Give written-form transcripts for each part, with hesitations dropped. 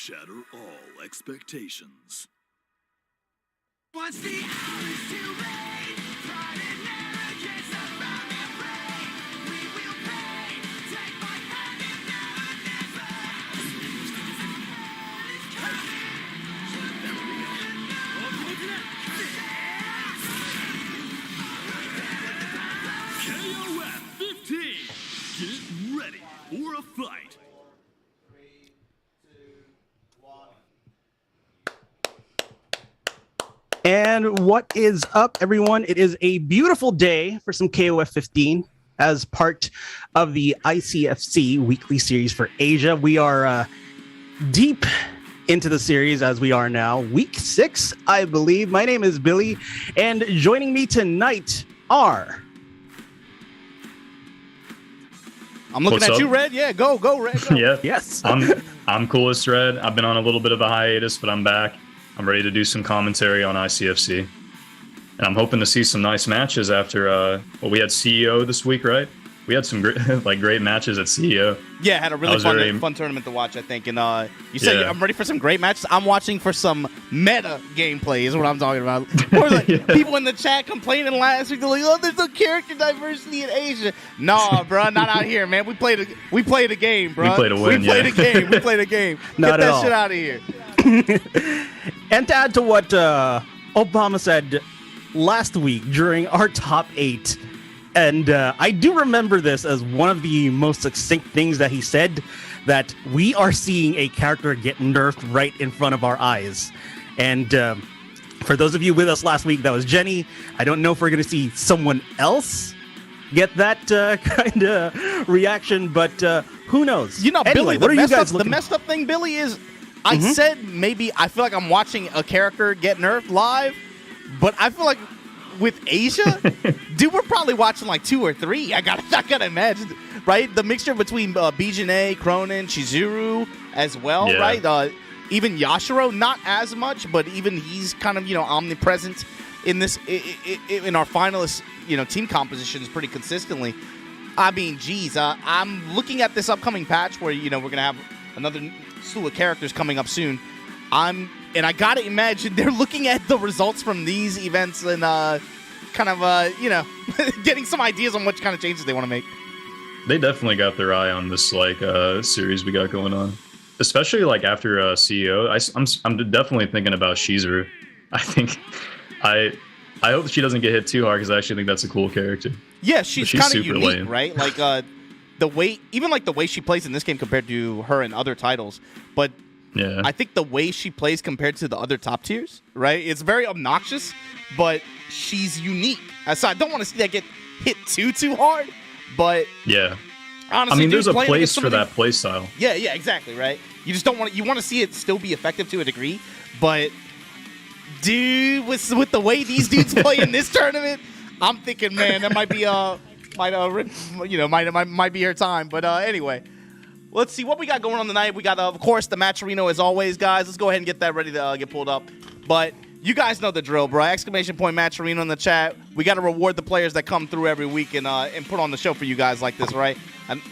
shatter all expectations. Once the hour is too late, pride and arrogance are found and afraid. We will pay, take my hand and never. It's KOF 15! Get ready for a fight! And what is up, everyone? It is a beautiful day for some KOF 15 as part of the ICFC weekly series for Asia. We are deep into the series as we are now. Week 6, I believe. My name is Billy, and joining me tonight are... I'm looking What's at up? you, Red. Yeah, go, Red. Go. Yeah. Yes. I'm Coolest Red. I've been on a little bit of a hiatus, but I'm back. I'm ready to do some commentary on ICFC. And I'm hoping to see some nice matches after we had CEO this week, right? We had some great matches at CEO. Yeah, had a really fun tournament to watch, I think. And you said I'm ready for some great matches. I'm watching for some meta gameplay is what I'm talking about. Or like people in the chat complaining last week, they're like, "Oh, there's no character diversity in Asia." No, bro, not out here, man. We played a game, bro. We played a win. We played a game. We played a game. Not Get at that all. shit out of here. And to add to what Obama said last week during our top 8, and I do remember this as one of the most succinct things that he said, that we are seeing a character get nerfed right in front of our eyes. And for those of you with us last week, that was Jenny. I don't know if we're going to see someone else get that kind of reaction, but who knows? You know, Anyway, Billy, what are you guys the looking messed up thing, Billy, is I said maybe I feel like I'm watching a character get nerfed live, but I feel like with Asia, dude, we're probably watching like 2 or 3. I gotta imagine, right? The mixture between B.jenet, Krohnen, Chizuru as well, Yeah. right? Even Yashiro, not as much, but even he's kind of omnipresent in this in our finalist team compositions pretty consistently. I mean, geez, I'm looking at this upcoming patch where we're gonna have another slew of characters coming up soon. And I gotta imagine they're looking at the results from these events and kind of getting some ideas on what kind of changes they want to make. They definitely got their eye on this series we got going on, especially like after CEO. I'm definitely thinking about Chizuru. I think I hope she doesn't get hit too hard because I actually think that's a cool character. Yeah, she's kind of super unique, lame. right? Like the way she plays in this game compared to her in other titles, but. Yeah. I think the way she plays compared to the other top tiers, right? It's very obnoxious, but she's unique. So I don't want to see that get hit too hard, but Yeah. honestly, I mean, there's a playing place against some for of that these- play style. Yeah, exactly, right? You just don't want to. You want to see it still be effective to a degree, but dude, with the way these dudes play in this tournament, I'm thinking, man, that might be might be her time. But anyway. Let's see what we got going on tonight. We got, of course, the Matcherino as always, guys. Let's go ahead and get that ready to get pulled up. But you guys know the drill, bro. Exclamation point Matcherino in the chat. We got to reward the players that come through every week and put on the show for you guys like this, right? And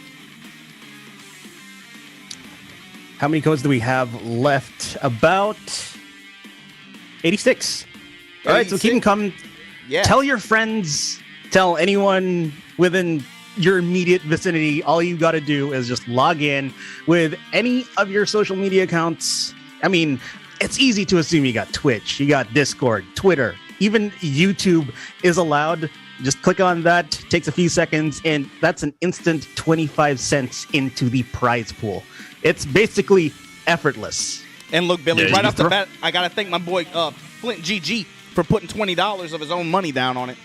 How many codes do we have left? About 86. All right, so keep them coming. yeah. Tell your friends, tell anyone within your immediate vicinity. All you got to do is just log in with any of your social media accounts. I mean, it's easy to assume you got Twitch, you got Discord, Twitter, even YouTube is allowed. Just click on that, takes a few seconds, and that's an instant 25 cents into the prize pool. It's basically effortless. And look, Billy, Yeah, right you off the bat, I got to thank my boy Flint GG for putting $20 of his own money down on it.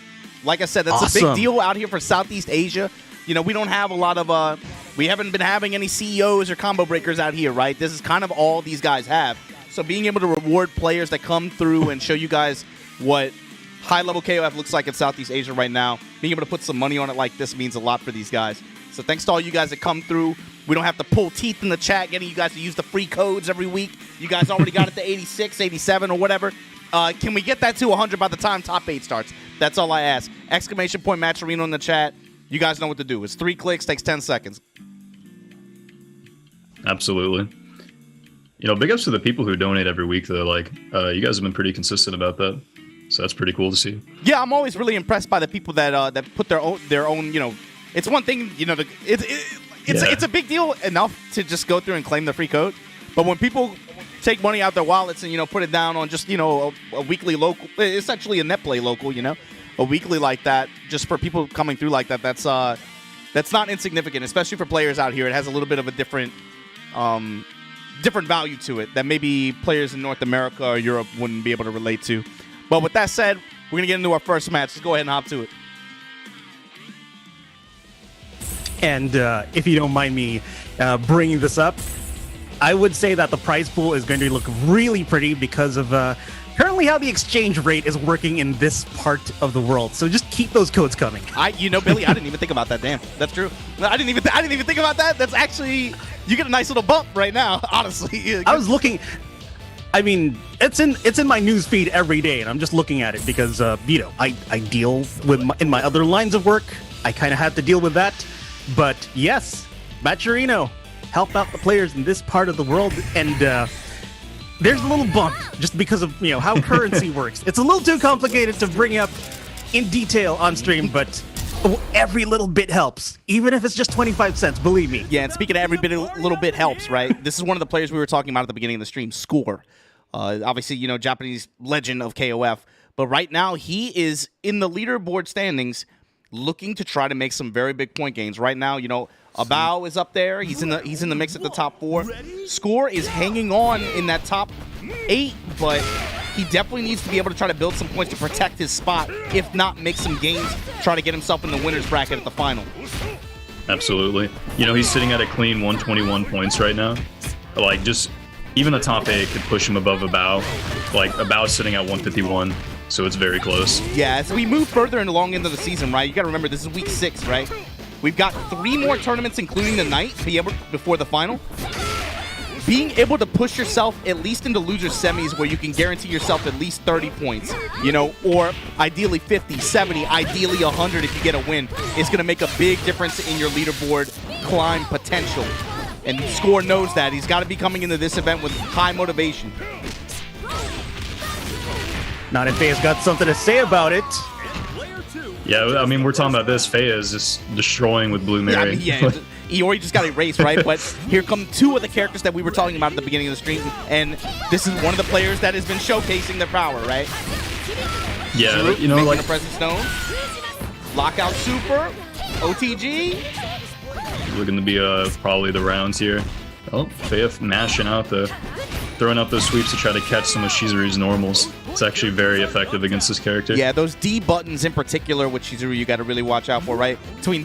Like I said, that's a big Awesome. deal out here for Southeast Asia. We don't have a lot of, we haven't been having any CEOs or combo breakers out here, right? This is kind of all these guys have. So being able to reward players that come through and show you guys what high-level KOF looks like in Southeast Asia right now, being able to put some money on it like this means a lot for these guys. So thanks to all you guys that come through. We don't have to pull teeth in the chat getting you guys to use the free codes every week. You guys already got it to 86, 87, or whatever. Can we get that to 100 by the time top 8 starts? That's all I ask. Exclamation point Matcherino in the chat. You guys know what to do. It's 3 clicks, takes 10 seconds. Absolutely. Big ups to the people who donate every week, though. Like, you guys have been pretty consistent about that. So that's pretty cool to see. Yeah, I'm always really impressed by the people that that put their own. It's one thing. It's a big deal enough to just go through and claim the free code, but when people take money out their wallets and put it down on just a weekly local, essentially a net play local, a weekly like that, just for people coming through like that, that's not insignificant, especially for players out here. It has a little bit of a different value to it that maybe players in North America or Europe wouldn't be able to relate to. But with that said, we're going to get into our first match. Let's go ahead and hop to it. And if you don't mind me bringing this up, I would say that the prize pool is going to look really pretty because of currently how the exchange rate is working in this part of the world. So just keep those codes coming. Billy, I didn't even think about that. Damn, that's true. I didn't even think about that. That's actually, you get a nice little bump right now. Honestly, I was looking. I mean, it's in my news feed every day, and I'm just looking at it because I deal with in my other lines of work. I kind of had to deal with that, but yes, Maturino, help out the players in this part of the world, and there's a little bump just because of how currency works. It's a little too complicated to bring up in detail on stream, but every little bit helps, even if it's just 25 cents. Believe me. Yeah, and speaking of every little bit helps, right? This is one of the players we were talking about at the beginning of the stream, Score. Obviously, Japanese legend of KOF, but right now he is in the leaderboard standings, looking to try to make some very big point gains. Right now, Abao is up there. He's in the mix at the top 4. Score is hanging on in that top 8, but he definitely needs to be able to try to build some points to protect his spot, if not make some gains, try to get himself in the winner's bracket at the final. Absolutely. He's sitting at a clean 121 points right now. Like, just even the top 8 could push him above Abao. Like, Abao's sitting at 151, so it's very close. Yeah, as we move further and along into the season, right, you got to remember this is week 6, right? We've got 3 more tournaments, including the night, before the final. Being able to push yourself at least into loser semis where you can guarantee yourself at least 30 points, or ideally 50, 70, ideally 100 if you get a win, is going to make a big difference in your leaderboard climb potential. And Score knows that. He's got to be coming into this event with high motivation. Not if Faye's got something to say about it. Yeah, I mean, we're talking about this. Faya is just destroying with Blue Mary. Iori just got erased, right? But here come 2 of the characters that we were talking about at the beginning of the stream, and this is one of the players that has been showcasing their power, right? Yeah, Chizuru, like a presence known. Lockout Super, OTG. Looking to be probably the rounds here. Oh, Faya mashing out throwing out those sweeps to try to catch some of Chizuru's normals. It's actually very effective against this character. Yeah, those D buttons in particular with Chizuru, you got to really watch out for, right? Between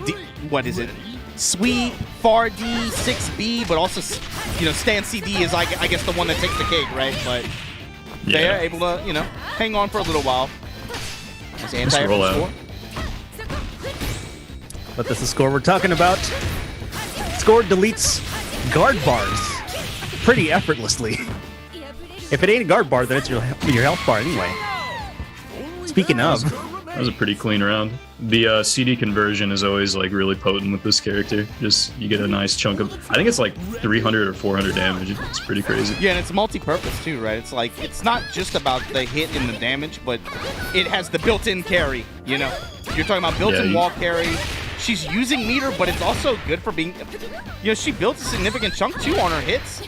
what is it? Sweep, far D, 6B, but also, stand CD is, I guess, the one that takes the cake, right? But they're able to, hang on for a little while. Nice anti-air score. But this is Score we're talking about. Score deletes guard bars pretty effortlessly. If it ain't a guard bar, then it's your health bar anyway. Speaking of, that was a pretty clean round. The CD conversion is always like really potent with this character. Just you get a nice chunk of, I think it's like 300 or 400 damage. It's pretty crazy. Yeah, and it's multi-purpose too, right? It's like it's not just about the hit and the damage, but it has the built-in carry. You're talking about built-in wall carry. She's using meter, but it's also good for being, she built a significant chunk too on her hits.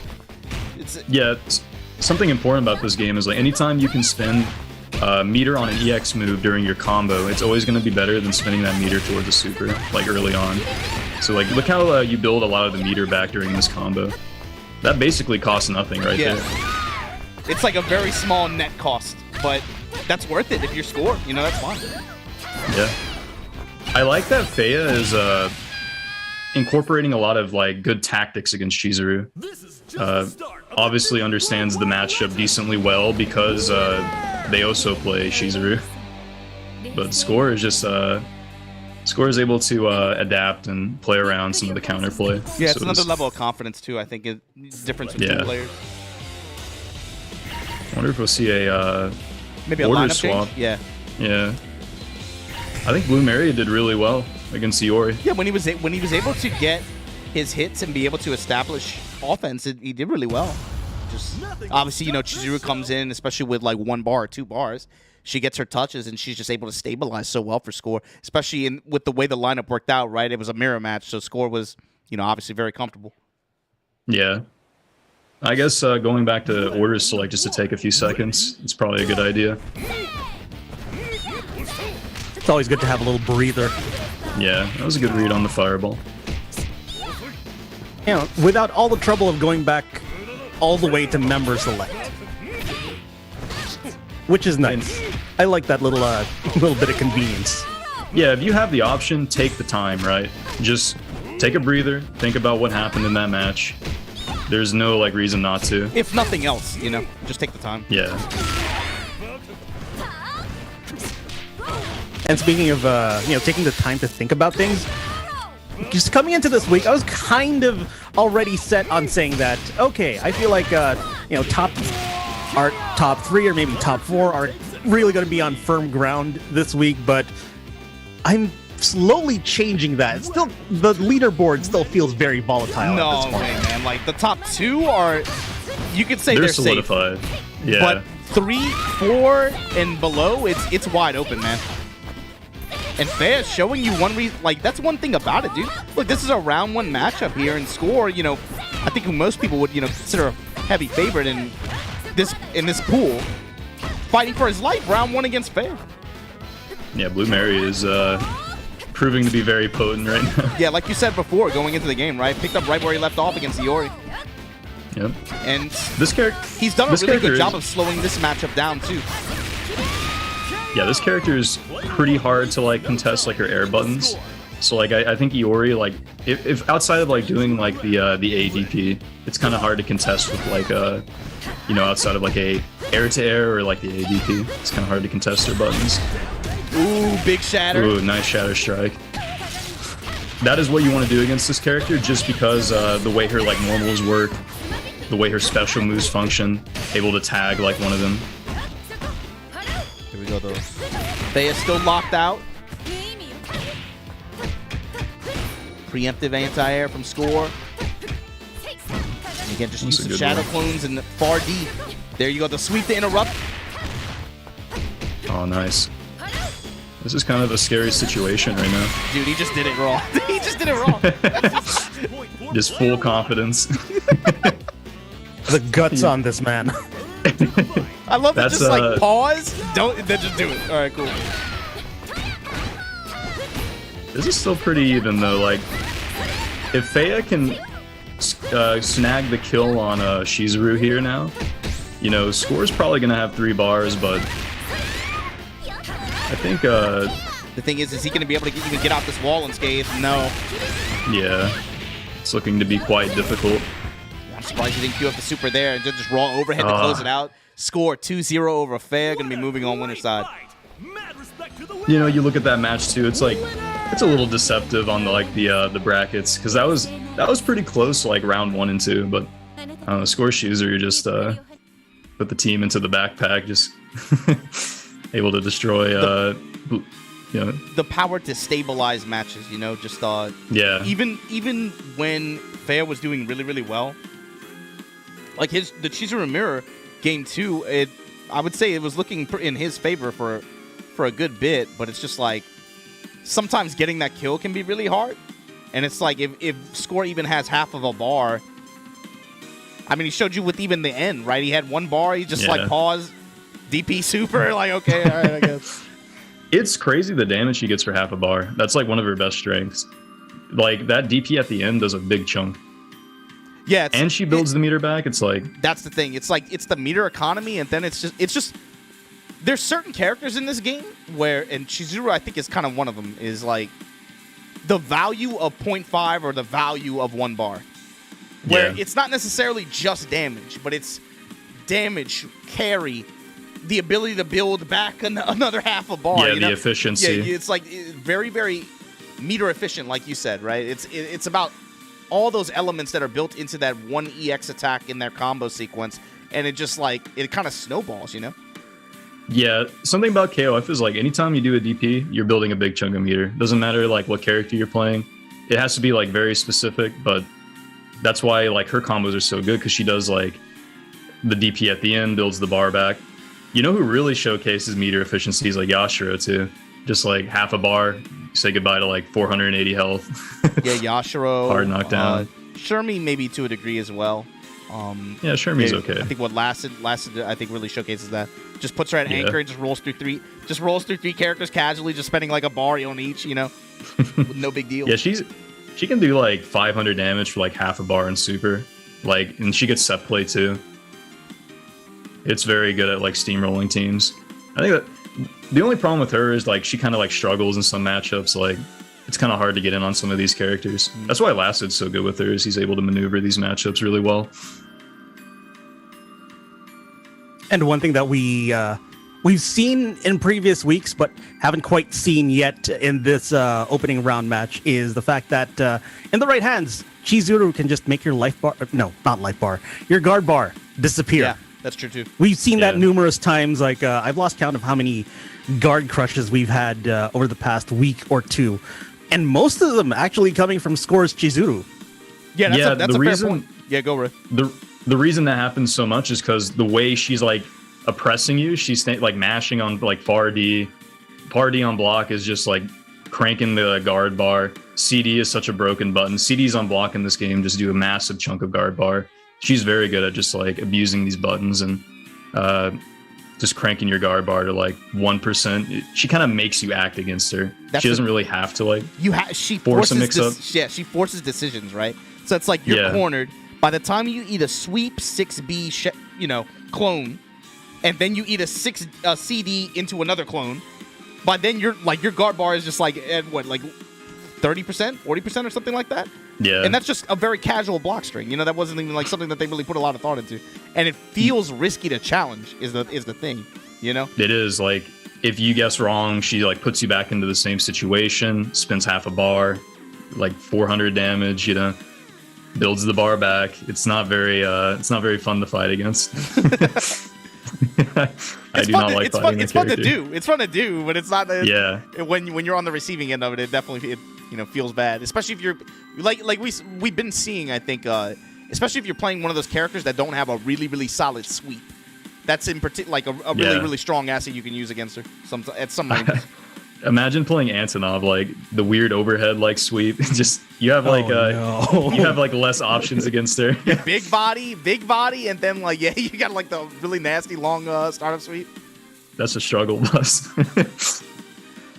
Something important about this game is like anytime you can spend meter on an EX move during your combo, it's always going to be better than spending that meter towards a super, like early on. So like, look how you build a lot of the meter back during this combo. That basically costs nothing right there. It's like a very small net cost, but that's worth it if you're Score. That's fine. Yeah. I like that Faya is incorporating a lot of like good tactics against Chizuru. Obviously understands the matchup decently well because they also play Chizuru. But Score is just Score is able to adapt and play around some of the counterplay. Yeah, it's another level of confidence too. I think it's difference between players. I wonder if we'll see a maybe a order lineup swap. Change? Yeah. Yeah. I think Blue Mary did really well against Iori. Yeah, when he was able to get his hits and be able to establish offense, he did really well. Just obviously, Chizuru comes in, especially with like 1 bar or 2 bars. She gets her touches, and she's just able to stabilize so well for Score, especially with the way the lineup worked out, right? It was a mirror match, so Score was, obviously very comfortable. Yeah. I guess going back to order select just to take a few seconds, it's probably a good idea. It's always good to have a little breather. Yeah, that was a good read on the fireball. Without all the trouble of going back all the way to member select. Which is nice. I like that little bit of convenience. Yeah, if you have the option, take the time, right? Just take a breather, think about what happened in that match. There's no reason not to. If nothing else, just take the time. Yeah. And speaking of taking the time to think about things, just coming into this week, I was kind of already set on saying that, okay, I feel like our top 3 or maybe top 4 are really going to be on firm ground this week, but I'm slowly changing that. Still, the leaderboard still feels very volatile at this point. Man. Like, the top 2 are, you could say they're solidified. Safe. Yeah. But 3, 4, and below, it's wide open, man. And Fea showing you one reason, that's one thing about it, dude. Look, this is a round 1 matchup here, and Score, I think most people would, consider a heavy favorite in this pool. Fighting for his life, round 1 against Fea. Yeah, Blue Mary is proving to be very potent right now. Yeah, like you said before, going into the game, right? Picked up right where he left off against Iori. Yep. And this character, he's done a really good job of slowing this matchup down, too. Yeah, this character is pretty hard to contest her air buttons. So I think Iori if outside of doing the ADP, it's kind of hard to contest with outside of a air to air or the ADP. It's kind of hard to contest her buttons. Ooh, big shatter. Ooh, nice shatter strike. That is what you want to do against this character, just because the way her normals work, the way her special moves function, able to tag one of them. Here we go, though. Fea is still locked out. Preemptive anti-air from Score. And again, just use some shadow clones and far D. There you go, the sweep to interrupt. Oh, nice. This is kind of a scary situation right now. Dude, he just did it wrong. He just did it wrong. Just full confidence. The guts on this man. I love it. Just pause. Then just do it. All right, cool. This is still pretty even though. If Fea can snag the kill on Chizuru here now, Score's probably gonna have 3 bars, but I think the thing is he gonna be able to even get out this wall unscathed? No. Yeah, it's looking to be quite difficult. I'm surprised he didn't queue up the super there and just raw overhead to close it out. Score 2-0 over Fea, gonna be moving on winner's side. You look at that match too. It's it's a little deceptive on the brackets, because that was pretty close round 1 and 2, but I don't know, Score Chizuru just put the team into the backpack, just able to destroy the power to stabilize matches, just yeah. Even when Fea was doing really, really well, the Chizuru mirror game 2, I would say it was looking in his favor for a good bit, but it's just sometimes getting that kill can be really hard. And it's if Score even has half of a bar, I mean, he showed you with even the end, right? He had 1 bar, he just pause, DP super, okay, all right, I guess. It's crazy the damage she gets for half a bar. That's one of her best strengths. That DP at the end does a big chunk. Yeah, and she builds the meter back. It's that's the thing. It's it's the meter economy, and then it's just there's certain characters in this game where, and Chizuru I think is kind of one of them, is the value of 0.5 or the value of 1 bar. Where it's not necessarily just damage, but it's damage, carry, the ability to build back another half a bar. Yeah, the efficiency. Yeah, it's very, very meter efficient, like you said, right? It's about all those elements that are built into that 1 EX attack in their combo sequence, and it just it kind of snowballs, Yeah, something about KOF is anytime you do a DP, you're building a big chunk of meter. Doesn't matter what character you're playing. It has to be very specific, but that's why her combos are so good, because she does the DP at the end, builds the bar back. You know who really showcases meter efficiency is like Yashiro too. Just like half a bar, say goodbye to like 480 health. Yeah, Yashiro. Hard knockdown. Shermie maybe to a degree as well. Yeah, Shermie's okay. I think what lasted I think really showcases that. Just puts her at anchor and just rolls through three characters casually, just spending like a bar on each, you know. No big deal. Yeah, she can do like 500 damage for like half a bar in super. Like, and she gets set play too. It's very good at like steamrolling teams. I think that the only problem with her is like she kind of like struggles in some matchups. Like, it's kind of hard to get in on some of these characters. That's why Lassed's so good with her, is he's able to maneuver these matchups really well. And one thing that we've seen in previous weeks, but haven't quite seen yet in this opening round match, is the fact that in the right hands, Chizuru can just make your life bar, no, not life bar, your guard bar disappear. Yeah, that's true too. We've seen that numerous times. Like I've lost count of how many guard crushes we've had over the past week or two, and most of them actually coming from scores Chizuru. Yeah, that's a fair point. Yeah, go Ray. The reason that happens so much is because the way she's like oppressing you, she's like mashing on like far D on block is just like cranking the guard bar. CD is such a broken button. CDs on block in this game just do a massive chunk of guard bar. She's very good at just like abusing these buttons and just cranking your guard bar to like 1%. She kind of makes you act against her. She doesn't really have to like she force a mix up. Yeah, she forces decisions, right? So it's like you're cornered. By the time you eat a sweep 6B, clone, and then you eat a CD into another clone, by then your guard bar is just like at what, like 30%, 40% or something like that. Yeah, and that's just a very casual block string. You know, that wasn't even like something that they really put a lot of thought into, and it feels risky to challenge. Is the thing, you know? It is like if you guess wrong, she like puts you back into the same situation, spends half a bar, like 400 damage. You know. Builds the bar back. It's not very fun to fight against. I do not like fighting. It's fun to do. It's fun to do, but it's not. When you're on the receiving end of it, it definitely feels bad. Especially if you're like we've been seeing. I think especially if you're playing one of those characters that don't have a really solid sweep. That's in particular like a really strong asset you can use against her. At some ranges. Imagine playing Antonov, like the weird overhead like sweep. Just you have like you have like less options against her. big body, and then like you got like the really nasty long startup sweep. That's a struggle bus. But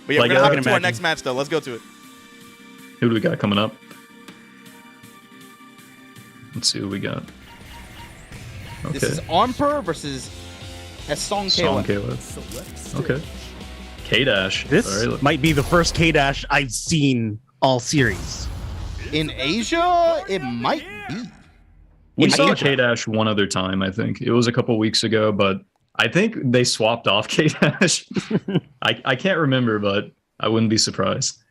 yeah, we're gonna hop into our next match though. Let's go to it. Who do we got coming up? Let's see who we got. Okay. This is Amperor versus SongKOF. Okay. K-Dash. This might be the first K-Dash I've seen all series. In Asia, it might be. We saw K-Dash one other time, I think. It was a couple weeks ago, but I think they swapped off K-Dash. I can't remember, but I wouldn't be surprised.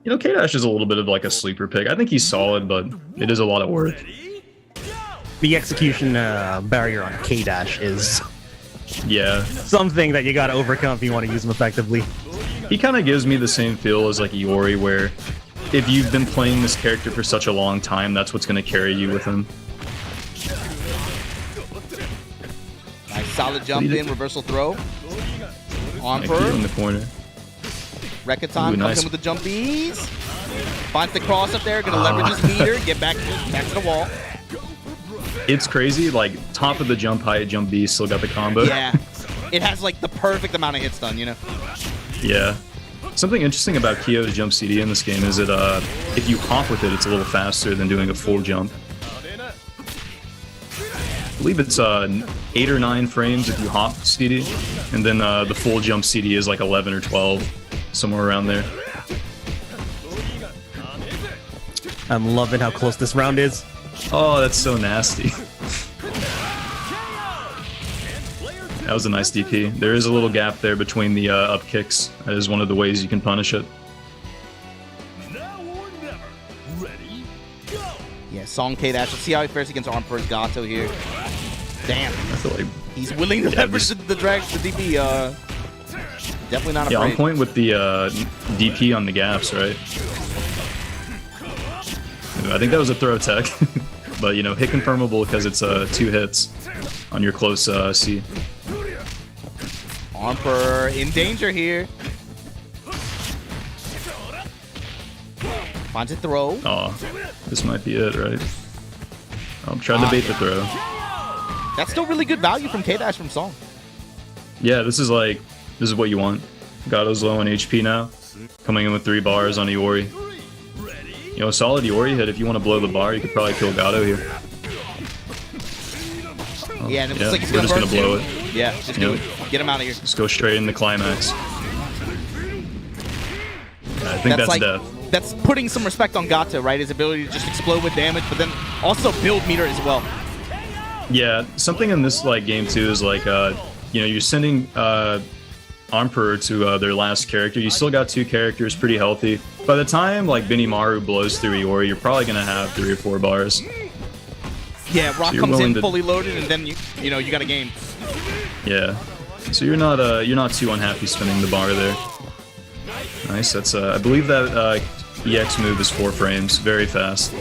You know, K-Dash is a little bit of like a sleeper pick. I think he's solid, but it is a lot of work. The execution barrier on K-Dash is... something that you gotta overcome if you want to use him effectively. He kind of gives me the same feel as like Iori, where if you've been playing this character for such a long time, that's what's going to carry you with him. Nice solid jump in, reversal throw. Amperor in the corner. Rekaton comes in with the jump Bs. Finds the cross up there, gonna leverage his meter, get back to the wall. It's crazy, like top of the jump height, jump B still got the combo. Yeah, it has like the perfect amount of hits done, you know? Yeah. Something interesting about Kyo's jump CD in this game is that if you hop with it, it's a little faster than doing a full jump. I believe it's 8 or 9 frames if you hop CD, and then the full jump CD is like 11 or 12, somewhere around there. I'm loving how close this round is. Oh, that's so nasty. That was a nice DP. There is a little gap there between the up kicks. That is one of the ways you can punish it. Now or never. Ready, go! Yeah, SongKOF. Let's see how he fares against Amperor's Gato here. Damn. I feel like he's willing to leverage the DP. Definitely not afraid. Yeah, on point with the DP on the gaps, right? I think that was a throw tech. but you know, hit confirmable because it's 2 hits on your close C. Amperor in danger here. Finds a throw. Oh, this might be it, right? I'm trying to bait the throw. That's still really good value from K-Dash from Song. Yeah, this is what you want. Gato's low on HP now, coming in with 3 bars on Iori. You know, a solid Iori hit. If you want to blow the bar, you could probably kill Gato here. Oh, Yeah, and it looks like he's we're gonna just burn gonna blow too. it. Yeah, just do it. Get him out of here. Just go straight in the climax. Yeah, I think that's like death. that's putting some respect on Gato, right? His ability to just explode with damage, but then also build meter as well. Yeah, something in this game too is you know, you're sending Amperor to their last character. You still got 2 characters, pretty healthy. By the time Benimaru blows through Iori, you're probably gonna have 3 or 4 bars. Yeah, Rock So comes in to, fully loaded, and then you know you got a game. Yeah, so you're not too unhappy spinning the bar there. Nice. That's I believe that EX move is 4 frames, very fast.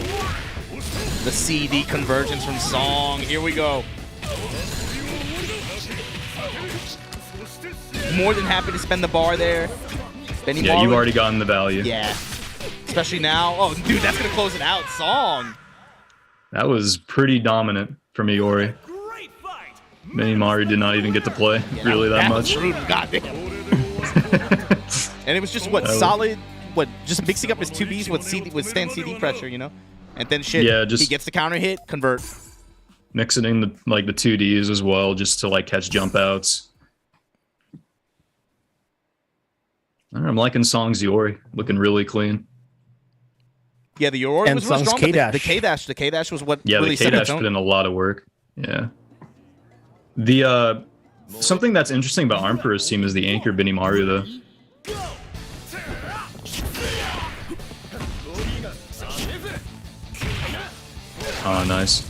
The CD convergence from Song. Here we go. More than happy to spend the bar there. Benimaru. Yeah, you've already gotten the value. Yeah. Especially now. Oh, dude, that's going to close it out. Song. That was pretty dominant from Iori. Benimaru did not even get to play really that much. Goddamn. And it was just solid, just mixing up his 2Bs with stand CD pressure, you know? And then yeah, he gets the counter hit, convert. Mixing in the 2Ds as well, just to catch jump outs. I'm liking Song's Iori, looking really clean. Yeah, the Iori and was really Song's strong. K-Dash. The K-Dash was what Yeah, really the set the K-Dash tone. put in a lot of work. Yeah. The something that's interesting about Amperor's team is the anchor Benimaru though. Oh, nice.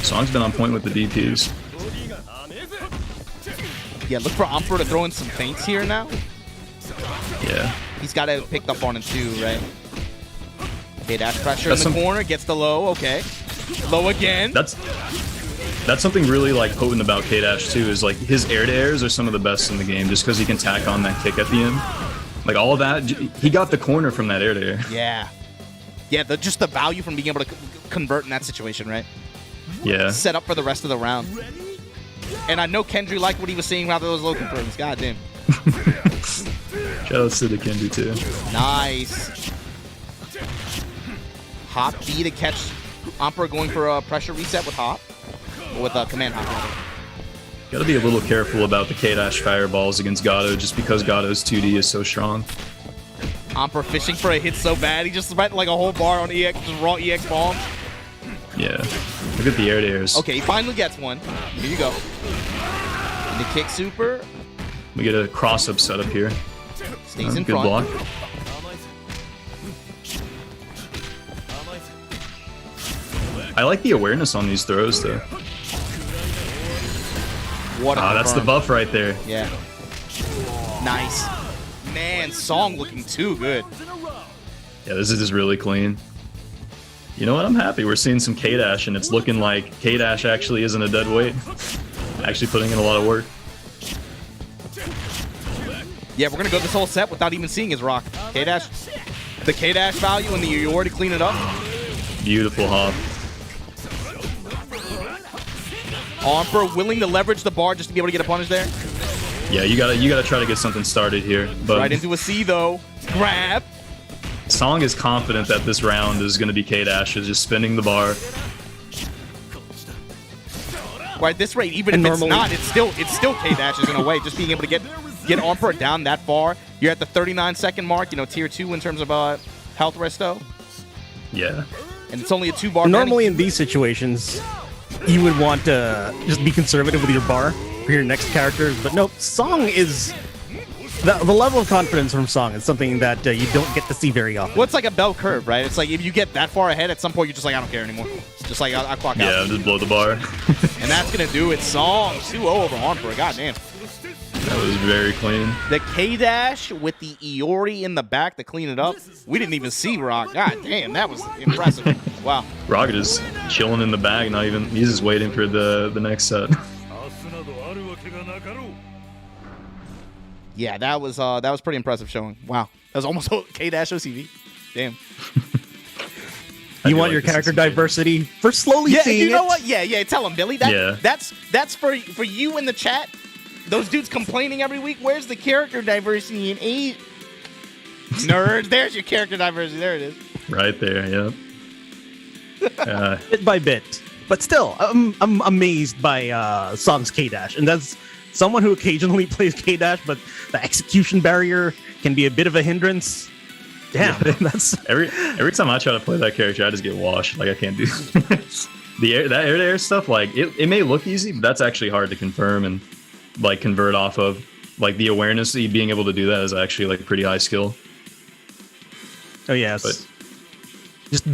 Song's been on point with the DPs. Yeah, look for Amperor to throw in some feints here now. Yeah. He's got to pick up on it too, right? K-Dash pressure That's in the corner, gets the low, okay. Low again. That's something really potent about K-Dash too, is his air-to-airs are some of the best in the game just because he can tack on that kick at the end. All of that, he got the corner from that air-to-air. Yeah. Yeah, just the value from being able to convert in that situation, right? Yeah. Set up for the rest of the round. And I know Kendry liked what he was seeing about those low conversions. God damn. Shoutouts to the Kendu too. Nice. Hop B to catch Amperor going for a pressure reset with Hop. Or with a command Hop. Gotta be a little careful about the K-Dash fireballs against Gato just because Gato's 2D is so strong. Amperor fishing for a hit so bad. He just spent a whole bar on EX, just raw EX bomb. Yeah. Look at the air-to-airs. Okay, he finally gets one. Here you go. And the kick super. We get a cross-up setup here. Stays in good front. block. I like the awareness on these throws, though. What a That's the confirm. buff right there. Yeah. Nice. Man, Song looking too good. Yeah, this is just really clean. You know what? I'm happy. We're seeing some K-Dash, and it's looking like K-Dash actually isn't a dead weight. Actually putting in a lot of work. Yeah, we're going to go this whole set without even seeing his rock. K-Dash. The K-Dash value and the Iori to clean it up. Beautiful hop. Amperor willing to leverage the bar just to be able to get a punish there. Yeah, you gotta try to get something started here. But Right into a C, though. Grab. Song is confident that this round is going to be K-Dash, is just spinning the bar. Right, this rate, even And if it's normally- not, it's still K-Dashes in a way. Just being able to get Amperor down that far. You're at the 39-second mark, tier 2 in terms of health resto. Yeah. And it's only a 2-bar. Normally in these situations, you would want to just be conservative with your bar for your next character, but nope, Song is... The level of confidence from Song is something that you don't get to see very often. Well, it's like a bell curve, right? It's like if you get that far ahead, at some point you're just like, I don't care anymore. Just like, I'll clock Yeah, out. just blow the bar. And that's going to do it. Song 2-0 over Amperor. God damn. That was very clean. The K-Dash with the Iori in the back to clean it up. We didn't even see Rock. God damn, that was impressive. Wow. Rocket is chilling in the bag, not even. He's just waiting for the next set. Yeah, that was pretty impressive showing. Wow. That was almost K-Dash OCV. Damn. You want your character diversity for slowly Yeah, seeing you know it? what? Yeah, tell him, Billy. That's for you in the chat. Those dudes complaining every week. Where's the character diversity in 8? Nerds. There's your character diversity. There it is. Right there, yeah. Bit by bit. But still, I'm amazed by Song's K-Dash. And that's someone who occasionally plays K-Dash, but the execution barrier can be a bit of a hindrance. Damn, Yeah. that's... Every time I try to play that character, I just get washed. Like, I can't do that air-to-air stuff. Like, it may look easy, but that's actually hard to confirm and like convert off of. Like, the awareness of being able to do that is actually like pretty high skill. Oh yes. But Just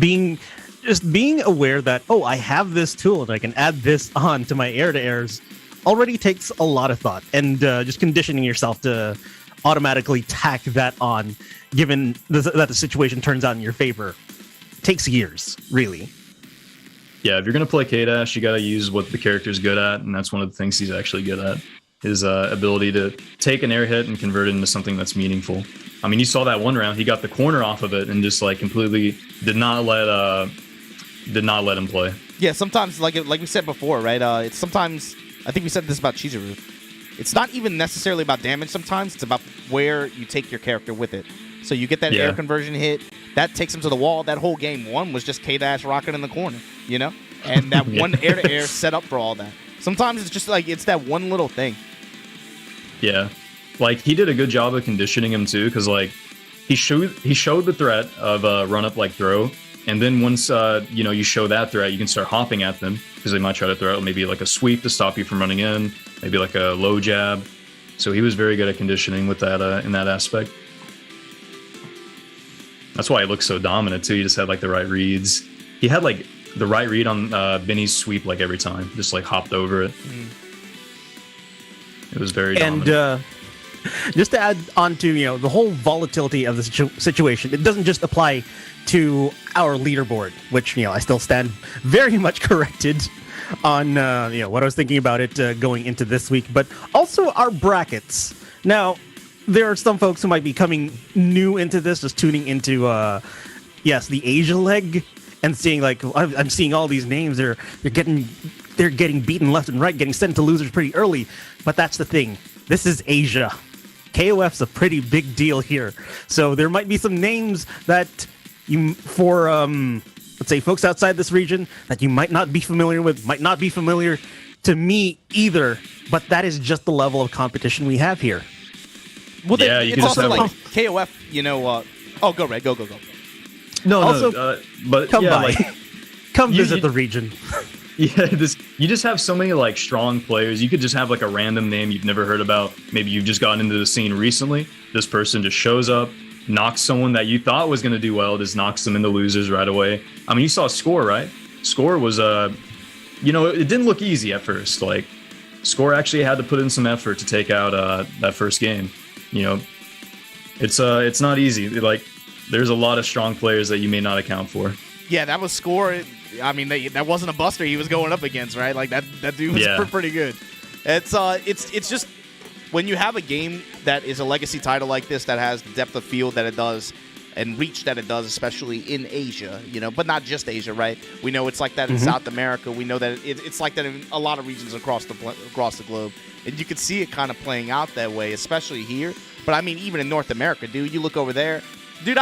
being aware that, oh, I have this tool and I can add this on to my air-to-airs already takes a lot of thought. And just conditioning yourself to automatically tack that on, given that the situation turns out in your favor, takes years, really. yeah, if you're gonna play K-Dash, you gotta use what the character's good at, and that's one of the things he's actually good at. His ability to take an air hit and convert it into something that's meaningful. I mean, you saw that one round; he got the corner off of it and just like completely did not let him play. Yeah, sometimes, like we said before, right? It's sometimes, I think we said this about Chizuru. It's not even necessarily about damage sometimes. It's about where you take your character with it. So you get that air conversion hit, that takes him to the wall. That whole game one was just K-Dash rocking in the corner, you know? And that one air-to-air set up for all that. Sometimes it's just like, it's that one little thing. Yeah, like he did a good job of conditioning him too, because like he showed the threat of a run up like throw, and then once you show that threat, you can start hopping at them because they might try to throw out maybe like a sweep to stop you from running in, maybe like a low jab. So he was very good at conditioning with that in that aspect. That's why he looked so dominant too. He just had like the right reads. He had like the right read on Benny's sweep like every time, just like hopped over it. It was very dominant. And just to add on to the whole volatility of the situation, it doesn't just apply to our leaderboard, which I still stand very much corrected on what I was thinking about it going into this week, but also our brackets. Now, there are some folks who might be coming new into this, just tuning into the Asia leg and seeing like I'm seeing all these names. They're getting beaten left and right, getting sent to losers pretty early. But that's the thing. This is Asia. KOF's a pretty big deal here. So there might be some names that let's say folks outside this region that you might not be familiar with, might not be familiar to me either. But that is just the level of competition we have here. Well, Yeah, it's you can also just like have, KOF, go Red, go. But Come yeah, by. like Come visit the region. yeah, you just have so many like strong players. You could just have like a random name you've never heard about. Maybe you've just gotten into the scene recently. This person just shows up, knocks someone that you thought was going to do well, just knocks them into losers right away. I mean, you saw Score, right? Score was it didn't look easy at first. Like Score actually had to put in some effort to take out that first game. It's not easy. Like there's a lot of strong players that you may not account for. Yeah, that was Score. I mean, that wasn't a buster he was going up against, right? Like that dude was pretty good. It's just when you have a game that is a legacy title like this that has the depth of field that it does and reach that it does, especially in Asia, but not just Asia, right? We know it's like that in South America. We know that it's like that in a lot of regions across the globe, and you can see it kind of playing out that way, especially here. But I mean, even in North America, dude, you look over there, dude.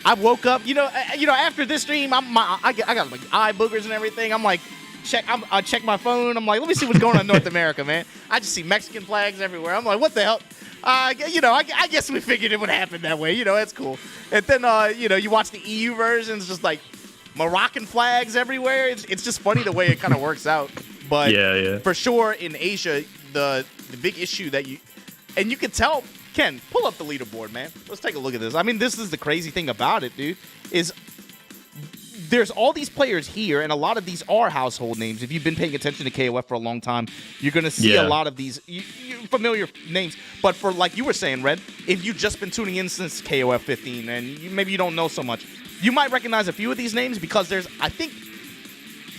I woke up, after this stream, I got like eye boogers and everything. I'm like, I check my phone. I'm like, let me see what's going on in North America, man. I just see Mexican flags everywhere. I'm like, what the hell? I guess we figured it would happen that way. That's cool. And then, you watch the EU versions, just like Moroccan flags everywhere. It's just funny the way it kind of works out. But for sure, in Asia, the big issue that you can tell. Ken, pull up the leaderboard, man. Let's take a look at this. I mean, this is the crazy thing about it, dude, is there's all these players here, and a lot of these are household names. If you've been paying attention to KOF for a long time, you're going to see a lot of these. familiar names. But for, like you were saying, Red, if you've just been tuning in since KOF 15 and maybe you don't know so much, you might recognize a few of these names because there's, I think,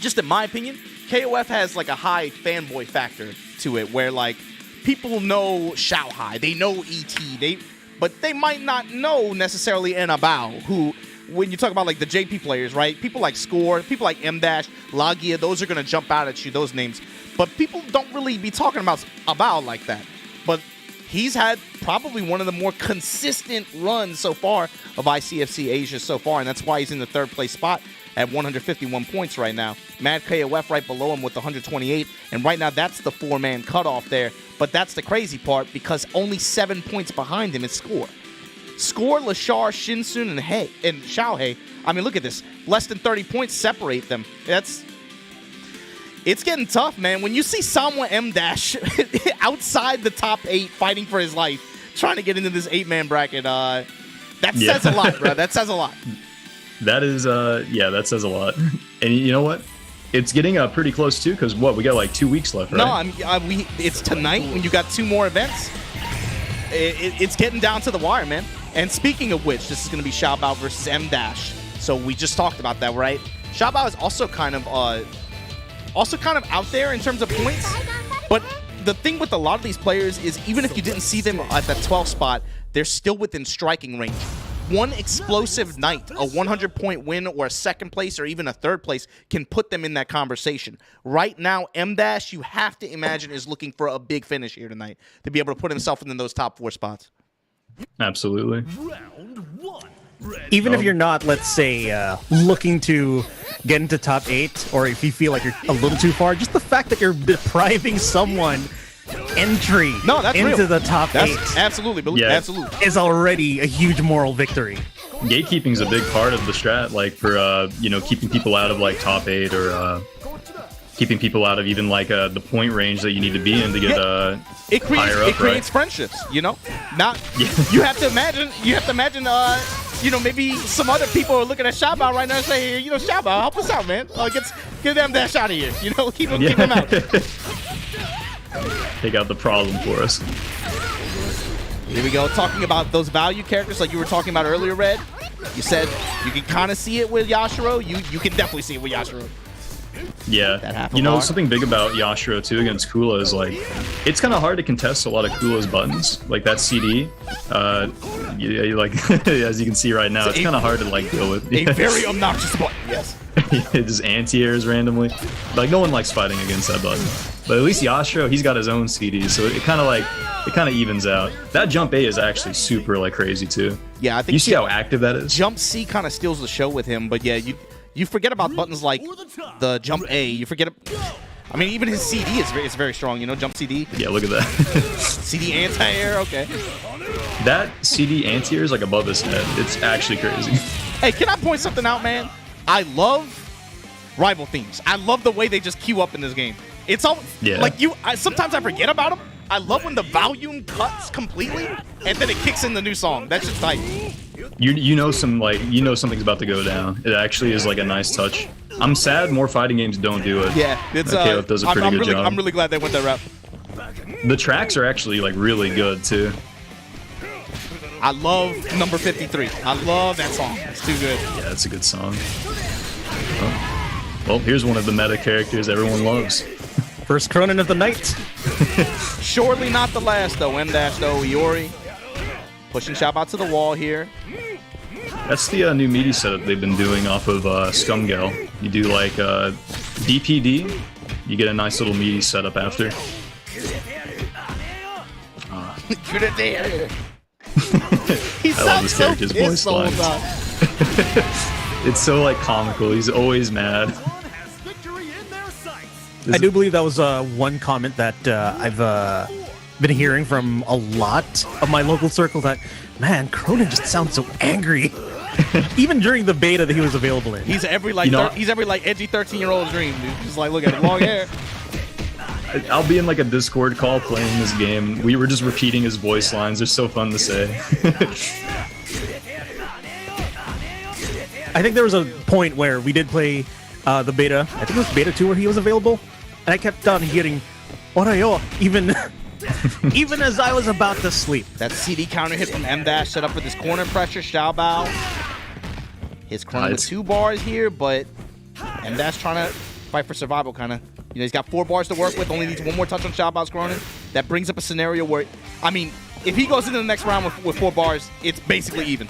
just in my opinion, KOF has like a high fanboy factor to it where like people know Xiaohey, they know ET, but they might not know necessarily an Abao, who, when you talk about like the JP players, right? People like Score, people like M Dash, Lagia, those are going to jump out at you, those names. But people don't really be talking about Abao like that. But he's had probably one of the more consistent runs so far of ICFC Asia so far, and that's why he's in the third place spot at 151 points right now. MadKOF right below him with 128, and right now that's the 4-man cutoff there. But that's the crazy part because only 7 points behind him is Score. Score, Leshar, Shinsun, and Xiaohey. I mean, look at this. Less than 30 points separate them. It's getting tough, man. When you see someone M Dash outside the top 8 fighting for his life, trying to get into this 8-man bracket, that says a lot, bro. That says a lot. That is, that says a lot. And you know what? It's getting pretty close too, because we got like 2 weeks left, right? No, it's tonight when you got 2 more events. It's getting down to the wire, man. And speaking of which, this is going to be Xiabao versus M Dash. So we just talked about that, right? Xiabao is also kind of out there in terms of points. But the thing with a lot of these players is even if you didn't see them at that 12th spot, they're still within striking range. One explosive night, a 100-point win or a 2nd place or even a 3rd place can put them in that conversation. Right now, M-Dash, you have to imagine, is looking for a big finish here tonight to be able to put himself in those top 4 spots. Absolutely. Round 1. Even if you're not, let's say, looking to get into top 8, or if you feel like you're a little too far, just the fact that you're depriving someone entry into real. the top 8 Absolutely. Absolutely. is already a huge moral victory. Gatekeeping is a big part of the strat, like for keeping people out of like top 8 or keeping people out of even like the point range that you need to be in to get higher up. It creates friendships, you know. You have to imagine. Maybe some other people are looking at Xiabao right now and say, Xiabao, help us out, man. Get them dash out of here. Keep them out. Take out the problem for us. Here we go. Talking about those value characters like you were talking about earlier, Red. You said you can kind of see it with Yashiro. You can definitely see it with Yashiro. Yeah. Something big about Yashiro too against Kula is like, it's kind of hard to contest a lot of Kula's buttons. Like that CD, as you can see right now, it's kind of hard to like deal with. A very obnoxious button, yes. Just anti-airs randomly. Like no one likes fighting against that button. But at least Yashiro, he's got his own CD, so it kind of evens out. That jump A is actually super like crazy too. Yeah, I think you see how active that is. Jump C kind of steals the show with him, but yeah, you forget about buttons like the jump A. You forget. I mean, even his CD is very strong. Jump CD. Yeah, look at that. CD anti-air. Okay. That CD anti-air is like above his head. It's actually crazy. Hey, can I point something out, man? I love rival themes. I love the way they just queue up in this game. It's all sometimes I forget about them. I love when the volume cuts completely and then it kicks in the new song. That's just tight. Something's about to go down. It actually is like a nice touch. I'm sad more fighting games don't do it. Yeah, KOF does a pretty good job. I'm really glad they went that route. The tracks are actually like really good too. I love number 53. I love that song. It's too good. Yeah, it's a good song. Well, here's one of the meta characters everyone loves. First Krohnen of the night. Surely not the last, though. M-Dash, though. Iori pushing Xiabao to the wall here. That's the new meaty setup they've been doing off of Scumgel. You do like DPD, you get a nice little meaty setup after. I love this character's voice lines. It's so like comical. He's always mad. I do believe that was one comment that I've been hearing from a lot of my local circle that, man, Krohnen just sounds so angry. Even during the beta that he was available in. He's every edgy 13-year-old dream, dude. Just like, look at him, long hair. I'll be in like a Discord call playing this game. We were just repeating his voice lines. They're so fun to say. I think there was a point where we did play the beta. I think it was beta 2 where he was available. And I kept on hearing, Orayo, even Even as I was about to sleep. That CD counter hit from M-Dash set up for this corner pressure. Xiaobao. His Krohnen with 2 bars here, but M-Dash trying to fight for survival, kind of. You know, he's got 4 bars to work with. Only needs 1 more touch on Xiaobao's Krohnen. That brings up a scenario where, I mean, if he goes into the next round with 4 bars, it's basically even.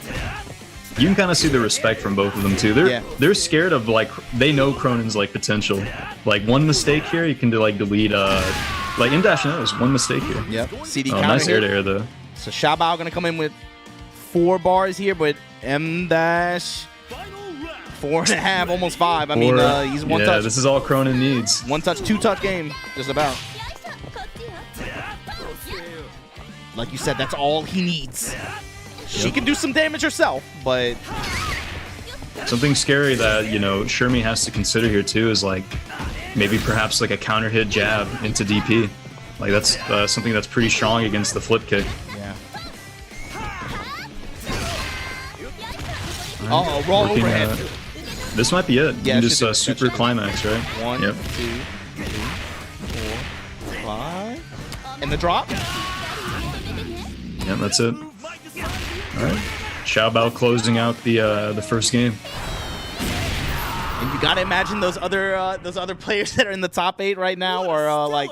You can kind of see the respect from both of them too. They're scared of, like, they know Kronen's like potential. Like one mistake here, you can like delete. Like M-Dash knows 1 mistake here. Yep. CD Oh, counter nice air hit. to air though. So Xiaobao gonna come in with 4 bars here, but M-Dash 4.5, almost 5. I mean, he's 1 touch. Yeah, this is all Krohnen needs. 1 touch, 2 touch game, just about. Like you said, that's all he needs. She can do some damage herself, but Something scary that, you know, Shermie has to consider here too is like maybe perhaps like a counter hit jab into DP. Like that's something that's pretty strong against the flip kick. yeah. Uh-oh, roll Working, overhead. This might be it. Yeah, You can it just should be- that super should be. climax, right? 1, Yep. 2, 3, 4, 5. And the drop? Yeah, that's it. All right. Xiaobao closing out the first game. And you gotta imagine those other players that are in the top 8 right now are like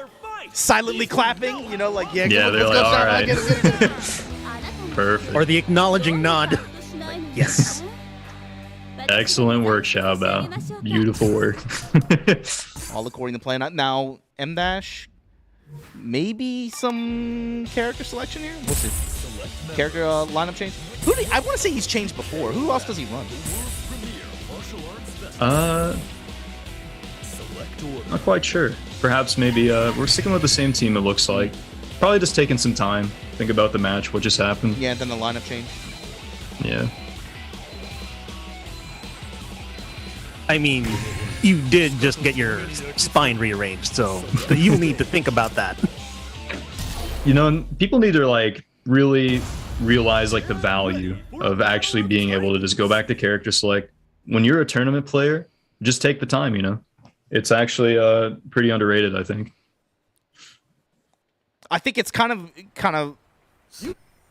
silently clapping, you know, like Yeah, come on, they're let's like, go, all Xiaobao, right. get it. Perfect. Or the acknowledging nod. Yes. Excellent work, Xiaobao. Beautiful work. All according to plan. Now, M-Dash, maybe some character selection here? We'll see. Character lineup change? I want to say he's changed before. Who else does he run? Not quite sure. Perhaps maybe we're sticking with the same team, it looks like. Probably just taking some time. Think about the match, what just happened. Yeah, and then the lineup change. Yeah. I mean, you did just get your spine rearranged, so you need to think about that. You know, people need to like really realize like the value of actually being able to just go back to character select. When you're a tournament player, just take the time, you know. It's actually pretty underrated, I think. I think it's kind of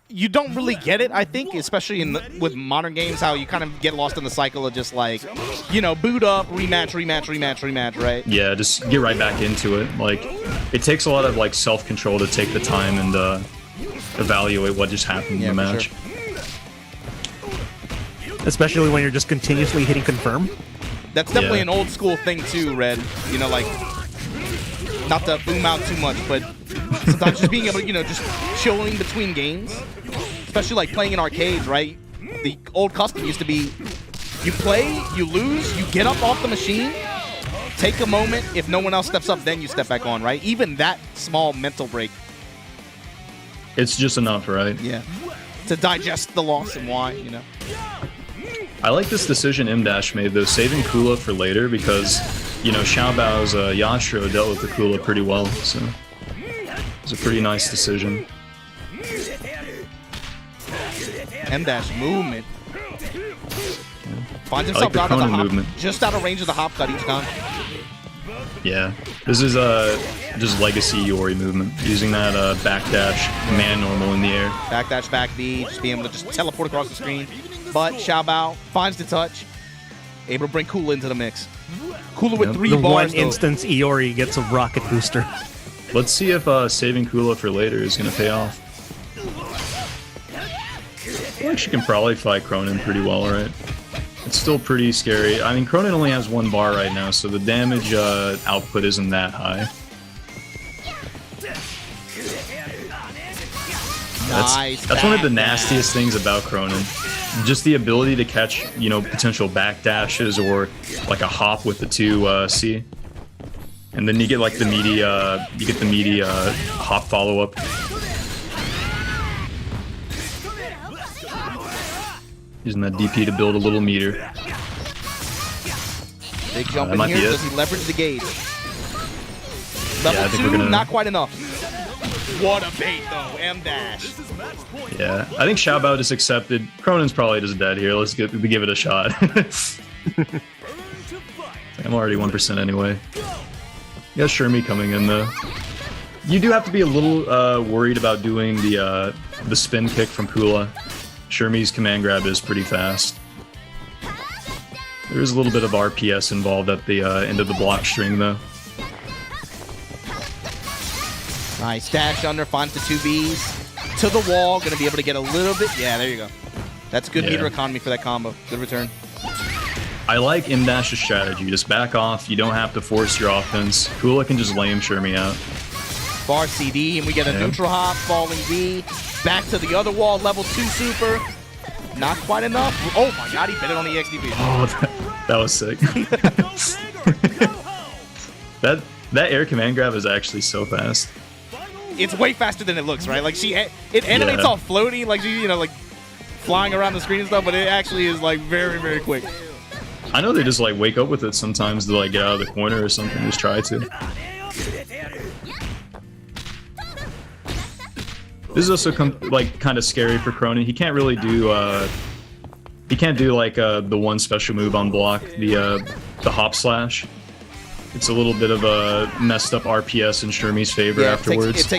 you don't really get it, I think, especially with modern games, how you kind of get lost in the cycle of just like, you know, boot up, rematch, right? Yeah, just get right back into it. Like, it takes a lot of like self-control to take the time and evaluate what just happened in the for match. sure. Especially when you're just continuously hitting confirm. That's definitely Yeah. an old school thing too, Red. You know, like, not to boom out too much, but sometimes just being able to, you know, just chilling between games. Especially like playing in arcades, right? The old custom used to be, you play, you lose, you get up off the machine, take a moment, if no one else steps up, then you step back on, right? Even that small mental break. It's just enough, right? Yeah. To digest the loss and why, you know. I like this decision M-Dash made, though, saving Kula for later because, you know, Xiaobao's Yashiro dealt with the Kula pretty well, so it's a pretty nice decision. M-Dash movement. Finds I like himself the out of the Krohnen hop, movement. just out of range of the hop cut each time. Yeah, this is just legacy Iori movement, using that backdash command normal in the air. Backdash, back B, just being able to just teleport across the screen. But Xiaobao finds the touch, able to bring Kula into the mix. Kula with Yep. 3 The bars, one though. instance Iori gets a rocket booster. Let's see if saving Kula for later is going to pay off. I think she can probably fight Krohnen pretty well, right? It's still pretty scary. I mean, Krohnen only has 1 bar right now, so the damage output isn't that high. Nice. That's one of the backdash. nastiest things about Krohnen. Just the ability to catch, you know, potential backdashes or like a hop with the 2C. And then you get like the meaty, hop follow-up. Using that DP to build a little meter. Big jump that in might here. be it. Does he leverage the gauge? I Level think 2, we're gonna- not quite enough. What a bait, though. M-Dash. Yeah, I think Xiaobao just accepted. Kronen's probably just dead here. Let's give it a shot. I'm already 1% anyway. You got Shermie coming in though. You do have to be a little worried about doing the spin kick from Kula. Shermie's command grab is pretty fast. There is a little bit of RPS involved at the end of the block string, though. Nice dash under, finds the 2Bs. To the wall, gonna be able to get a little bit. Yeah, there you go. That's good meter economy for that combo. Good return. I like M-Dash's strategy. Just back off. You don't have to force your offense. Kula can just lame Shermie out. Bar CD, and we get a neutral hop, falling B. Back to the other wall, level 2 super. Not quite enough. Oh my god, he bit it on the XDP. Oh, that was sick. that air command grab is actually so fast. It's way faster than it looks, right? Like it animates all floaty, like she, like flying around the screen and stuff, but it actually is like very, very quick. I know they just like wake up with it sometimes to like get out of the corner or something. Just try to. This is also like kind of scary for Krohnen. He can't really do like the one special move on block, the hop slash. It's a little bit of a messed up RPS in Shermie's favor afterwards.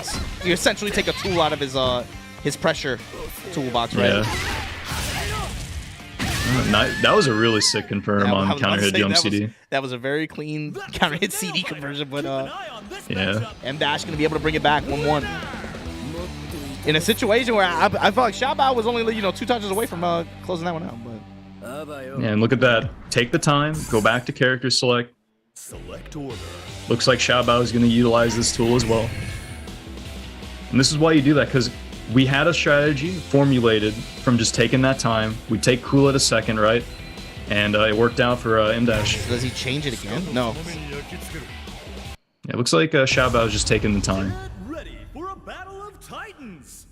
You essentially take a tool out of his pressure toolbox, right? Yeah. That was a really sick confirm on counter hit jump CD. That was a very clean counter hit CD conversion, but yeah. M-Dash gonna be able to bring it back 1-1. In a situation where I felt like Xiabao was only 2 touches away from closing that one out. But yeah, and look at that. Take the time, go back to character select. Looks like Xiabao is going to utilize this tool as well. And this is why you do that, because we had a strategy formulated from just taking that time. We take Kula to second, right? And it worked out for M-Dash. Does he change it again? No. Yeah, it looks like Xiabao is just taking the time. Ready for a battle of titans.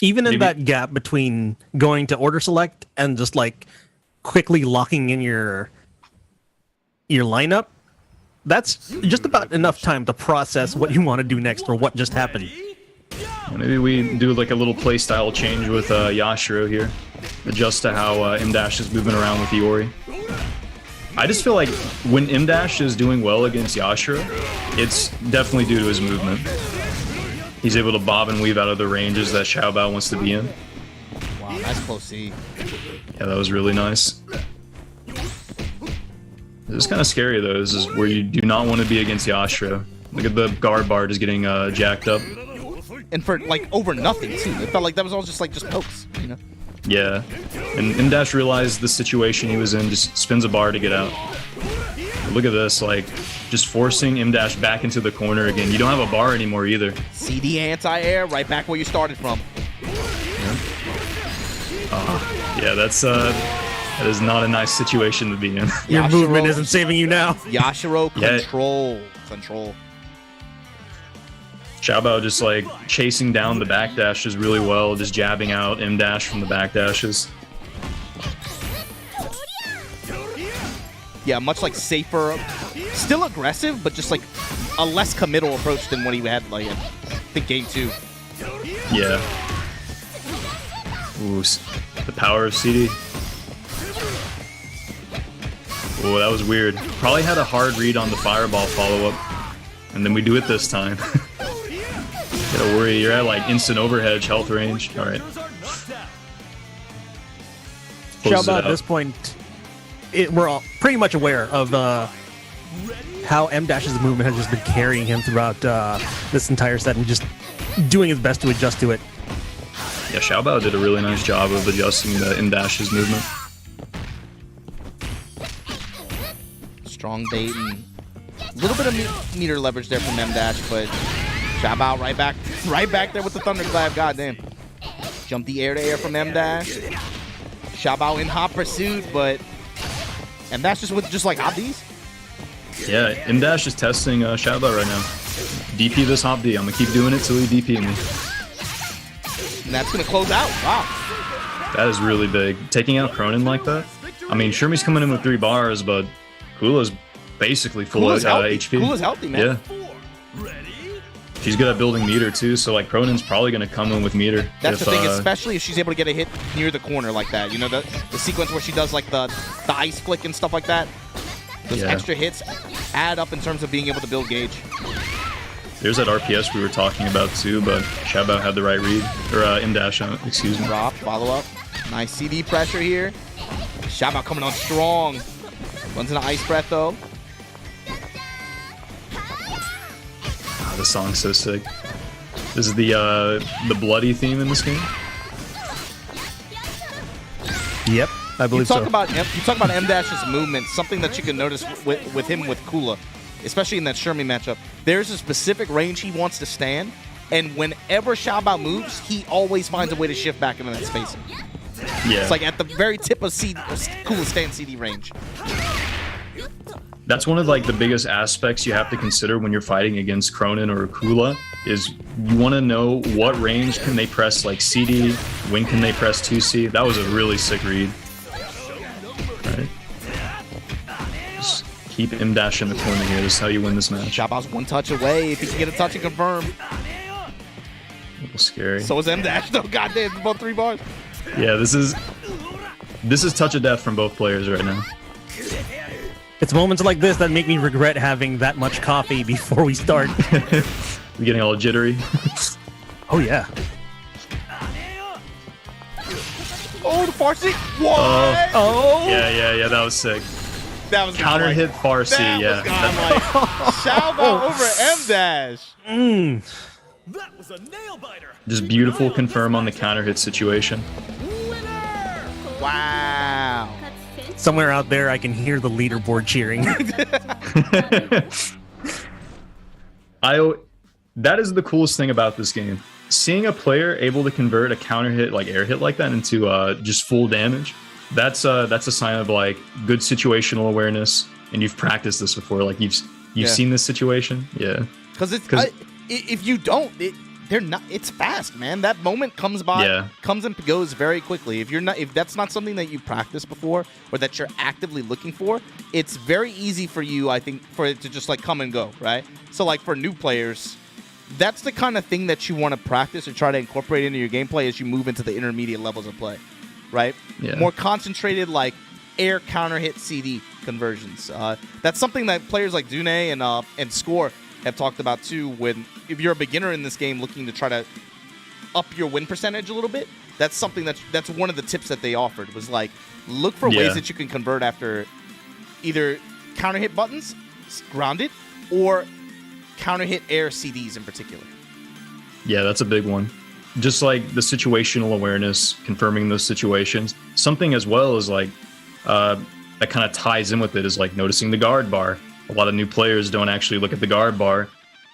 Even in that gap between going to order select and just like quickly locking in your lineup, that's just about enough time to process what you want to do next or what just happened. Maybe we do like a little playstyle change with Yashiro here. Adjust to how M-Dash is moving around with Iori. I just feel like when M-Dash is doing well against Yashiro, it's definitely due to his movement. He's able to bob and weave out of the ranges that Xiaobao wants to be in. Wow, nice close C. Yeah, that was really nice. This is kind of scary though. This is where you do not want to be against Yashiro. Look at the guard bar just getting jacked up. And for like over nothing too. It felt like that was all just pokes, Yeah, and M-Dash realized the situation he was in, just spins a bar to get out. Look at this, like, just forcing M-Dash back into the corner again. You don't have a bar anymore either. CD anti-air, right back where you started from. Yeah, that is not a nice situation to be in. Your movement isn't saving you now. Yashiro control. Xiaobao just like chasing down the backdashes really well, just jabbing out M-Dash from the backdashes. Yeah, much like safer, still aggressive, but just like a less committal approach than what he had like I think game 2. Yeah. Ooh, the power of CD. Oh, that was weird. Probably had a hard read on the fireball follow-up. And then we do it this time. Gotta worry, you're at like instant overhedge health range. Alright. Xiaobao at this point, we're all pretty much aware of how M-Dash's movement has just been carrying him throughout this entire set and just doing his best to adjust to it. Yeah, Xiaobao did a really nice job of adjusting the M-Dash's movement. Strong bait and a little bit of meter leverage there from M-Dash, but Xiaobao right back there with the thunderclap. Goddamn. Jump the air to air from M-Dash. Xiaobao in hot pursuit, but M-Dash just like hop Ds. Yeah, M-Dash is testing Xiaobao right now. DP this hop D. I'm gonna keep doing it till he DP me. And that's gonna close out. Wow. That is really big. Taking out Krohnen like that. I mean, Shermie's coming in with 3 bars, but Kula's basically full HP. Kula's healthy, man. Yeah. She's good at building meter too, so like Kronen's probably gonna come in with meter. That's the thing, especially if she's able to get a hit near the corner like that. You know, the sequence where she does like the ice flick and stuff like that. Those extra hits add up in terms of being able to build gauge. There's that RPS we were talking about too, but Xiabao had the right read. Or M-dash, excuse me. Drop, follow up. Nice CD pressure here. Xiabao coming on strong. Runs into Ice Breath though. Ah, this song's so sick. This is the bloody theme in this game. Yep, I believe so. You talk about M-dash's movement, something that you can notice with him with Kula, especially in that Shermie matchup. There's a specific range he wants to stand, and whenever Xiaobao moves, he always finds a way to shift back into that spacing. Yeah. It's like at the very tip of Kula's stand CD range. That's one of like the biggest aspects you have to consider when you're fighting against Krohnen or Kula is you want to know what range can they press like CD, when can they press 2C. That was a really sick read. Right. Just keep M-dash in the corner here. This is how you win this match. Xiaobao's one touch away. If he can get a touch and confirm. A little scary. So is M-dash though. Goddamn, both 3 bars. Yeah, this is touch of death from both players right now. It's moments like this that make me regret having that much coffee before we start. We're getting all jittery. Oh, yeah. Oh, the Farsi. What? Oh. Yeah, that was sick. That was Counter hit Farsi, that yeah. was godlike. Xiaobao over M-dash. That was a nail biter. Just beautiful confirm on the counter hit situation. Wow. Somewhere out there, I can hear the leaderboard cheering. That is the coolest thing about this game. Seeing a player able to convert a counter hit, like air hit like that, into just full damage, that's a sign of like good situational awareness, and you've practiced this before. Like you've seen this situation, yeah. Because if you don't, they're not. It's fast, man. That moment comes by, comes and goes very quickly. If that's not something that you practiced before or that you're actively looking for, it's very easy for you, I think, for it to just like come and go, right? So like for new players, that's the kind of thing that you want to practice or try to incorporate into your gameplay as you move into the intermediate levels of play, right? Yeah. More concentrated, like air counter hit CD conversions. That's something that players like B.jenet and SongKOF have talked about too. When if you're a beginner in this game looking to try to up your win percentage a little bit, that's something that's one of the tips that they offered was like look for ways that you can convert after either counter hit buttons, grounded, or counter hit air CDs in particular. Yeah, that's a big one. Just like the situational awareness, confirming those situations. Something as well as like that kind of ties in with it is like noticing the guard bar. A lot of new players don't actually look at the guard bar.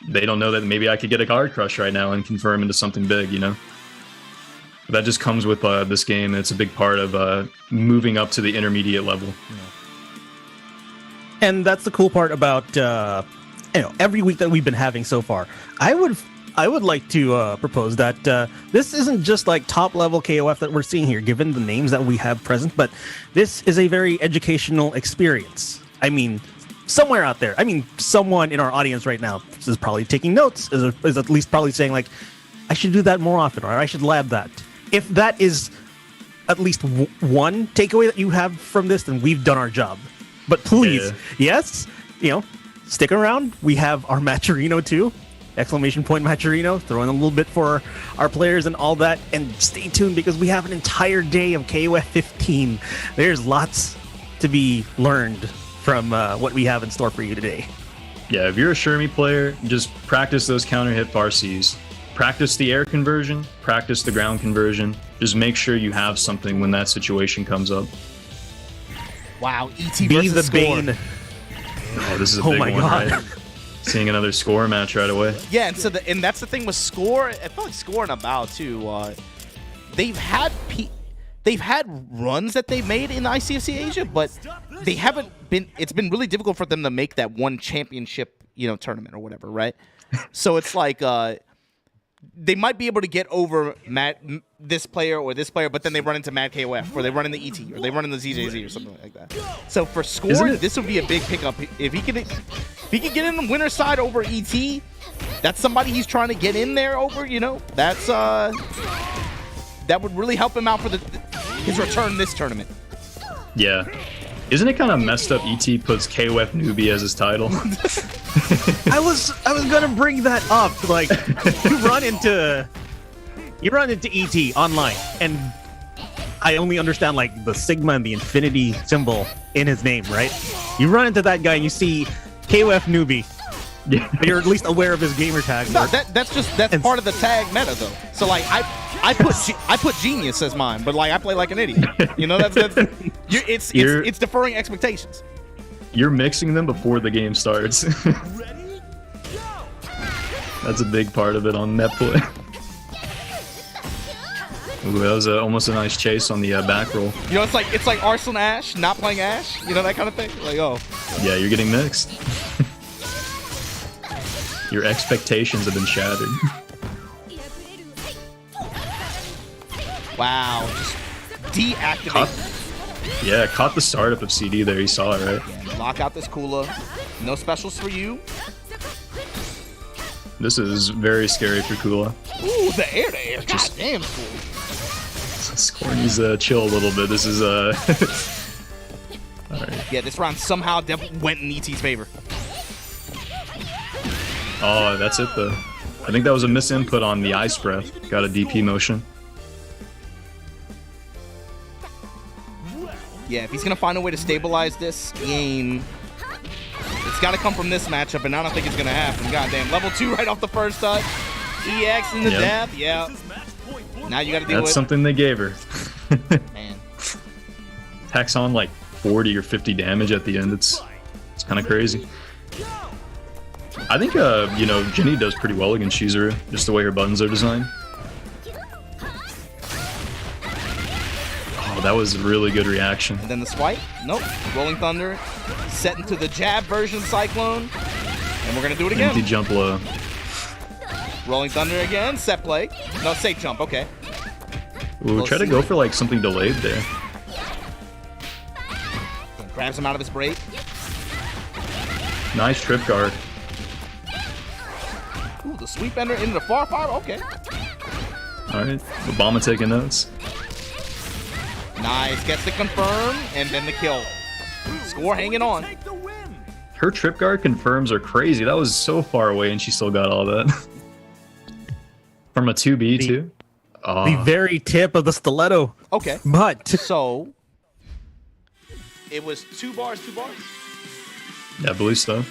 They don't know that maybe I could get a guard crush right now and confirm into something big, you know? That just comes with this game, and it's a big part of moving up to the intermediate level. And that's the cool part about every week that we've been having so far. I would like to propose that this isn't just like top level KOF that we're seeing here, given the names that we have present, but this is a very educational experience. I mean, somewhere out there, someone in our audience right now is probably taking notes, is at least probably saying like, I should do that more often, or I should lab that. If that is at least one takeaway that you have from this, then we've done our job. But please, yes, stick around. We have our Matcherino too. Exclamation point Matcherino. Throw in a little bit for our players and all that. And stay tuned because we have an entire day of KOF 15. There's lots to be learned from what we have in store for you today. Yeah, if you're a Shermie player, just practice those counter hit Farsis. Practice the air conversion, practice the ground conversion. Just make sure you have something when that situation comes up. Wow, ET Be versus the SongKOF. Bane. Oh, this is a big my one, God. right? Seeing another score match right away. Yeah, and that's the thing with SongKOF. I feel like SongKOF and Abao too. They've had runs that they've made in ICFC Asia, but they haven't been. It's been really difficult for them to make that one championship, tournament or whatever, right? So it's like they might be able to get over this player or this player, but then they run into MadKOF, or they run into ET, or they run into ZJZ or something like that. So for SongKOF, this would be a big pickup if he could get in the winner's side over ET. That's somebody he's trying to get in there over. That's that would really help him out for his return this tournament. Yeah. Isn't it kind of messed up ET puts KOF newbie as his title? I was gonna bring that up. Like, you run into ET online, and I only understand like the Sigma and the Infinity symbol in his name, right? You run into that guy and you see KOF newbie. Yeah. You're at least aware of his gamer tag. No, that's part of the tag meta though. So like I put genius as mine, but like I play like an idiot. You know, it's deferring expectations. You're mixing them before the game starts. That's a big part of it on net play. Ooh, that was almost a nice chase on the back roll. You know, it's like Arsenal Ash not playing Ash. You know, that kind of thing. Like, oh. Yeah, you're getting mixed. Your expectations have been shattered. Wow, just deactivate. Caught the startup of CD there. You saw it, right? Yeah, lock out this Kula. No specials for you. This is very scary for Kula. Ooh, the air to air. God damn, cool. Score needs to chill a little bit. This is All right. Yeah, this round somehow went in ET's favor. Oh, that's it though. I think that was a misinput on the ice breath. Got a DP motion. Yeah, if he's gonna find a way to stabilize this game, it's gotta come from this matchup, and I don't think it's gonna happen. Goddamn, level 2 right off the first touch. EX in the death, yeah. Now you gotta deal with. That's something they gave her. Man. Packs on like 40 or 50 damage at the end. It's kind of crazy. I think you know, Jenny does pretty well against Chizuru, just the way her buttons are designed. Oh, that was a really good reaction. And then the swipe. Nope. Rolling Thunder. Set into the jab version Cyclone. And we're gonna do it again. Empty jump low. Rolling Thunder again. Set play. No, safe jump. Okay. Ooh, try to go for like something delayed there. Grabs him out of his break. Nice trip guard. Ooh, the sweep ender into the far fire. Okay. All right, Obama taking notes. Nice. Gets the confirm and then the kill. Score hanging on. Her trip guard confirms are crazy. That was so far away and she still got all that. From a 2B too. The very tip of the stiletto. Okay. But so it was 2 bars. Yeah, I believe so.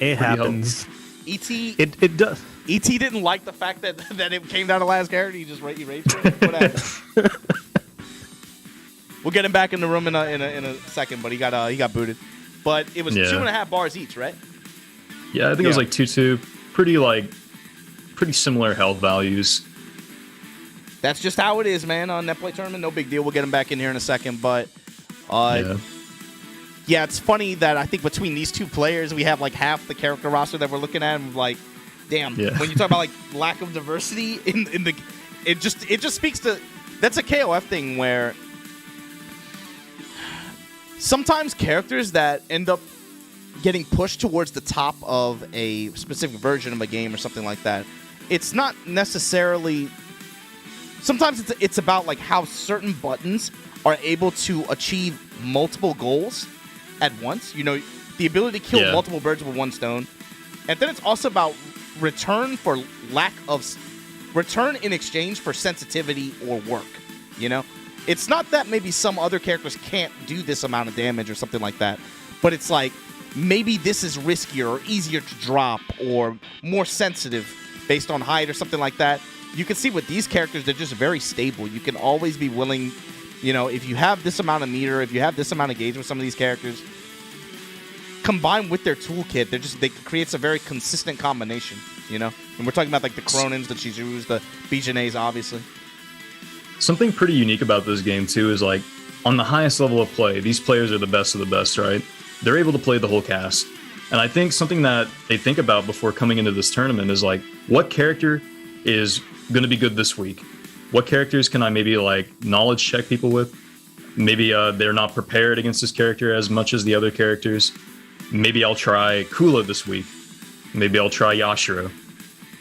It happens. ET. It does. ET didn't like the fact that it came down to last character. He just raged for it. What happened? We'll get him back in the room in a second, but he got booted. But it was 2.5 bars each, right? Yeah, I think it was like 2-2. Pretty similar health values. That's just how it is, man. On Netplay tournament, no big deal. We'll get him back in here in a second, but yeah, it's funny that I think between these two players, we have like half the character roster that we're looking at, and like, damn. Yeah. When you talk about like lack of diversity in the, it just speaks to that's a KOF thing where sometimes characters that end up getting pushed towards the top of a specific version of a game or something like that, it's not necessarily. Sometimes it's about like how certain buttons are able to achieve multiple goals at once. You know, the ability to kill multiple birds with one stone. And then it's also about return in exchange for sensitivity or work. You know, it's not that maybe some other characters can't do this amount of damage or something like that, but it's like maybe this is riskier or easier to drop or more sensitive based on height or something like that. You can see with these characters, they're just very stable. You can always be willing, you know, if you have this amount of meter, if you have this amount of gauge with some of these characters, combined with their toolkit, they creates a very consistent combination, you know? And we're talking about like the Krohnens, the Chizurus, the B.jenets, obviously. Something pretty unique about this game, too, is like on the highest level of play, these players are the best of the best, right? They're able to play the whole cast. And I think something that they think about before coming into this tournament is like, what character is going to be good this week? What characters can I maybe like knowledge check people with? Maybe they're not prepared against this character as much as the other characters. Maybe I'll try Kula this week. Maybe I'll try Yashiro.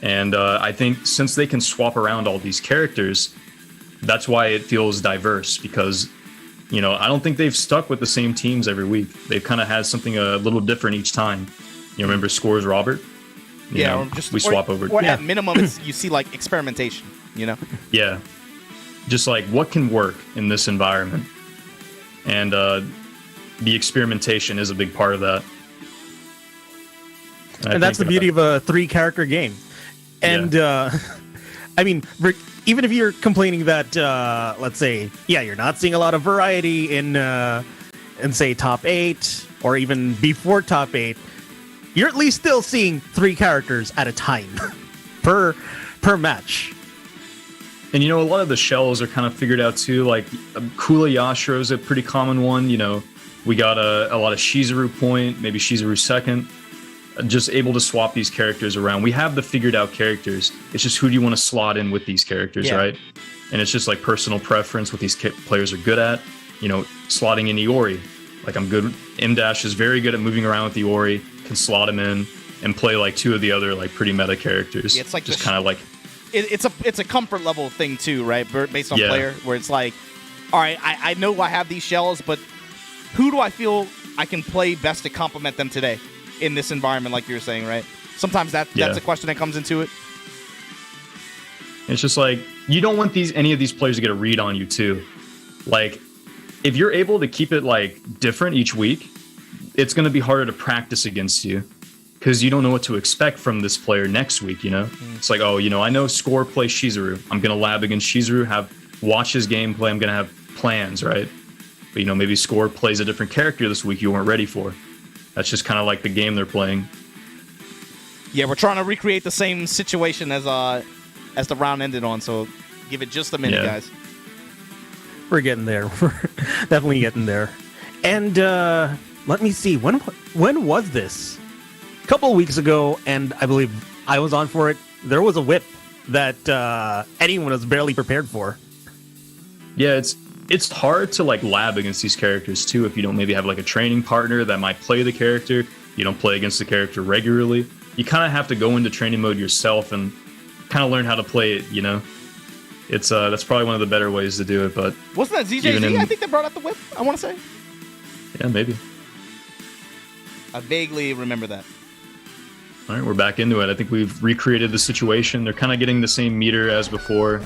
And I think since they can swap around all these characters, that's why it feels diverse, because You know, I don't think they've stuck with the same teams every week. They've kind of had something a little different each time. You remember Scores Robert? You know, we swap over. Or at minimum, you see like experimentation. You know? Yeah. Just like what can work in this environment, and the experimentation is a big part of that. And that's the beauty of a 3-character game. And I mean, even if you're complaining that, let's say, you're not seeing a lot of variety in say top 8 or even before top 8, you're at least still seeing 3 characters at a time per match. And you know, a lot of the shells are kind of figured out too. Like Kula Yashiro is a pretty common one. You know, we got a lot of Chizuru point, maybe Chizuru second. Just able to swap these characters around. We have the figured out characters. It's just who do you want to slot in with these characters, right? And it's just like personal preference, what these players are good at. You know, slotting in Iori. Like I'm good. M-Dash is very good at moving around with Iori. Can slot him in and play like 2 of the other like pretty meta characters. Yeah, it's like just kind of like. It's a comfort level thing too, right? Based on player, where it's like, all right, I know I have these shells, but who do I feel I can play best to complement them today in this environment, like you were saying, right? Sometimes that's a question that comes into it. It's just like you don't want any of these players to get a read on you too. Like if you're able to keep it like different each week, it's going to be harder to practice against you. Because you don't know what to expect from this player next week, you know? It's like, oh, you know, I know Score plays Chizuru. I'm going to lab against Chizuru, watch his gameplay. I'm going to have plans, right? But, you know, maybe Score plays a different character this week you weren't ready for. That's just kind of like the game they're playing. Yeah, we're trying to recreate the same situation as the round ended on, so give it just a minute, guys. We're getting there. We're definitely getting there. And let me see. When was this? A couple of weeks ago, and I believe I was on for it. There was a whip that anyone was barely prepared for. Yeah, it's hard to like lab against these characters too if you don't maybe have like a training partner that might play the character. You don't play against the character regularly. You kind of have to go into training mode yourself and kind of learn how to play it. You know, it's that's probably one of the better ways to do it. But wasn't that ZJZ? I think that brought out the whip. I want to say. Yeah, maybe. I vaguely remember that. All right, we're back into it. I think we've recreated the situation. They're kind of getting the same meter as before.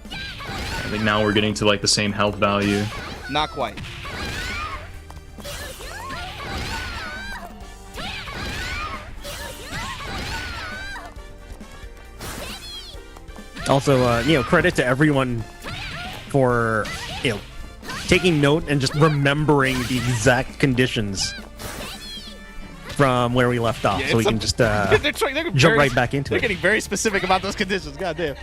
I think now we're getting to like the same health value. Not quite. Also, you know, credit to everyone for, you know, taking note and just remembering the exact conditions from where we left off, so we can just jump right back into it. They're getting very specific about those conditions. Goddamn.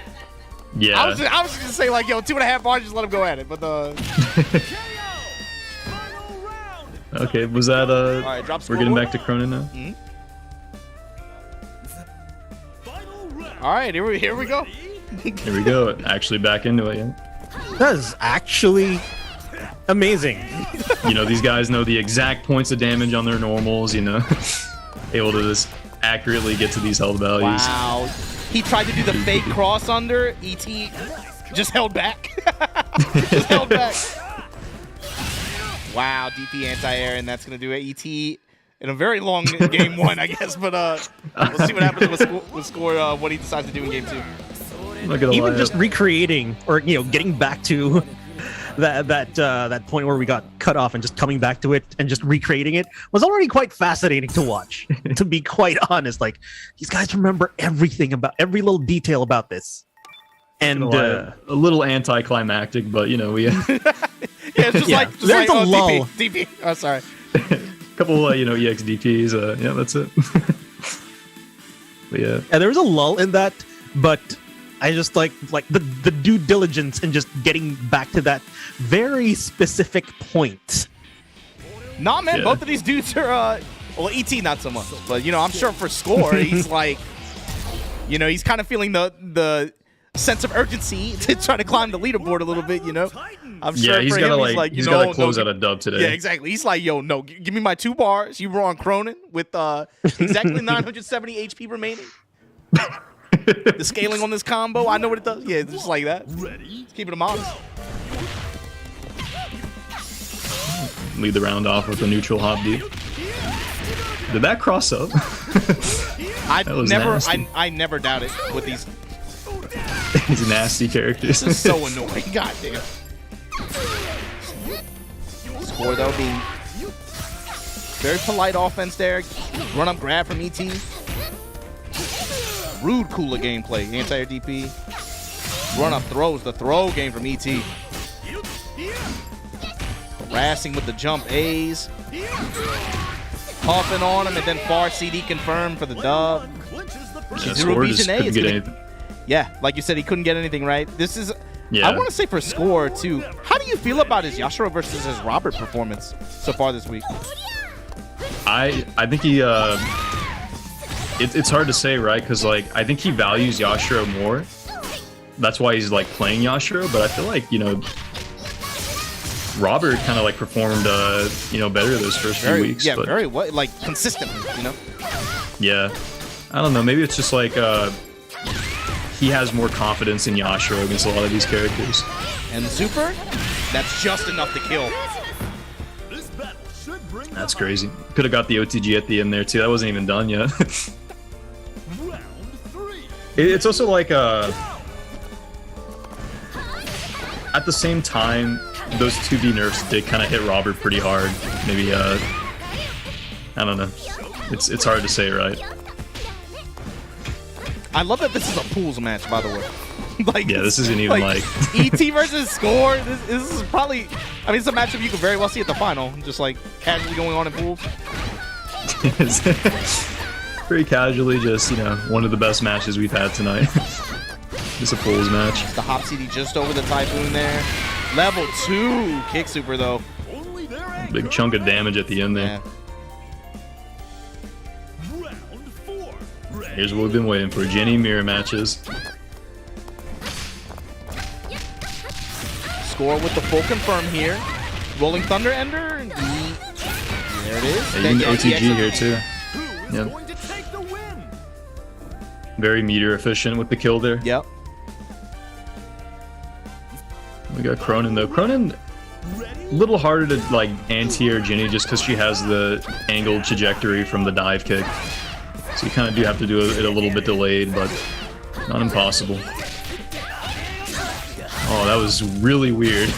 Yeah. I was just gonna say like, yo, 2.5 bars, just let them go at it. But okay, was that all right, drop we're getting back to Krohnen now. All right, here we go. Here we go. Actually back into it. Yeah. That is actually amazing. You know, these guys know the exact points of damage on their normals, you know. Able to just accurately get to these health values. Wow. He tried to do the fake cross under. ET just held back. Just held back. Wow, DP anti-air, and that's going to do it. ET in a very long game 1, I guess. But we'll see what happens with score what he decides to do in game 2. Even just recreating or, you know, getting back to that point where we got cut off and just coming back to it and just recreating it was already quite fascinating to watch. To be quite honest, like these guys remember everything about every little detail about this. And a little anticlimactic, but you know we. Yeah, it's just like there's a lull. DP. Oh, sorry. Couple you know EXDPs. Yeah, that's it. But yeah. And there was a lull in that, but I just like the due diligence and just getting back to that very specific point. Nah, man, both of these dudes are, well, ET not so much, but, you know, I'm sure for score, he's like, you know, he's kind of feeling the sense of urgency to try to climb the leaderboard a little bit, you know? I'm sure he's for gotta, him, like, he's like, he's gotta close out a dub today. Yeah, exactly. He's like, yo, no, give me my 2 bars. You were on Krohnen with exactly 970 HP remaining. The scaling on this combo, I know what it does. Yeah, just like that. Just keeping him honest. lead the round off with a neutral hop D. Did that cross up? I never doubt it with these. These nasty characters. This is so annoying. God damn. Score though being very polite offense there. Run up grab from ET. Rude Kula gameplay. Anti-air DP. Run up throws. The throw game from ET. Harassing with the jump A's. Puffing on him and then far CD confirmed for the dub. Score just couldn't get anything. Yeah, like you said, he couldn't get anything right. This is, Yeah. I want to say for Score too. How do you feel about his Yashiro versus his Robert performance so far this week? I think he it's hard to say, right? Because like I think he values Yashiro more. That's why he's like playing Yashiro. But I feel like Robert kind of like performed better those first few weeks. Yeah, but, very well, like consistently. Yeah, I don't know. Maybe it's just like he has more confidence in Yashiro against a lot of these characters. And the super, that's just enough to kill. That's crazy. Could have got the OTG at the end there too. That wasn't even done yet. It's also like at the same time, those 2B nerfs did kind of hit Robert pretty hard. Maybe I don't know. It's hard to say, right? I love that this is a pools match, by the way. Yeah, this isn't even like ET versus Score. This is probably. I mean, it's a matchup you could very well see at the final, just like casually going on in pools. Pretty casually, just one of the best matches we've had tonight. Just a pools match. The hop CD just over the Typhoon there. Level 2 kick super though. Big chunk of damage at the end there. Yeah. Here's what we've been waiting for: Jenny mirror matches. Score with the full confirm here. Rolling Thunder Ender. There it is. Yeah, even OTG here too. Yeah. Very meter efficient with the kill there. Yep. We got Krohnen though. Krohnen, a little harder to like anti-air Jenny just because she has the angled trajectory from the dive kick. So you kind of do have to do it a little bit delayed, but not impossible. Oh, that was really weird.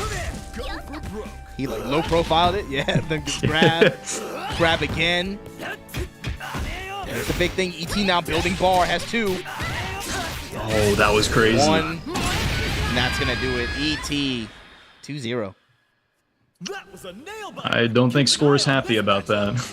He like low profiled it. Yeah, then grab again. That's the big thing. ET now building bar has 2. Oh, that was crazy. 1. And that's gonna do it. ET 2-0. I don't think Score's happy about that.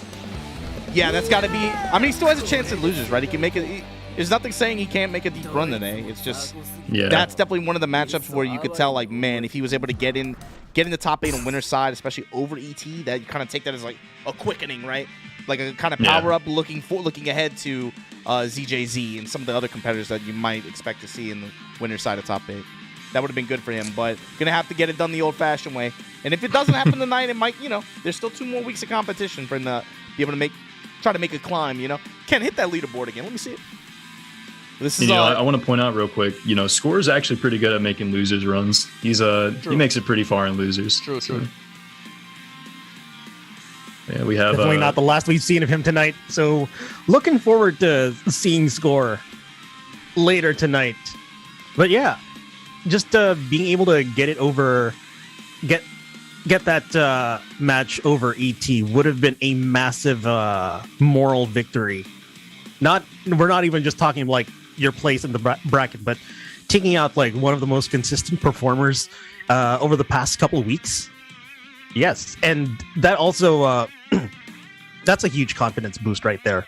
Yeah, that's got to be. I mean, he still has a chance at losers, right? He can make it. There's nothing saying he can't make a deep run today. It's just that's definitely one of the matchups where you could tell, like, man, if he was able to get in the top 8 on winner's side, especially over ET, that you kind of take that as like a quickening, right? Like a kind of power up, looking ahead to ZJZ and some of the other competitors that you might expect to see in the winner's side of top 8. That would have been good for him, but gonna have to get it done the old-fashioned way. And if it doesn't happen tonight, it might, there's still 2 more weeks of competition for him to be able to try to make a climb. Can't hit that leaderboard again. Let me see it. This is. I want to point out real quick. Score is actually pretty good at making losers runs. He makes it pretty far in losers. True. Yeah, we have definitely not the last we've seen of him tonight. So, looking forward to seeing Score later tonight. But yeah, just being able to get it over, get that match over ET would have been a massive moral victory. We're not even just talking like your place in the bracket, but taking out like one of the most consistent performers over the past couple of weeks. Yes, and that also that's a huge confidence boost right there.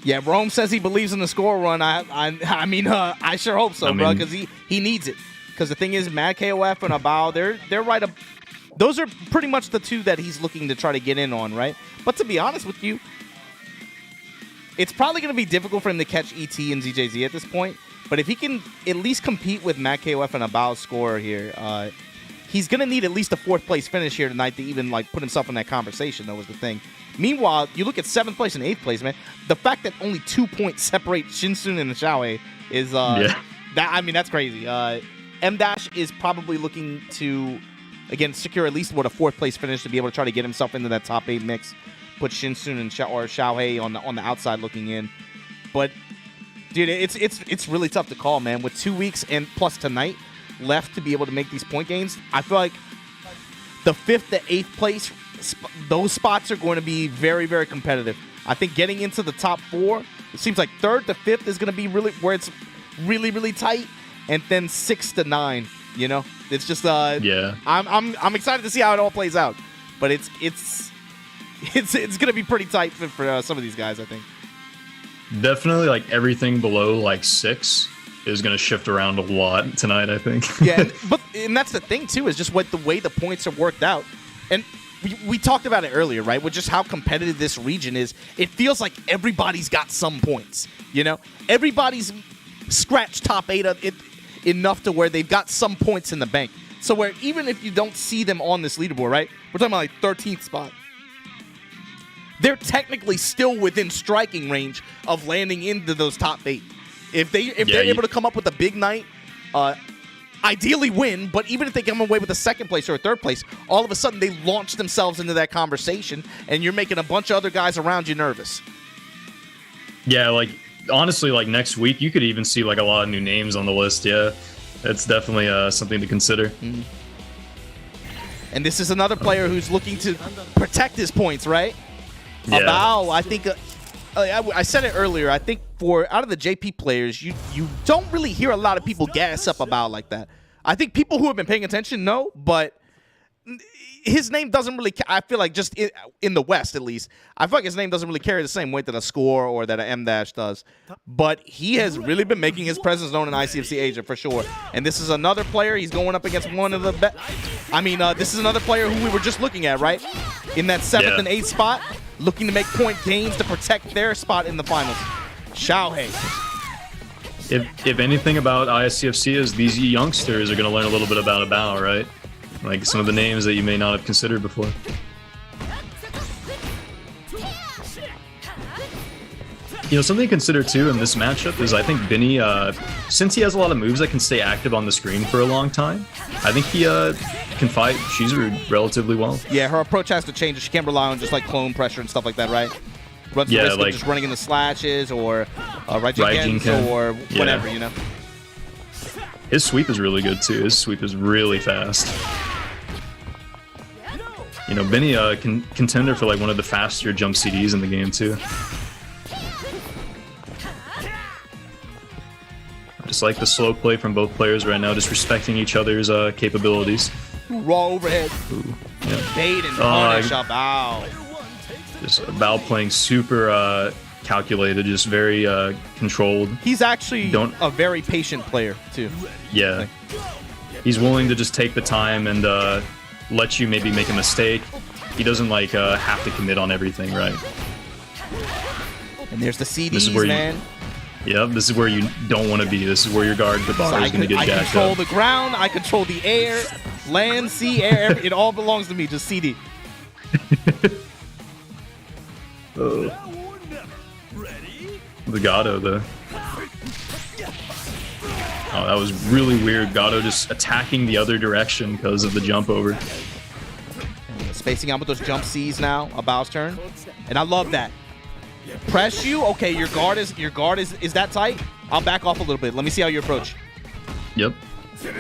Yeah, Rome says he believes in the Score run. I mean, I sure hope so, bro, because he needs it. Because the thing is, MadKOF and Abao, they're right up. Those are pretty much the 2 that he's looking to try to get in on, right? But to be honest with you, it's probably going to be difficult for him to catch ET and ZJZ at this point. But if he can at least compete with MadKOF and Abao's Score here, he's going to need at least a 4th place finish here tonight to even like put himself in that conversation. That was the thing. Meanwhile, you look at 7th place and 8th place, man. The fact that only 2 points separate Shinsun and Xiaohey is that's crazy. M- is probably looking to again, secure at least what a 4th place finish to be able to try to get himself into that top 8 mix. Put Shinsun and Xiaohey on the outside looking in. But dude, it's really tough to call, man. With 2 weeks and plus tonight left to be able to make these point gains, I feel like the 5th to 8th place, those spots are going to be very, very competitive. I think getting into the top 4, it seems like 3rd to 5th is going to be really where it's really, really tight, and then 6 to 9. You know, it's just yeah. I'm excited to see how it all plays out, but it's going to be pretty tight for some of these guys, I think. Definitely, like everything below like 6 is going to shift around a lot tonight, I think. Yeah, and that's the thing too, is just what the way the points are worked out. And we talked about it earlier, right? With just how competitive this region is, it feels like everybody's got some points. You know, everybody's scratched top 8 of it enough to where they've got some points in the bank. So where even if you don't see them on this leaderboard, right? We're talking about like 13th spot. They're technically still within striking range of landing into those top 8. If they're able to come up with a big night, ideally win, but even if they come away with a 2nd place or a 3rd place, all of a sudden they launch themselves into that conversation, and you're making a bunch of other guys around you nervous. Yeah, like honestly, like next week you could even see like a lot of new names on the list. Yeah, it's definitely something to consider. Mm-hmm. And this is another player who's looking to protect his points, right? Yeah. Abao, I think I said it earlier. I think out of the JP players, you don't really hear a lot of people gas up Abao like that. I think people who have been paying attention know, but his name doesn't really. I feel like just in the West, at least, I feel like his name doesn't really carry the same weight that a Score or that an M-Dash does. But he has really been making his presence known in ICFC Asia for sure. And this is another player. He's going up against one of the best. I mean, this is another player who we were just looking at, right? In that 7th and 8th spot, looking to make point gains to protect their spot in the finals. Xiaohey. If anything about ICFC is these youngsters are going to learn a little bit about Abao, right? Like some of the names that you may not have considered before. You know, something to consider too in this matchup is I think Benny, since he has a lot of moves that can stay active on the screen for a long time, I think he can fight Chizuru relatively well. Yeah, her approach has to change. She can't rely on just like clone pressure and stuff like that, right? Runs the risk of just running in the slashes or Raijin or whatever, you know? His sweep is really good too. His sweep is really fast. You know, Benny contender for like one of the faster jump CDs in the game too. I just like the slow play from both players right now, just respecting each other's capabilities. Raw overhead. Ooh, yeah. Bait and punish Abao. Just Abao playing super calculated, just very controlled. He's actually a very patient player too. Yeah. He's willing to just take the time and let you maybe make a mistake. He doesn't like have to commit on everything, right? And there's the CDs, man. Yep, this is where you don't want to be. This is where your guard, the bar, is going to get jacked up. I control the ground. I control the air, land, sea, air. It all belongs to me. Just CD. The Gato, though. Oh, that was really weird. Gato just attacking the other direction because of the jump over. Spacing out with those jump C's now. Abao's turn. And I love that. Press you. Okay, your guard is that tight? I'll back off a little bit. Let me see how you approach. Yep.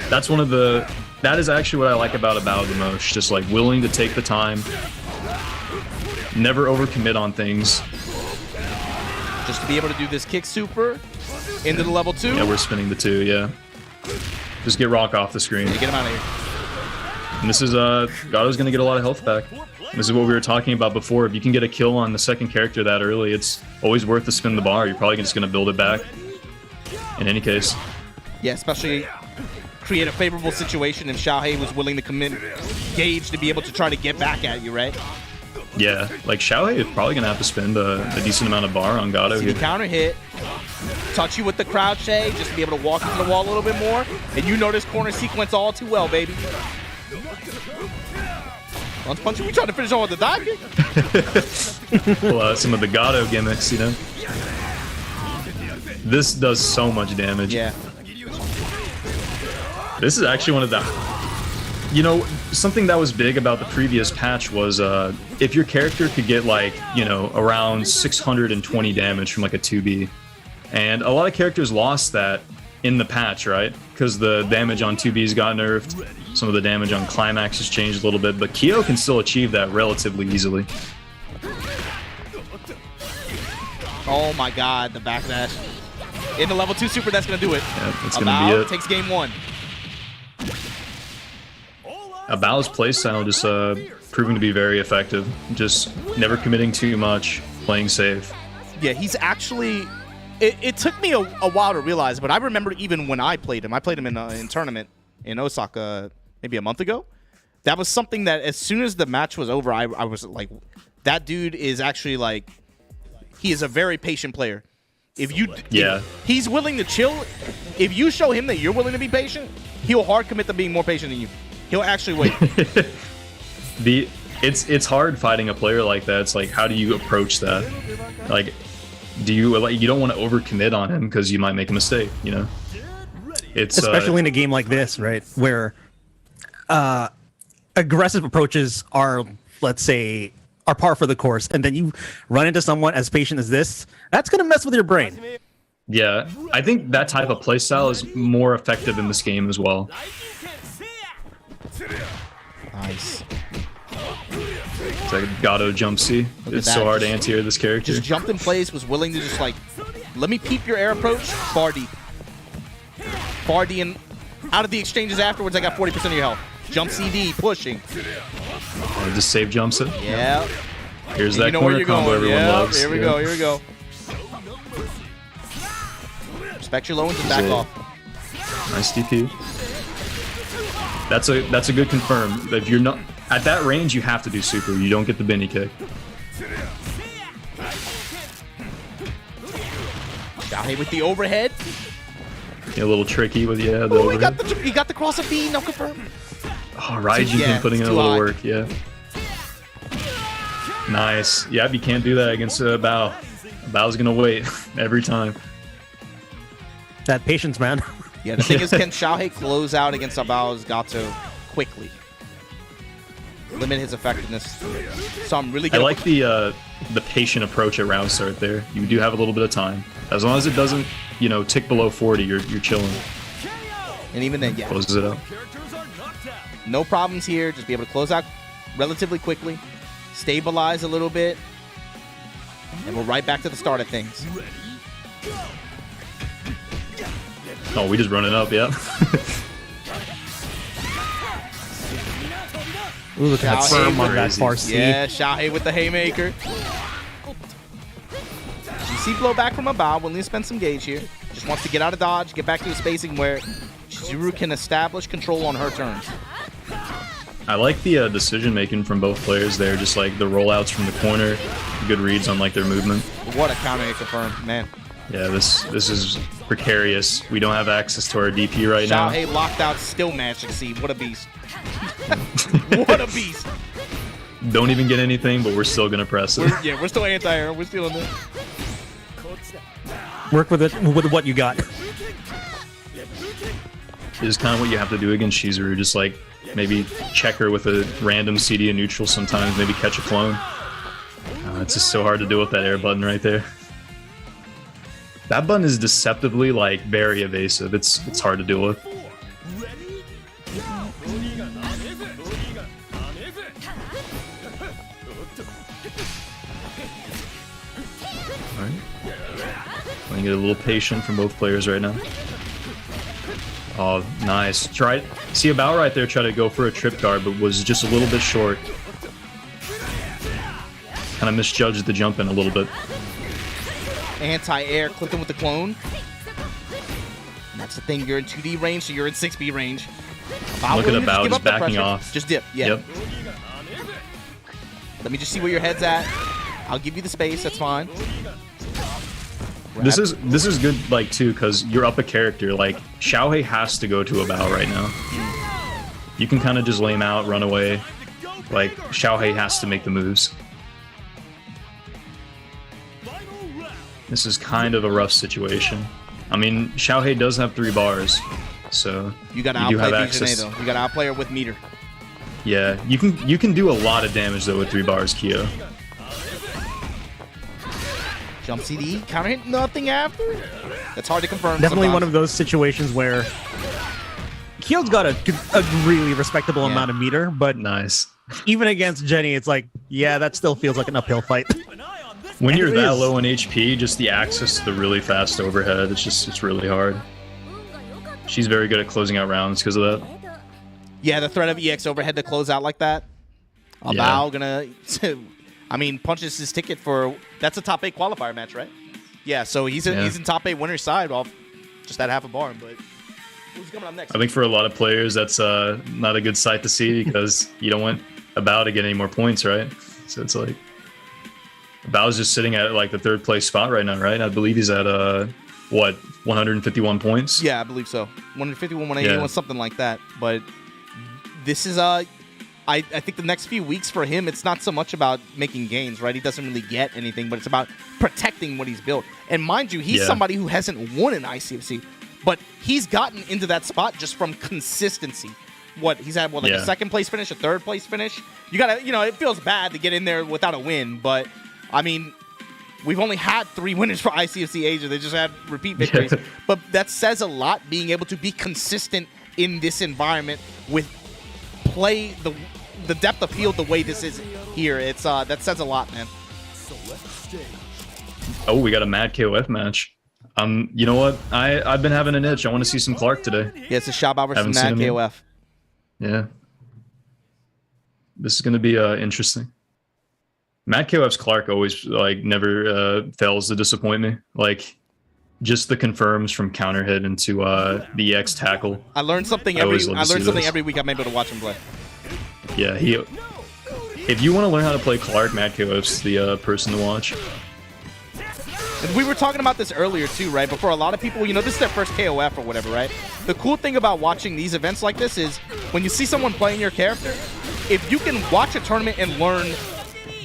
That's one of the... That is actually what I like about Abao the most. Just like willing to take the time. Never overcommit on things. Just to be able to do this kick super into the level 2. Yeah, we're spinning the 2, yeah. Just get Rock off the screen. Yeah, get him out of here. And this is, Gato's going to get a lot of health back. This is what we were talking about before. If you can get a kill on the second character that early, it's always worth to spin the bar. You're probably just going to build it back in any case. Yeah, especially create a favorable situation if Xiaohey was willing to commit Gage to be able to try to get back at you, right? Yeah, like Xiaohey is probably going to have to spend a decent amount of bar on Gato here. The counter hit, touch you with the crouch A, just to be able to walk into the wall a little bit more, and you know this corner sequence all too well, baby. Lunch punch, we trying to finish on with the dive kick? Well, some of the Gato gimmicks, you know. This does so much damage. Yeah. This is actually one of the You know, something that was big about the previous patch was if your character could get like, you know, around 620 damage from like a 2B. And a lot of characters lost that in the patch, right? Because the damage on 2Bs got nerfed. Some of the damage on Climax has changed a little bit, but Kyo can still achieve that relatively easily. Oh my god, the backdash. In the level 2 super, that's going to do it. Yeah, that's going to be it. Takes game 1. Abao's playstyle just proving to be very effective. Just never committing too much, playing safe. Yeah, he's actually... It took me a while to realize, but I remember even when I played him in tournament in Osaka maybe a month ago. That was something that as soon as the match was over, I was like, that dude is actually like... He is a very patient player. If he's willing to chill, if you show him that you're willing to be patient, he'll hard commit to being more patient than you. He'll actually wait. It's hard fighting a player like that. It's like, how do you approach that? Like, you don't want to overcommit on him because you might make a mistake, you know? It's especially in a game like this, right, where aggressive approaches are, let's say, are par for the course, and then you run into someone as patient as this, that's going to mess with your brain. Yeah, I think that type of playstyle is more effective in this game as well. Nice. It's like a Gato jump C. It's so hard to anti-air this character. Just jumped in place, was willing to just like, let me peep your air approach, far deep. Far D, and out of the exchanges afterwards, I got 40% of your health. Jump CD, pushing. Just save jumps it. Yeah. Here's that corner combo everyone loves. Here we go, here we go. Respect your low and back off. Nice DP. That's a good confirm. If you're not at that range, you have to do super. You don't get the Benny kick. Xiaohey with the overhead. Yeah, a little tricky with the overhead. He got the cross of B, no confirm. Oh, Raijin's been putting in a little work, yeah. Nice. Yep, you can't do that against Abao. Abao's gonna wait every time. That patience, man. Yeah, the thing is, can Xiaohey close out against Abao's Gato quickly? Limit his effectiveness. So I'm really good. I like the patient approach at round start there. You do have a little bit of time. As long as it doesn't, you know, tick below 40, you're chilling. And even then, yeah. Closes it up. No problems here. Just be able to close out relatively quickly. Stabilize a little bit. And we're right back to the start of things. Oh, we just run it up, yeah. Ooh, look at that firm on that far C. Yeah, Xiaohey with the haymaker. You see blowback from Abao. Willing to spend some gauge here. Just wants to get out of dodge, get back to the spacing where Chizuru can establish control on her turns. I like the decision-making from both players there. Just like the rollouts from the corner. Good reads on like their movement. What a counter hit confirm, man. Yeah, this is precarious. We don't have access to our DP right now. Xiaohey locked out, still managed to succeed. What a beast. What a beast. Don't even get anything, but we're still gonna press it. We're still anti-air. We're still in there. Work with it with what you got. Is kind of what you have to do against Chizuru. Just like maybe check her with a random CD in neutral sometimes. Maybe catch a clone. It's just so hard to deal with that air button right there. That button is deceptively like very evasive. It's hard to deal with. I get a little patient from both players right now. Oh, nice. See Abao right there try to go for a trip guard, but was just a little bit short. Kind of misjudged the jump in a little bit. Anti-air, clipped him with the clone. And that's the thing, you're in 2D range, so you're in 6B range. Look at Abao just backing off. Just dip, yeah. Yep. Let me just see where your head's at. I'll give you the space, that's fine. This is good, like, too, because you're up a character. Like, Xiaohey has to go to Abao right now. You can kind of just lay him out, run away. Like, Xiaohey has to make the moves. This is kind of a rough situation. I mean, Xiaohey does have 3 bars, so you got to outplay B.jenet, though. You got to outplay her with meter. Yeah, you can do a lot of damage though with 3 bars, Kyo. Jump CD, counter hit, nothing after. That's hard to confirm. Definitely sometimes. one of those situations where Kyo's got a really respectable amount of meter, but Nice. even against Jenny, it's like, yeah, that still feels like an uphill fight. When you're it that is. low on HP, just the access to the really fast overhead, it's really hard. She's very good at closing out rounds because of that. Yeah, the threat of EX overhead to close out like that. Abao gonna, I mean, punches his ticket for, that's a top 8 qualifier match, right? Yeah, so he's in top 8 winner's side off just that half a bar. But who's coming up next? I think for a lot of players, that's not a good sight to see because you don't want Abao to get any more points, right? So it's like, Abao's just sitting at like the 3rd place spot right now, right? I believe he's at, what, 151 points? Yeah, I believe so. 151, 181, something like that. But this is I think the next few weeks for him, it's not so much about making gains, right? He doesn't really get anything, but it's about protecting what he's built. And mind you, he's somebody who hasn't won an ICFC, but he's gotten into that spot just from consistency. He's had a 2nd place finish, a 3rd place finish. You gotta, it feels bad to get in there without a win, but I mean, we've only had 3 winners for ICFC Asia. They just had repeat victories. But that says a lot, being able to be consistent in this environment with play the depth of field the way this is here. It's that says a lot, man. Oh, we got a MadKOF match. You know what? I've been having an itch. I want to see some Clark today. Yeah, it's a Xiaohey versus MadKOF. Yeah. This is going to be interesting. MadKOF's Clark always never fails to disappoint me. Like just the confirms from counter hit into the EX tackle. I learned something every week I'm able to watch him play. Yeah, if you want to learn how to play Clark, MadKOF's the person to watch. And we were talking about this earlier too, right? But for a lot of people, this is their first KOF or whatever, right? The cool thing about watching these events like this is when you see someone playing your character, if you can watch a tournament and learn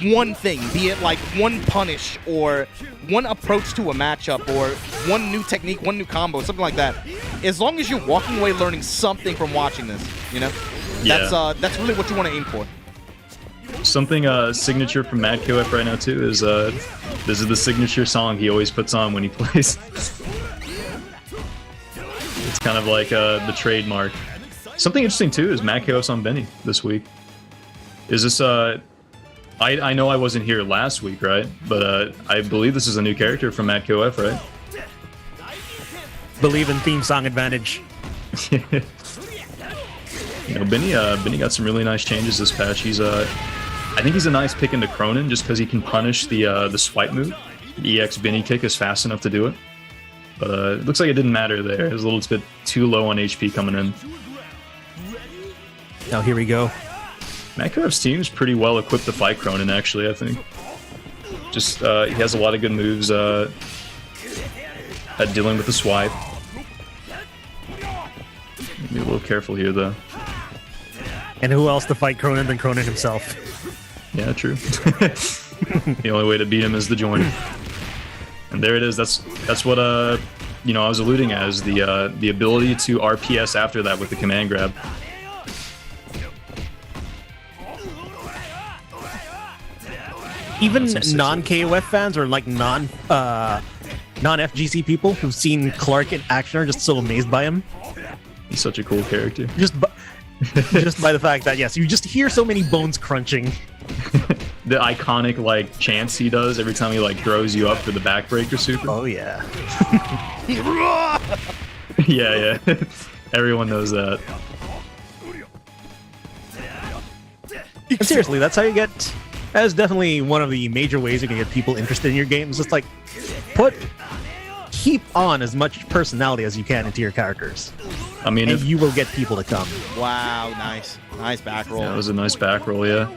one thing, be it like one punish or one approach to a matchup or one new technique, one new combo, something like that. As long as you're walking away learning something from watching this, that's really what you want to aim for. Something signature from MadKOF right now too is this is the signature song he always puts on when he plays. It's kind of like the trademark. Something interesting too is MadKOF's on Benny this week. Is this I know I wasn't here last week, right? But I believe this is a new character from MadKOF, right? Believe in theme song advantage. Benny got some really nice changes this patch. I think he's a nice pick into Krohnen just because he can punish the swipe move. The EX Benny kick is fast enough to do it. But it looks like it didn't matter there. It was a little bit too low on HP coming in. Now here we go. MadKOF's team is pretty well equipped to fight Krohnen, actually, I think. Just, he has a lot of good moves at dealing with the swipe. Be a little careful here, though. And who else to fight Krohnen than Krohnen himself? Yeah, true. The only way to beat him is the joiner. And there it is. That's what I was alluding as the ability to RPS after that with the command grab. Even non-KOF fans or like non-FGC people who've seen Clark in action are just so amazed by him. He's such a cool character. Just by the fact that, yes, you just hear so many bones crunching. The iconic chants he does every time he throws you up for the backbreaker super. Oh yeah. Yeah. Everyone knows that. And seriously, that's how you get. That is definitely one of the major ways you can get people interested in your games. Just keep on as much personality as you can into your characters. I mean, and you will get people to come. Wow, nice back roll. Yeah, that was a nice back roll, yeah.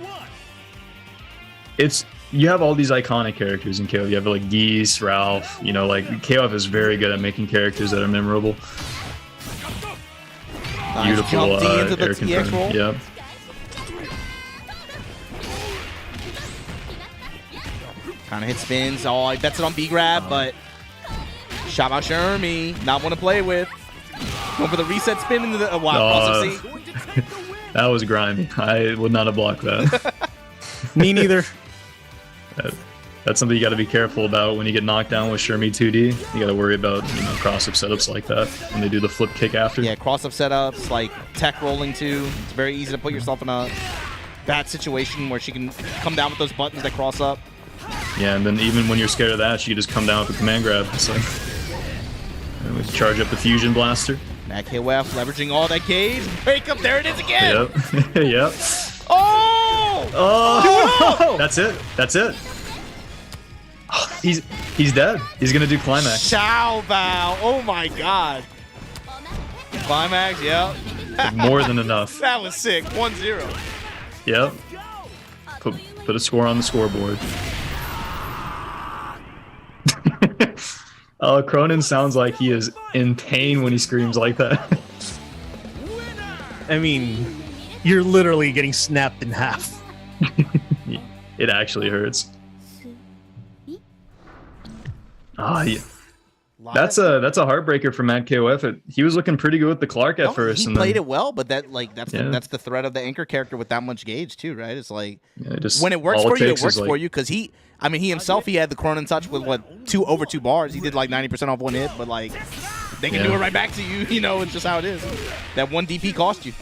You have all these iconic characters in KOF. You have Geese, Ralph. KOF is very good at making characters that are memorable. Nice. Beautiful into the air TX roll. Yep. Kind of hit spins. Oh, he bets it on B grab, but Xiabao Shermie, not one to play with. Going for the reset spin into the cross of C. That was grimy. I would not have blocked that. Me neither. That's something you got to be careful about when you get knocked down with Shermie 2D. You got to worry about, you know, cross-up setups like that when they do the flip kick after. Yeah, cross-up setups, like tech rolling too. It's very easy to put yourself in a bad situation where she can come down with those buttons that cross up. Yeah, and then even when you're scared of that, she can just come down with a command grab. It's like, and we charge up the fusion blaster. MadKOF leveraging all that gauge. Break up, there it is again. Yep. Yep. Oh! Oh! That's it. That's it. He's dead. He's gonna do climax. Xiaobao. Oh my god. Climax, yeah. More than enough. That was sick. 1-0. Yep. Put a score on the scoreboard. Krohnen sounds like he is in pain when he screams like that. I mean, you're literally getting snapped in half. It actually hurts. Yeah. That's a heartbreaker for MadKOF. He was looking pretty good with the Clark at first. He and played then, it well, but that's the threat of the anchor character with that much gauge too, right? It's like just when it works for you, it works like, for you because he himself he had the Krohnen touch with over 2 bars. He did like 90% off one hit, but like they can do it right back to you. You know, it's just how it is. That 1 DP cost you.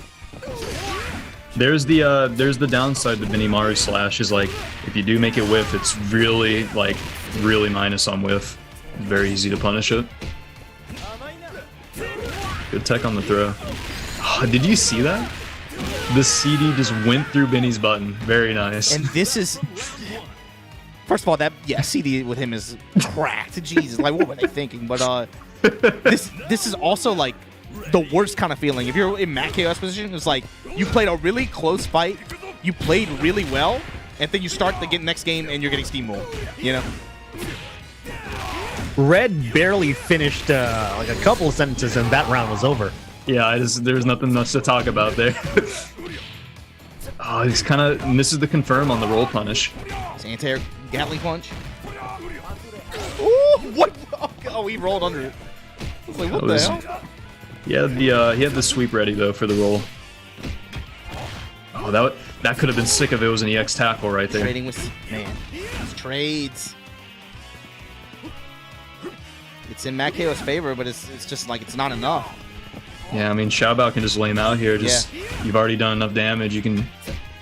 There's the downside to Benimaru slash is like if you do make it whiff, it's really minus on whiff. Very easy to punish it. Good tech on the throw. Oh, did you see that? The CD just went through Benny's button. Very nice. And this is, first of all, CD with him is cracked. Jesus, like what were they thinking? But this is also like the worst kind of feeling. If you're in MadKOF's position, it's like you played a really close fight, you played really well, and then you start the next game and you're getting steamrolled. You know. Red barely finished like a couple of sentences and that round was over. Yeah, there's nothing much to talk about there. Oh, he's kind of misses the confirm on the roll punish. His anti-air Gatling punch. Ooh, what? Oh, he rolled under it. I was like, what the hell? Yeah, he had the sweep ready though for the roll. Oh, that could have been sick if it was an EX tackle right there. Trading with these trades. It's in MadKOF's favor, but it's just like it's not enough. Yeah, I mean Xiaobao can just lay him out here. You've already done enough damage. You can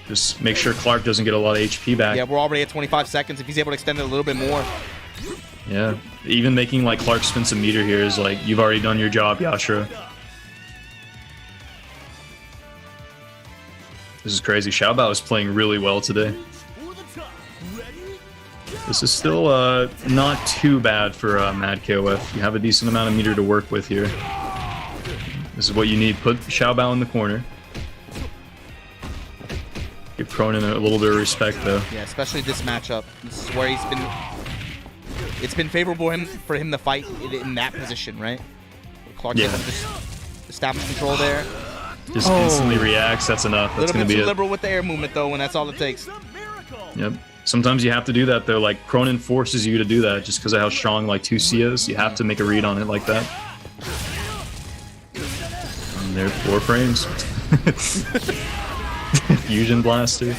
just make sure Clark doesn't get a lot of HP back. Yeah, we're already at 25 seconds. If he's able to extend it a little bit more. Yeah, even making like Clark spin some meter here is like you've already done your job, Yashiro. This is crazy. Xiaobao is playing really well today. This is still not too bad for MadKOF. You have a decent amount of meter to work with here. This is what you need. Put Xiaobao in the corner. Give Krohnen a little bit of respect, though. Yeah, especially this matchup. This is where it's been favorable for him to fight in that position, right? Clark able to just establish control there. Just instantly reacts. That's enough. That's going to be it. A little bit too liberal with the air movement, though, and that's all it takes. Yep. Sometimes you have to do that, though. Like, Krohnen forces you to do that just because of how strong, like, 2C is. You have to make a read on it like that. And there's 4 frames. Fusion Blaster.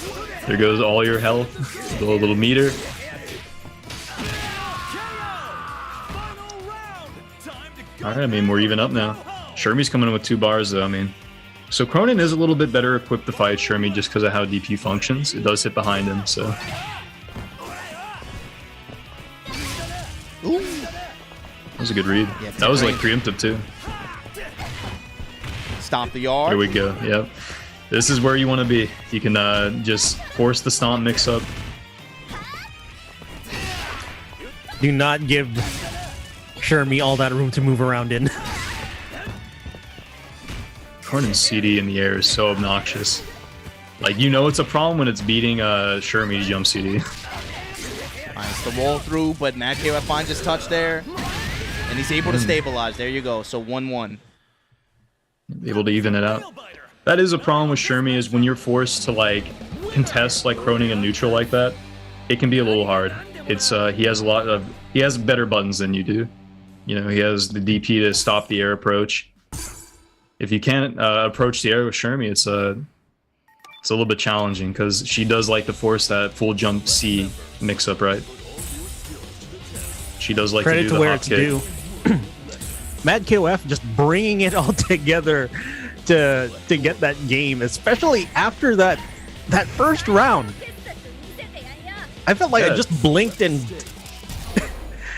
There goes all your health. A little meter. Alright, I mean, we're even up now. Shermie's coming in with 2 bars, though. I mean, so Krohnen is a little bit better equipped to fight Shermie just because of how DP functions. It does hit behind him, so... Ooh. That was a good read. Yeah, that was like preemptive too. Stomp the yard. Here we go. Yep. This is where you want to be. You can just force the stomp mix up. Do not give Shermie all that room to move around in. Krohnen's CD in the air is so obnoxious. Like, you know it's a problem when it's beating Shermie's jump CD. Nice, the roll through, but MadKOF finds his touch there, and he's able to stabilize. There you go. So 1-1. Able to even it out. That is a problem with Shermie, is when you're forced to like contest like Krohnen and neutral like that, it can be a little hard. It's he has better buttons than you do. You know, he has the DP to stop the air approach. If you can't approach the air with Shermie, It's a little bit challenging because she does like to force that full jump C mix-up, right? She does like Credit to do to the where hop it's kick. due. MadKOF just bringing it all together to get that game, especially after that first round. I felt like I Yeah. just blinked and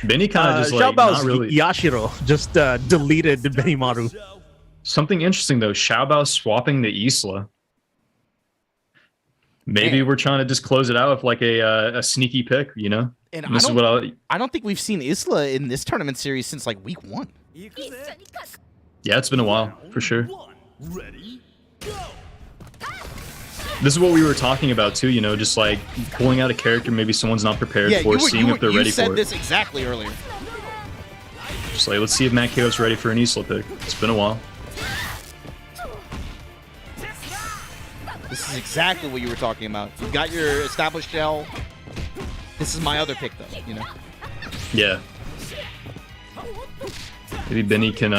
Benny kind of just like Xiaobao's not really. Yashiro just deleted Benimaru. Something interesting though, Xiabao swapping the Isla. Maybe Man. we're trying to just close it out with like a sneaky pick, you know? And This is what I don't think we've seen Isla in this tournament series since like week 1. yeah, it's been a while for sure. Ready, go! This is what we were talking about too, you know, just like pulling out a character maybe someone's not prepared for, seeing if they're ready you said for it. this exactly earlier. Just like, let's see if MadKOF's ready for an Isla pick. It's been a while. This is exactly what you were talking about. You got your established shell. This is my other pick, though, you know? Yeah. Maybe Benny can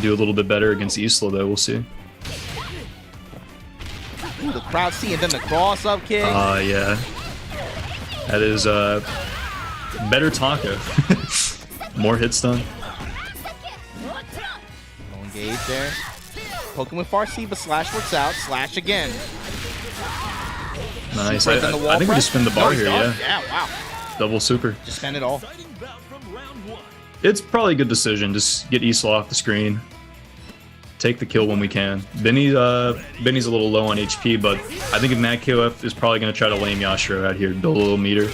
do a little bit better against Isla, though. We'll see. Ooh, the crowd C and then the cross-up kick. Yeah. That is better taco. More hit stun. No engage there. Poking with far C, but slash works out. Slash again. Nice. Super I in the wall think we press. just spin the No, bar he's here, done. yeah. Yeah, wow. Double super. Just spend it all. Fighting back from round 1. It's probably a good decision. Just get Isla off the screen. Take the kill when we can. Benny's a little low on HP, but I think if MadKOF is probably going to try to lame Yashiro out here, build a little meter.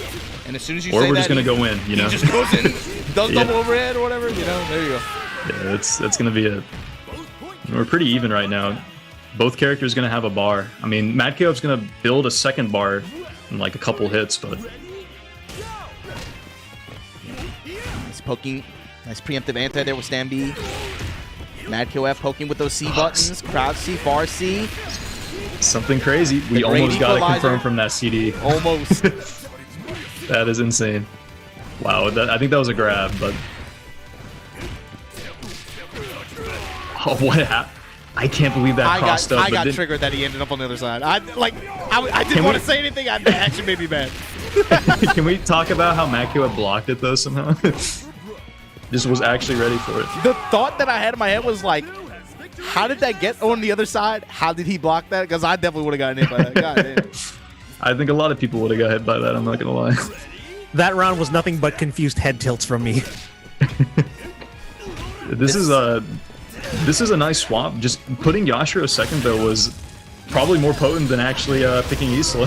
And as soon as you Or say we're that, just going to he- go in, you know? He just goes in, does Yeah. double overhead or whatever, you know? There you go. Yeah, that's going to be it. We're pretty even right now. Both characters going to have a bar. I mean, MadKOF's going to build a second bar in like a couple hits, but He's poking. Nice preemptive anti there with stand B. MadKOF poking with those C buttons. Crowd C, far C. something crazy. We The great almost got it equalizer. confirmed from that CD. Almost. That is insane. Wow, I think that was a grab, but... Oh, what happened? I can't believe that crossed up. I but got then- triggered that he ended up on the other side. I didn't Can want we- to say anything. That actually made me mad. Can we talk about how MadKOF blocked it, though, somehow? Just was actually ready for it. The thought that I had in my head was like, how did that get on the other side? How did he block that? Because I definitely would have gotten hit by that. God damn. I think a lot of people would have got hit by that, I'm not going to lie. That round was nothing but confused head tilts from me. This is a nice swap. Just putting Yashiro second, though, was probably more potent than actually picking Isla.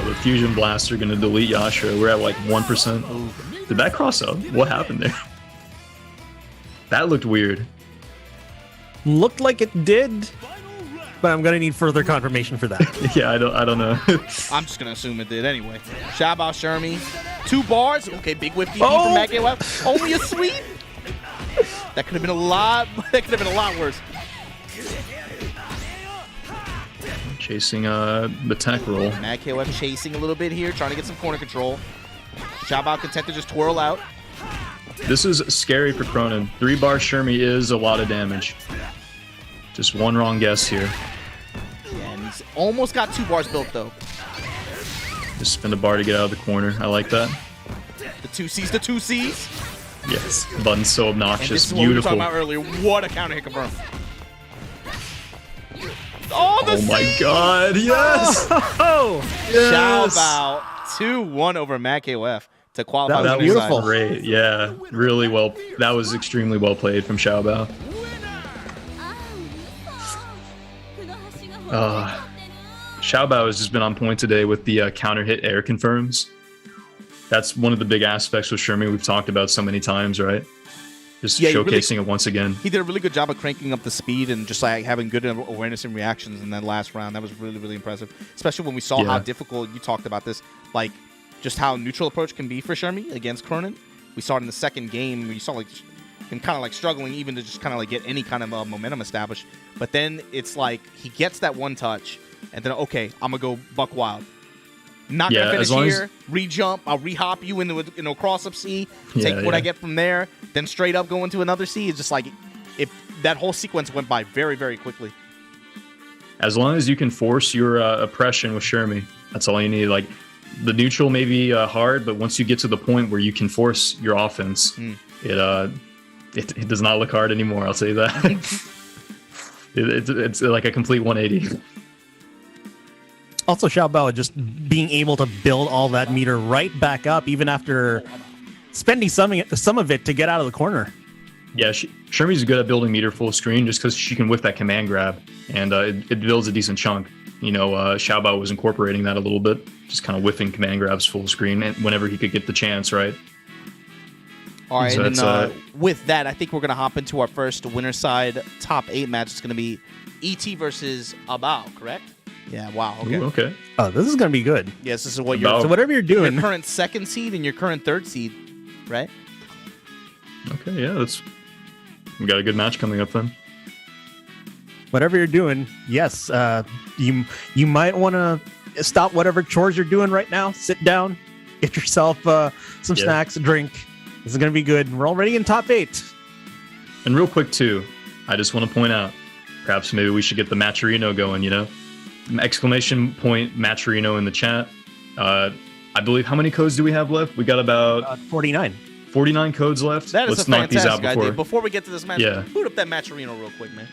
The Fusion Blaster going to delete Yashiro. We're at like 1%. Did that cross up? What happened there? That looked weird. Looked like it did, but I'm gonna need further confirmation for that. Yeah, I don't know. I'm just going to assume it did anyway. Xiabao, Shermie. 2 bars. Okay, big whip DP Oh! from MadKOF. Only a sweep. That could have been a lot. That could have been a lot worse. Chasing the tech roll. MadKOF chasing a little bit here, trying to get some corner control. Xiabao content to just twirl out. This is scary for Krohnen. 3-bar Shermie is a lot of damage. Just one wrong guess here. And he's almost got 2 bars built, though. Just spin a bar to get out of the corner. I like that. The 2 C's, the 2 C's. Yes. Button's so And obnoxious. this is what we were Beautiful. talking about earlier. What a counter hit confirm. Oh, the Oh my C! god, yes! Oh, Yes! Xiaohey 2-1 over MadKOF to qualify. That for was the beautiful. side. Great, yeah. Really well. That was extremely well played from Xiaobao. Xiaobao has just been on point today with the counter hit air confirms. That's one of the big aspects with Shermie we've talked about so many times, right? Just Yeah, he really- showcasing it once again. He did a really good job of cranking up the speed and just like having good awareness and reactions in that last round. That was really, really impressive. Especially when we saw how Yeah. difficult, you talked about this, like just how neutral approach can be for Shermie against Krohnen. We saw it in the second game where you saw like him kind of like struggling even to just kind of like get any kind of momentum established. But then it's like he gets that one touch and then, okay, I'm going to go buck wild. Not Yeah, gonna finish as long as- here. Re-jump. I'll re-hop you into a cross-up C. Take Yeah, what I yeah. get from there. Then straight up go into another C. It's just like if that whole sequence went by very, very quickly. as long as you can force your oppression with Shermie, that's all you need. Like, the neutral may be hard, but once you get to the point where you can force your offense, it does not look hard anymore. I'll say that. It's like a complete 180. Also, Xiaobao just being able to build all that meter right back up, even after spending some of it to get out of the corner. Yeah, Shermie's good at building meter full screen just because she can whiff that command grab, and it builds a decent chunk. You know, Xiaobao was incorporating that a little bit, just kind of whiffing command grabs full screen and whenever he could get the chance, right? All right, So and with that, I think we're going to hop into our first winner side top 8 match. It's going to be ET versus Abao, correct? Yeah, wow, okay. Ooh, okay. Oh, this is going to be good. Yes, this is what Abao. So whatever you're doing, your current 2nd seed and your current 3rd seed, right? Okay, yeah, we got a good match coming up then. whatever you're doing, yes, you might want to stop whatever chores you're doing right now. Sit down, get yourself some snacks, a drink. This is going to be good. We're already in top 8. And real quick, too, I just want to point out, perhaps maybe we should get the Matcherino going, you know? Exclamation point Matcherino in the chat. I believe, how many codes do we have left? We got about 49. 49 codes left. That is Let's a knock these out fantastic idea. Before we get to this match, boot up that Matcherino real quick, man.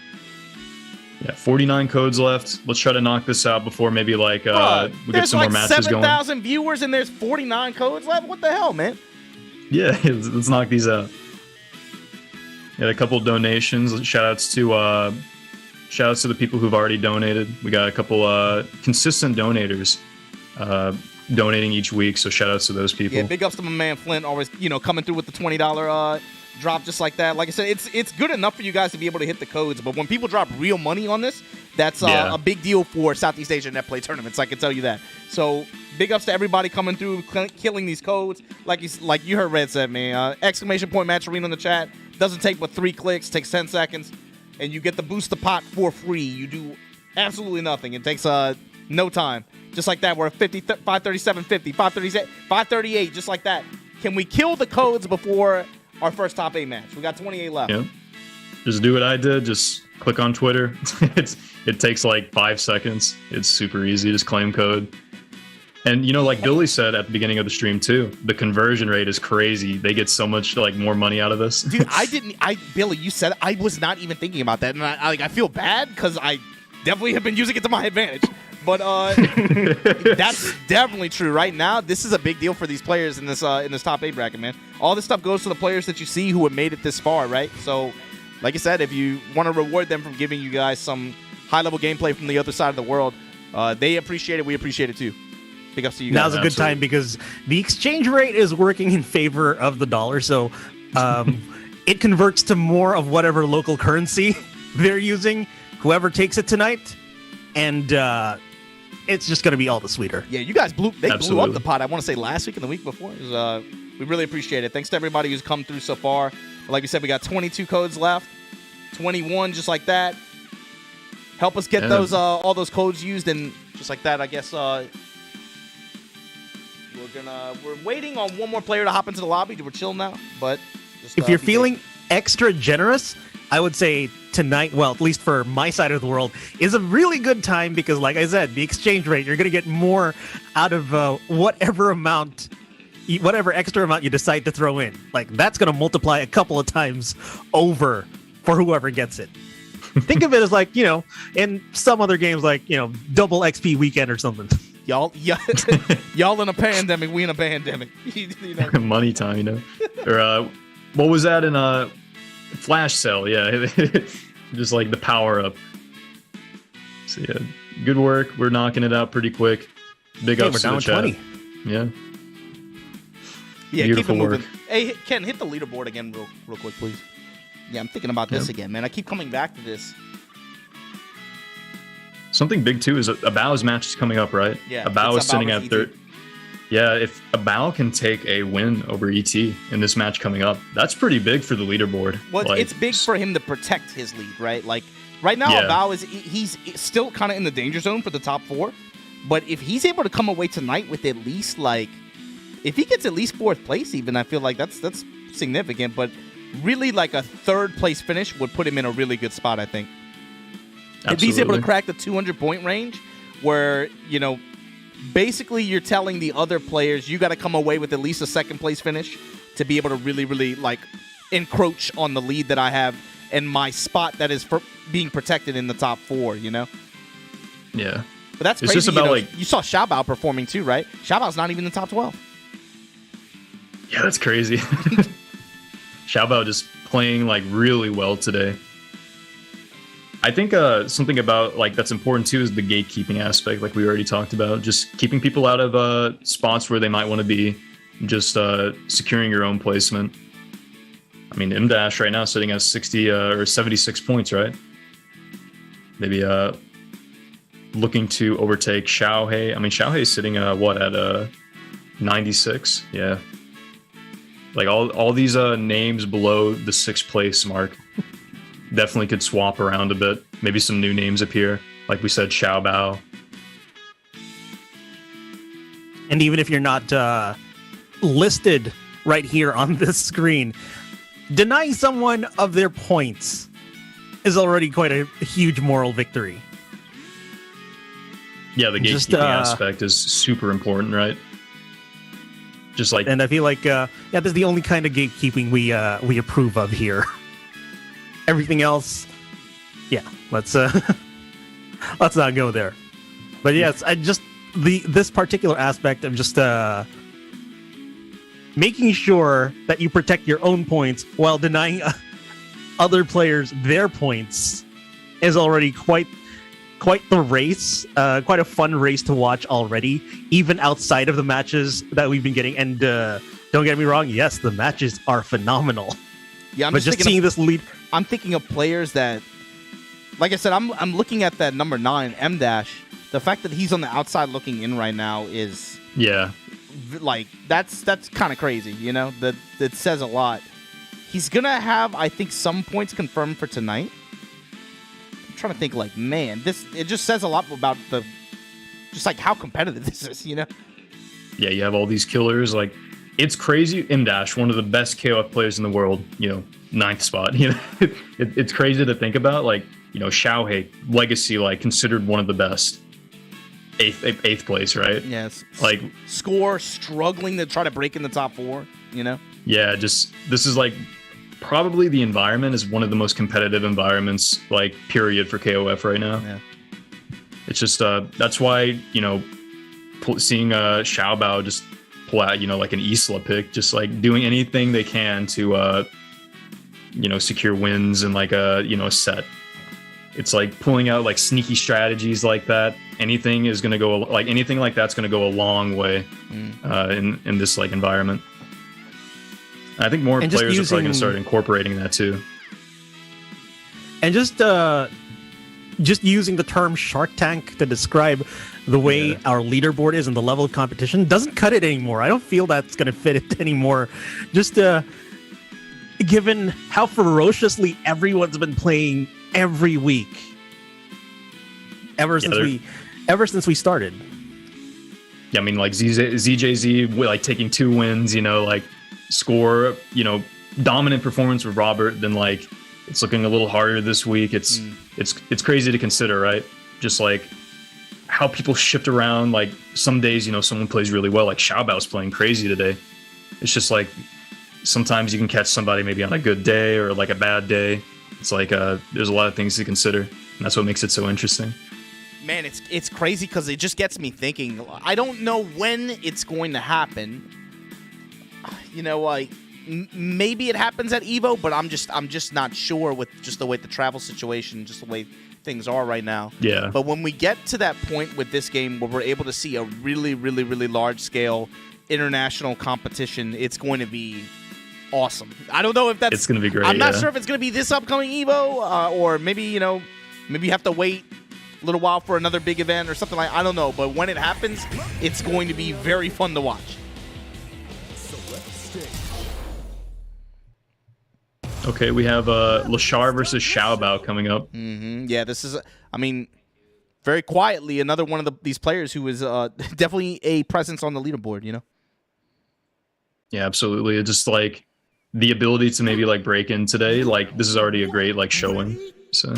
Yeah, 49 codes left. Let's try to knock this out before maybe we get some more matches there's like going. 7,000 viewers and there's 49 codes left. What the hell, man? Yeah, let's knock these out. Yeah, a couple donations. Shout outs to the people who've already donated. We got a couple consistent donators donating each week, so shout outs to those people. Yeah, big ups to my man Flint, always coming through with the $20 drop just like that. Like I said, it's good enough for you guys to be able to hit the codes, but when people drop real money on this, that's a big deal for Southeast Asia net play tournaments. I can tell you that. So big ups to everybody coming through, killing these codes. Like you heard Red said, man. Exclamation point Matcherino in the chat. Doesn't take but 3 clicks. Takes 10 seconds, and you get the boost the pot for free. You do absolutely nothing. It takes no time. Just like that, we're at 50, 537, 50, 537, 538, just like that. Can we kill the codes before our first top 8 match? We got 28 left. Yeah. Just do what I did. Just click on Twitter. It takes like 5 seconds. It's super easy. Just claim code. And like Billy said at the beginning of the stream too, the conversion rate is crazy. They get so much more money out of this. Dude, Billy, you said I was not even thinking about that, and I feel bad because I definitely have been using it to my advantage. But that's definitely true. Right now, this is a big deal for these players in this top 8 bracket, man. All this stuff goes to the players that you see who have made it this far, right? So, like I said, if you want to reward them from giving you guys some high-level gameplay from the other side of the world, they appreciate it. We appreciate it too. Big ups to you guys. Now's a good time because the exchange rate is working in favor of the dollar, so it converts to more of whatever local currency they're using, whoever takes it tonight, and it's just going to be all the sweeter. Yeah, you guys blew up the pot, I want to say last week and the week before. We really appreciate it. Thanks to everybody who's come through so far. Like we said, we got 22 codes left, 21 just like that. Help us get those all those codes used, and just like that, I guess we're waiting on one more player to hop into the lobby. We're chilling now, but just, if you're feeling extra generous, I would say tonight, well, at least for my side of the world, is a really good time because, like I said, the exchange rate, you're going to get more out of whatever extra amount you decide to throw in. That's going to multiply a couple of times over for whoever gets it. Think of it as in some other games, double XP weekend or something. Y'all in a pandemic, we in a pandemic. Money time, Or what was that in Flash Cell? Yeah, just like the power up. So yeah, good work. We're knocking it out pretty quick. Big ups to the chat. 20. Yeah. Yeah, beautiful keep it moving. work. Hey, Ken, hit the leaderboard again real quick, please. Yeah, I'm thinking about this again, man. I keep coming back to this. Something big too is Abao's match is coming up, right? Yeah. Abao is sitting at third. Yeah, if Abao can take a win over ET in this match coming up, that's pretty big for the leaderboard. Well, it's big for him to protect his lead, right? Right now, Abao he's still kind of in the danger zone for the top 4. But if he's able to come away tonight with at least if he gets at least 4th place, even I feel like that's significant. But really, a 3rd place finish would put him in a really good spot, I think. If he's able to Absolutely. crack the 200-point range, where, you know, basically you're telling the other players you got to come away with at least a second-place finish to be able to really, really, like, encroach on the lead that I have and my spot that is for being protected in the top 4, you know? Yeah. But that's It's crazy. just about, you know, like- you saw Xiaobao performing too, right? Xiaobao's not even in the top 12. Yeah, that's crazy. Xiaobao just playing like really well today. I think something about like that's important too is the gatekeeping aspect, like we already talked about. Just keeping people out of spots where they might want to be, just securing your own placement. I mean, M- right now sitting at 60 or 76 points, right? Maybe looking to overtake Xiaohey. I mean, Xiaohey is sitting at 96. Yeah. Like all these names below the 6th place mark definitely could swap around a bit. Maybe some new names appear. Like we said, Xiaobao. And even if you're not listed right here on this screen, denying someone of their points is already quite a huge moral victory. Yeah, the Just, gatekeeping aspect is super important, right? Just like And I feel like, yeah, that's the only kind of gatekeeping we approve of here. Everything else, yeah, let's let's not go there. But yes, I just this particular aspect of just making sure that you protect your own points while denying other players their points is already quite the race, quite a fun race to watch already, even outside of the matches that we've been getting. And don't get me wrong, yes, the matches are phenomenal. Yeah, But just seeing this lead, I'm thinking of players that, like I said, I'm looking at that number 9, M-. The fact that he's on the outside looking in right now is yeah, like that's kind of crazy, you know. That says a lot. He's gonna have, I think, some points confirmed for tonight. I'm trying to think, like, man, it just says a lot about just like how competitive this is, you know. yeah, you have all these killers. Like, it's crazy. M-, one of the best KOF players in the world, you know, 9th spot. You know, it's crazy to think about. Like, you know, Xiaohey, legacy, like considered one of the best. 8th place, right? Yes. Like, Score struggling to try to break in the top 4, you know. yeah, just this is like probably the environment is one of the most competitive environments, like, period, for KOF right now. Yeah. It's just that's why, you know, seeing Xiaobao just pull out, you know, like an Isla pick, just like doing anything they can to you know, secure wins and like you know, a set. It's like pulling out like sneaky strategies like that. Anything is gonna go like anything like that's gonna go a long way in this like environment. I think more And just players are probably gonna using- start incorporating that too. and just using the term Shark Tank to describe the way Yeah. our leaderboard is and the level of competition doesn't cut it anymore. I don't feel that's going to fit it anymore. Just given how ferociously everyone's been playing every week ever since we started. Yeah, I mean, like ZJZ like taking 2 wins, you know, like score, you know, dominant performance with Robert. Then like it's looking a little harder this week. It's crazy to consider, right? Just like how people shift around. Like some days, you know, someone plays really well. Like Xiaobao's playing crazy today. It's just like sometimes you can catch somebody maybe on a good day or like a bad day. It's like there's a lot of things to consider, and that's what makes it so interesting. Man, it's crazy because it just gets me thinking. I don't know when it's going to happen. You know, like maybe it happens at Evo, but I'm just not sure with just the way the travel situation, just the way things are right now. Yeah. But when we get to that point with this game where we're able to see a really, really, really large scale international competition, it's going to be awesome. I don't know if that's. It's going to be great. I'm not yeah. sure if it's going to be this upcoming Evo, or maybe, you know, maybe you have to wait a little while for another big event or something like. I don't know, but when it happens, it's going to be very fun to watch. Okay, we have Leshar versus Xiaobao coming up. Yeah, this is. I mean, very quietly, another one of these players who is definitely a presence on the leaderboard. You know. Yeah, absolutely. It's just like the ability to maybe like break in today. Like this is already a great like showing. So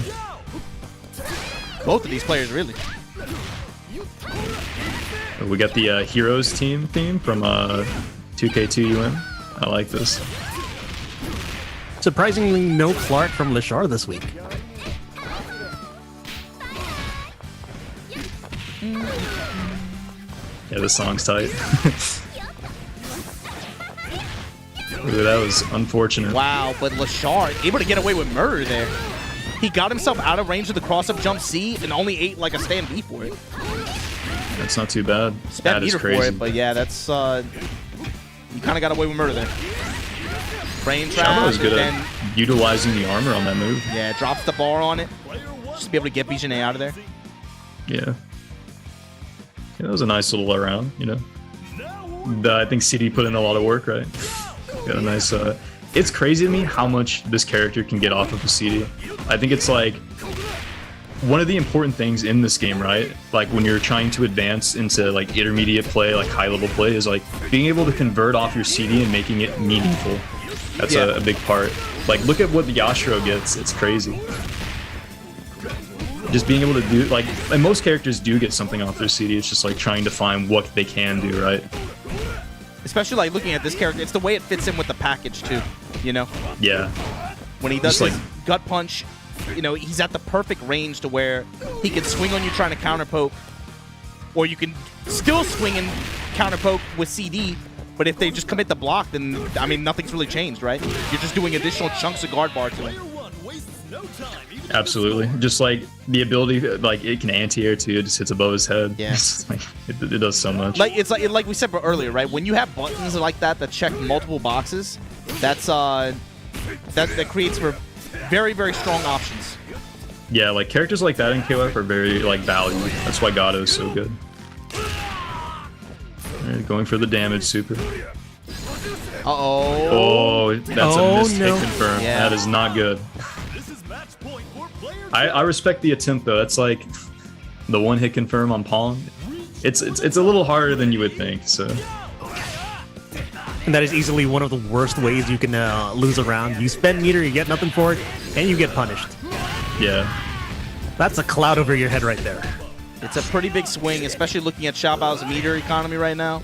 Both of these players, really. We got the Heroes team theme from 2K2UM. I like this. Surprisingly, no Clark from Leshar this week. Yeah, this song's tight. Ooh, that was unfortunate. Wow, but Leshar able to get away with murder there. He got himself out of range of the cross-up jump C and only ate like a stand B for it. That's not too bad. Spent That is meter crazy. for it, but yeah, that's you kind of got away with murder there. Brain trap, Xiaohey was good then at utilizing the armor on that move. yeah, drops the bar on it. Just to be able to get B.jenet out of there. Yeah. That was a nice little round, you know. I think CD put in a lot of work, right? Got a nice. It's crazy to me how much this character can get off of the CD. I think it's like one of the important things in this game, right? Like when you're trying to advance into like intermediate play, like high level play, is like being able to convert off your CD and making it meaningful. That's a big part. Like look at what the Yashiro gets. It's crazy. Just being able to do like, and most characters do get something off their CD. It's just like trying to find what they can do, right? Especially like looking at this character, it's the way it fits in with the package too. You know, Yeah. when he does Just his gut punch, you know, he's at the perfect range to where he can swing on you trying to counter poke, or you can still swing and counter poke with CD. But if they just commit the block, then I mean nothing's really changed, right? You're just doing additional chunks of guard bar to him. Absolutely. Just like the ability, like it can anti-air too. It just hits above his head. Yeah. It's like, it does so much. Like it's like we said earlier, right? When you have buttons like that check multiple boxes, that's that creates for very, very strong options. Yeah, like characters like that in KOF are very like valued. That's why Gato is so good. Alright, going for the damage super. Uh-oh. Oh, that's a missed hit confirm. Yeah. That is not good. I respect the attempt though. That's like the one hit confirm on Palm. It's a little harder than you would think. So. And that is easily one of the worst ways you can lose a round. You spend meter, you get nothing for it, and you get punished. Yeah. That's a cloud over your head right there. It's a pretty big swing, especially looking at Xiaobao's meter economy right now.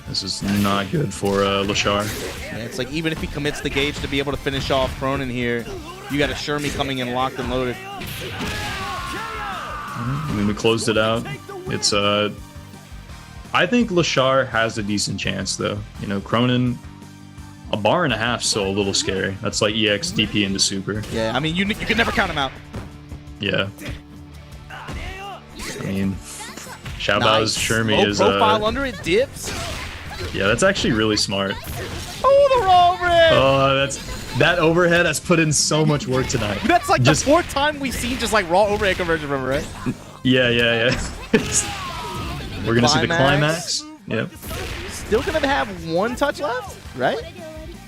This is not good for Leshar. Yeah, it's like even if he commits the gauge to be able to finish off Krohnen here, you got a Shermie coming in locked and loaded. I mean, we closed it out. It's I think Leshar has a decent chance though. You know, Krohnen, a bar and a half, so a little scary. That's like EX DP into super. Yeah, I mean you can never count him out. Yeah. I mean, Xiaobao's Nice. Shermie Low is profile under it, dips. yeah, that's actually really smart. Oh, the roll overhead! Oh, that overhead has put in so much work tonight. That's like just, the fourth time we've seen just like raw overhead conversion from him, right? Yeah. We're gonna see the climax. Yep. Still gonna have one touch left, right?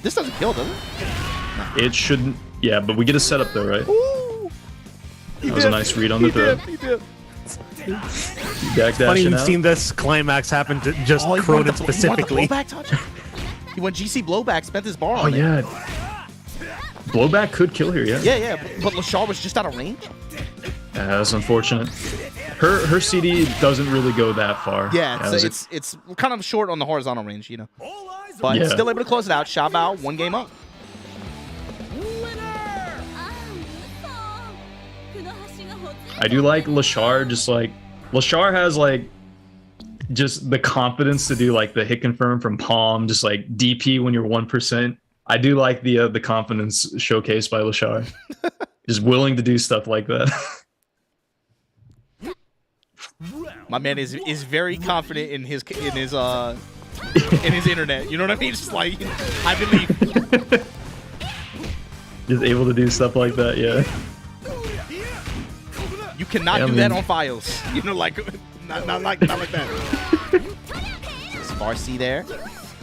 This doesn't kill, does it? It shouldn't. Yeah, but we get a setup though, right? Ooh. That was a nice read on the throw. He did. Back Funny dashing you've out. seen this climax happen to just Oh, Krohnen specifically. He went the blowback touch. He went GC blowback, spent his bar Oh on it. yeah. Blowback could kill here, yeah. Yeah, but Leshar was just out of range. Yeah, that's unfortunate. Her CD doesn't really go that far. Yeah, it was it's kind of short on the horizontal range, you know. But Yeah. still able to close it out. Xiaobao, one game up. I do like Leshar. Just like Leshar has like just the confidence to do like the hit confirm from palm, just like DP when you're 1%. I do like the confidence showcased by Leshar. Just willing to do stuff like that. My man is very confident in his internet. You know what I mean? Just like I believe. Just able to do stuff like that, yeah. You cannot Yeah, do I that mean- on Fios. You know, like not like that. Spar C there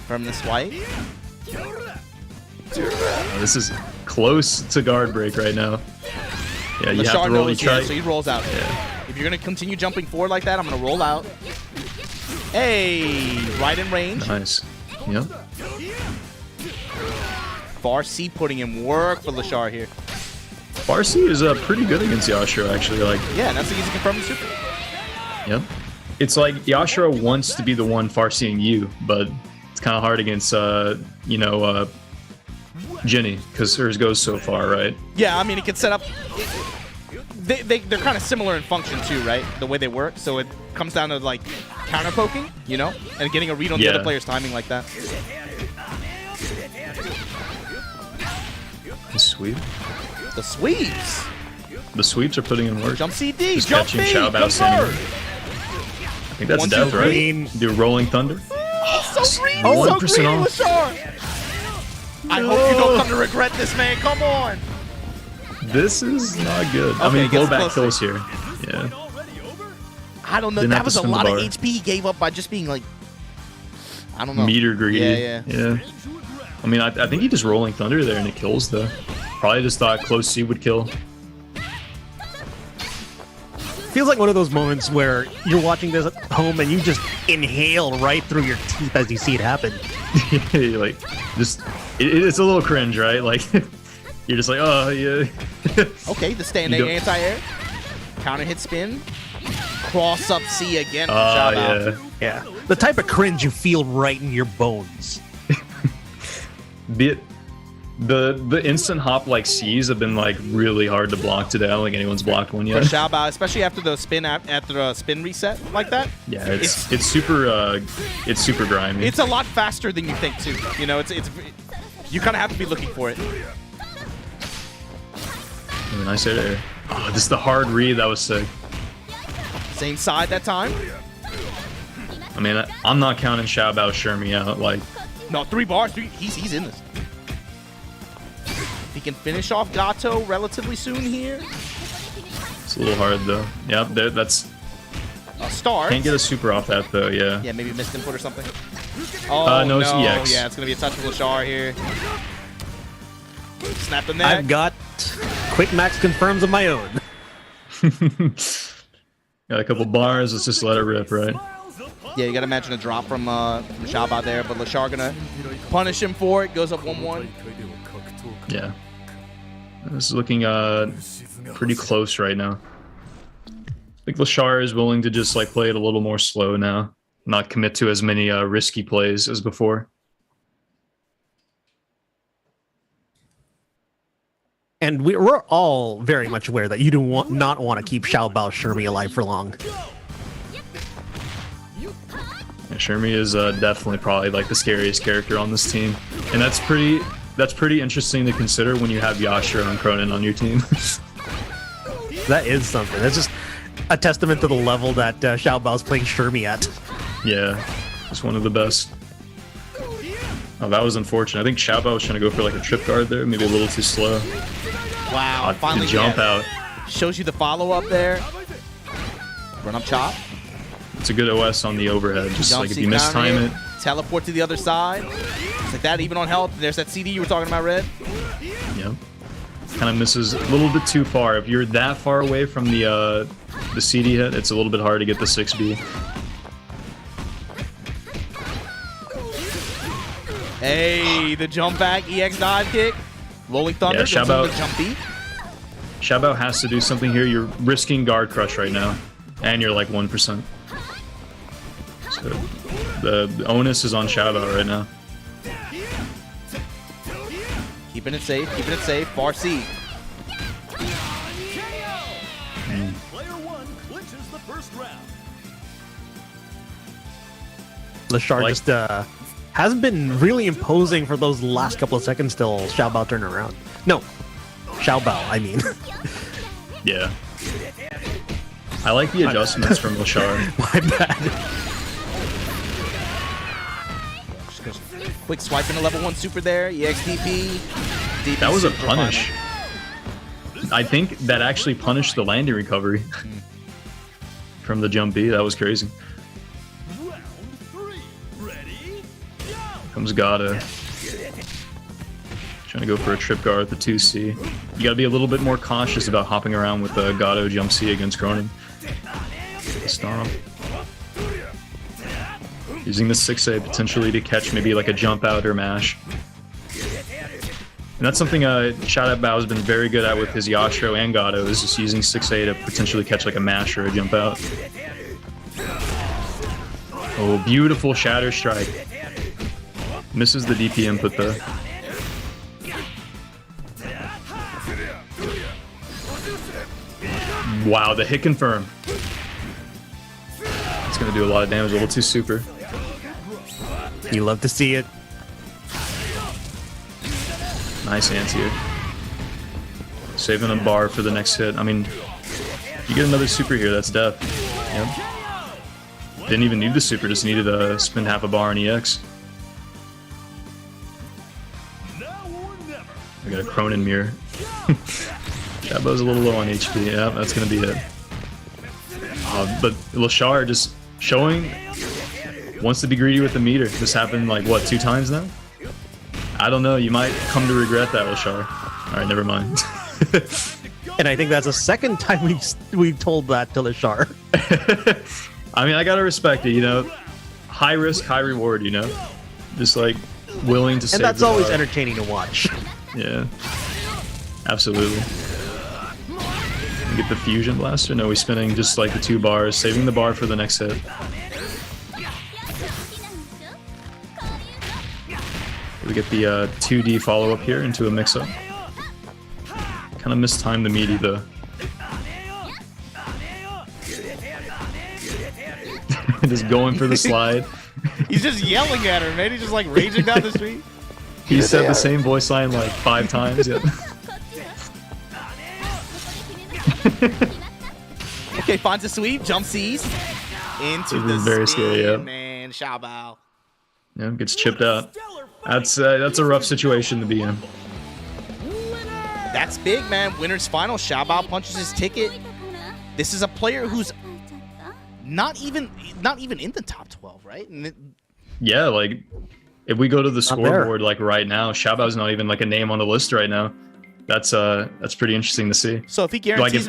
from the swipe. This is close to guard break right now. Yeah, you have Leshar to roll. You knows, try. yeah, so he rolls out. Yeah. If you're gonna continue jumping forward like that, I'm gonna roll out. Hey, right in range. Nice. Yep. Bar C putting in work for Leshar here. Farsi is pretty good against Yashiro, actually. Like, Yeah, that's the easy confirming super. yep. It's like Yashiro wants to be the one Farsiing you, but it's kind of hard against, you know, Jenny, because hers goes so far, right? Yeah, I mean, it can set up. They're kind of similar in function too, right? The way they work. So it comes down to like counter poking, you know, and getting a read on the other player's timing like that. The sweep. The sweeps. The sweeps are putting in work. Jump CD. Just Jump catching B. Xiaobao standing. Convert. I think that's 1, 2, death, right? 3. Do Rolling Thunder. So greedy. Oh, So 1% greedy, off. Leshar. I hope you don't come to regret this, man. Come on. This is not good. I Okay, mean, gets blowback close. kills here. Yeah. I don't know. Didn't That have to was a spin the lot of bar. HP he gave up by just being like, I don't know. Meter greedy. Yeah. I mean, I think he just Rolling Thunder there and it kills, though. Probably just thought close C would kill. Feels like one of those moments where you're watching this at home and you just inhale right through your teeth as you see it happen. Like, just it's a little cringe, right? Like, you're just like, oh yeah. Okay, the stand You A don't- anti-air. Counter hit spin. Cross up C again. Oh Xiaohey. yeah. Yeah. The type of cringe you feel right in your bones. The instant hop like C's have been like really hard to block today. I don't think anyone's blocked one For yet. Xiaobao, especially after the spin reset like that. Yeah, it's super grimy. It's a lot faster than you think too. You know, it's you kind of have to be looking for it. Really nice air. Oh, this is the hard read. That was sick. Same side that time. I mean, I'm not counting Xiabao Shermie out. Like, No, 3 bars. He's in this. He can finish off Gato relatively soon here. it's a little hard though. Yep, that's A start. can't get a super off that though. Yeah. Yeah, maybe missed input or something. Oh, no, no. it's EX. Yeah, it's going to be a touch of Leshar here. Snap the neck. I've got quick max confirms of my own. Got a couple bars. Let's just let it rip, right? Yeah, you got to imagine a drop from Xiaohey there, but Leshar going to punish him for it. Goes up 1-1. Yeah. This is looking pretty close right now. I think Leshar is willing to just like play it a little more slow now, not commit to as many risky plays as before. And we're all very much aware that you do not want to keep Xiaobao Shermie alive for long. Yeah, Shermie is definitely probably like the scariest character on this team, and that's pretty interesting to consider when you have Yashiro and Krohnen on your team. That is something. That's just a testament to the level that Xiaobao's playing Shermie at. Yeah, it's one of the best. Oh, that was unfortunate. I think Xiaohey was trying to go for like a trip guard there, maybe a little too slow. Wow, finally the jump out. shows you the follow-up there. Run up chop. It's a good OS on the overhead. Just Jump like if C you mistime counter it. hit, teleport to the other side. Just like that, even on health. There's that CD you were talking about, Red. Yep. Kind of misses a little bit too far. If you're that far away from the CD hit, it's a little bit hard to get the 6B. Hey, the jump back, EX dive kick. Rolling Thunder, Yeah, goes into Xiaohao- the jump B. Xiaohey has to do something here. You're risking guard crush right now, and you're like 1%. So the onus is on Xiaohey right now. Keeping it safe, Far C. Player 1 clinches the first round. Leshar Like- just hasn't been really imposing for those last couple of seconds till Xiaobao turned around. No, Xiaobao, I mean. Yeah. I like the adjustments from Leshar. My bad. Just goes quick swipe in a level 1 super there. EXDP. DP That was a super punish. I think that actually punished the landing recovery from the jump B. That was crazy. Round 3. Ready? Go! Comes Gato. Trying to go for a trip guard with the 2C. You gotta be a little bit more cautious about hopping around with the Gato jump C against Krohnen. Stomp. Using the 6A potentially to catch maybe like a jump out or mash. And that's something Xiaohey has been very good at with his Yashiro and Gato, is just using 6A to potentially catch like a mash or a jump out. Oh, beautiful Shatter Strike. Misses the DP input though. Wow, the hit confirm. It's gonna do a lot of damage, level 2 super. You love to see it. Nice anti-air. Saving a bar for the next hit. I mean, you get another super here, that's death. Yep. Didn't even need the super, just needed to spend half a bar on EX. I got a Krohnen mirror. Xiaobao's a little low on HP, yeah, that's gonna be it. But Leshar just showing, wants to be greedy with the meter. This happened like, what, 2 times now? I don't know, you might come to regret that, Leshar. Alright, never mind. And I think that's the second time we've told that to Leshar. I mean, I gotta respect it, you know? High risk, high reward, you know? Just like, willing to save And that's the always bar. entertaining to watch. Yeah. Absolutely. Get the fusion blaster? No, he's spinning just like the 2 bars, saving the bar for the next hit. We get the 2D follow-up here into a mix-up. Kind of mistimed the meaty though. Just going for the slide. He's just yelling at her, man. He's just like raging down the street. He said the same voice line like 5 times yet. Okay, finds a sweep, jump sees into the very spin, scary, yeah. man. Xiaobao. Yeah, gets chipped out. That's a rough situation to be in. That's big, man. Winner's final. Xiaobao punches his ticket. This is a player who's not even in the top 12, right? Yeah, like if we go to the Not scoreboard like right now, Xiaobao's not even like a name on the list right now. That's pretty interesting to see. So if he guarantees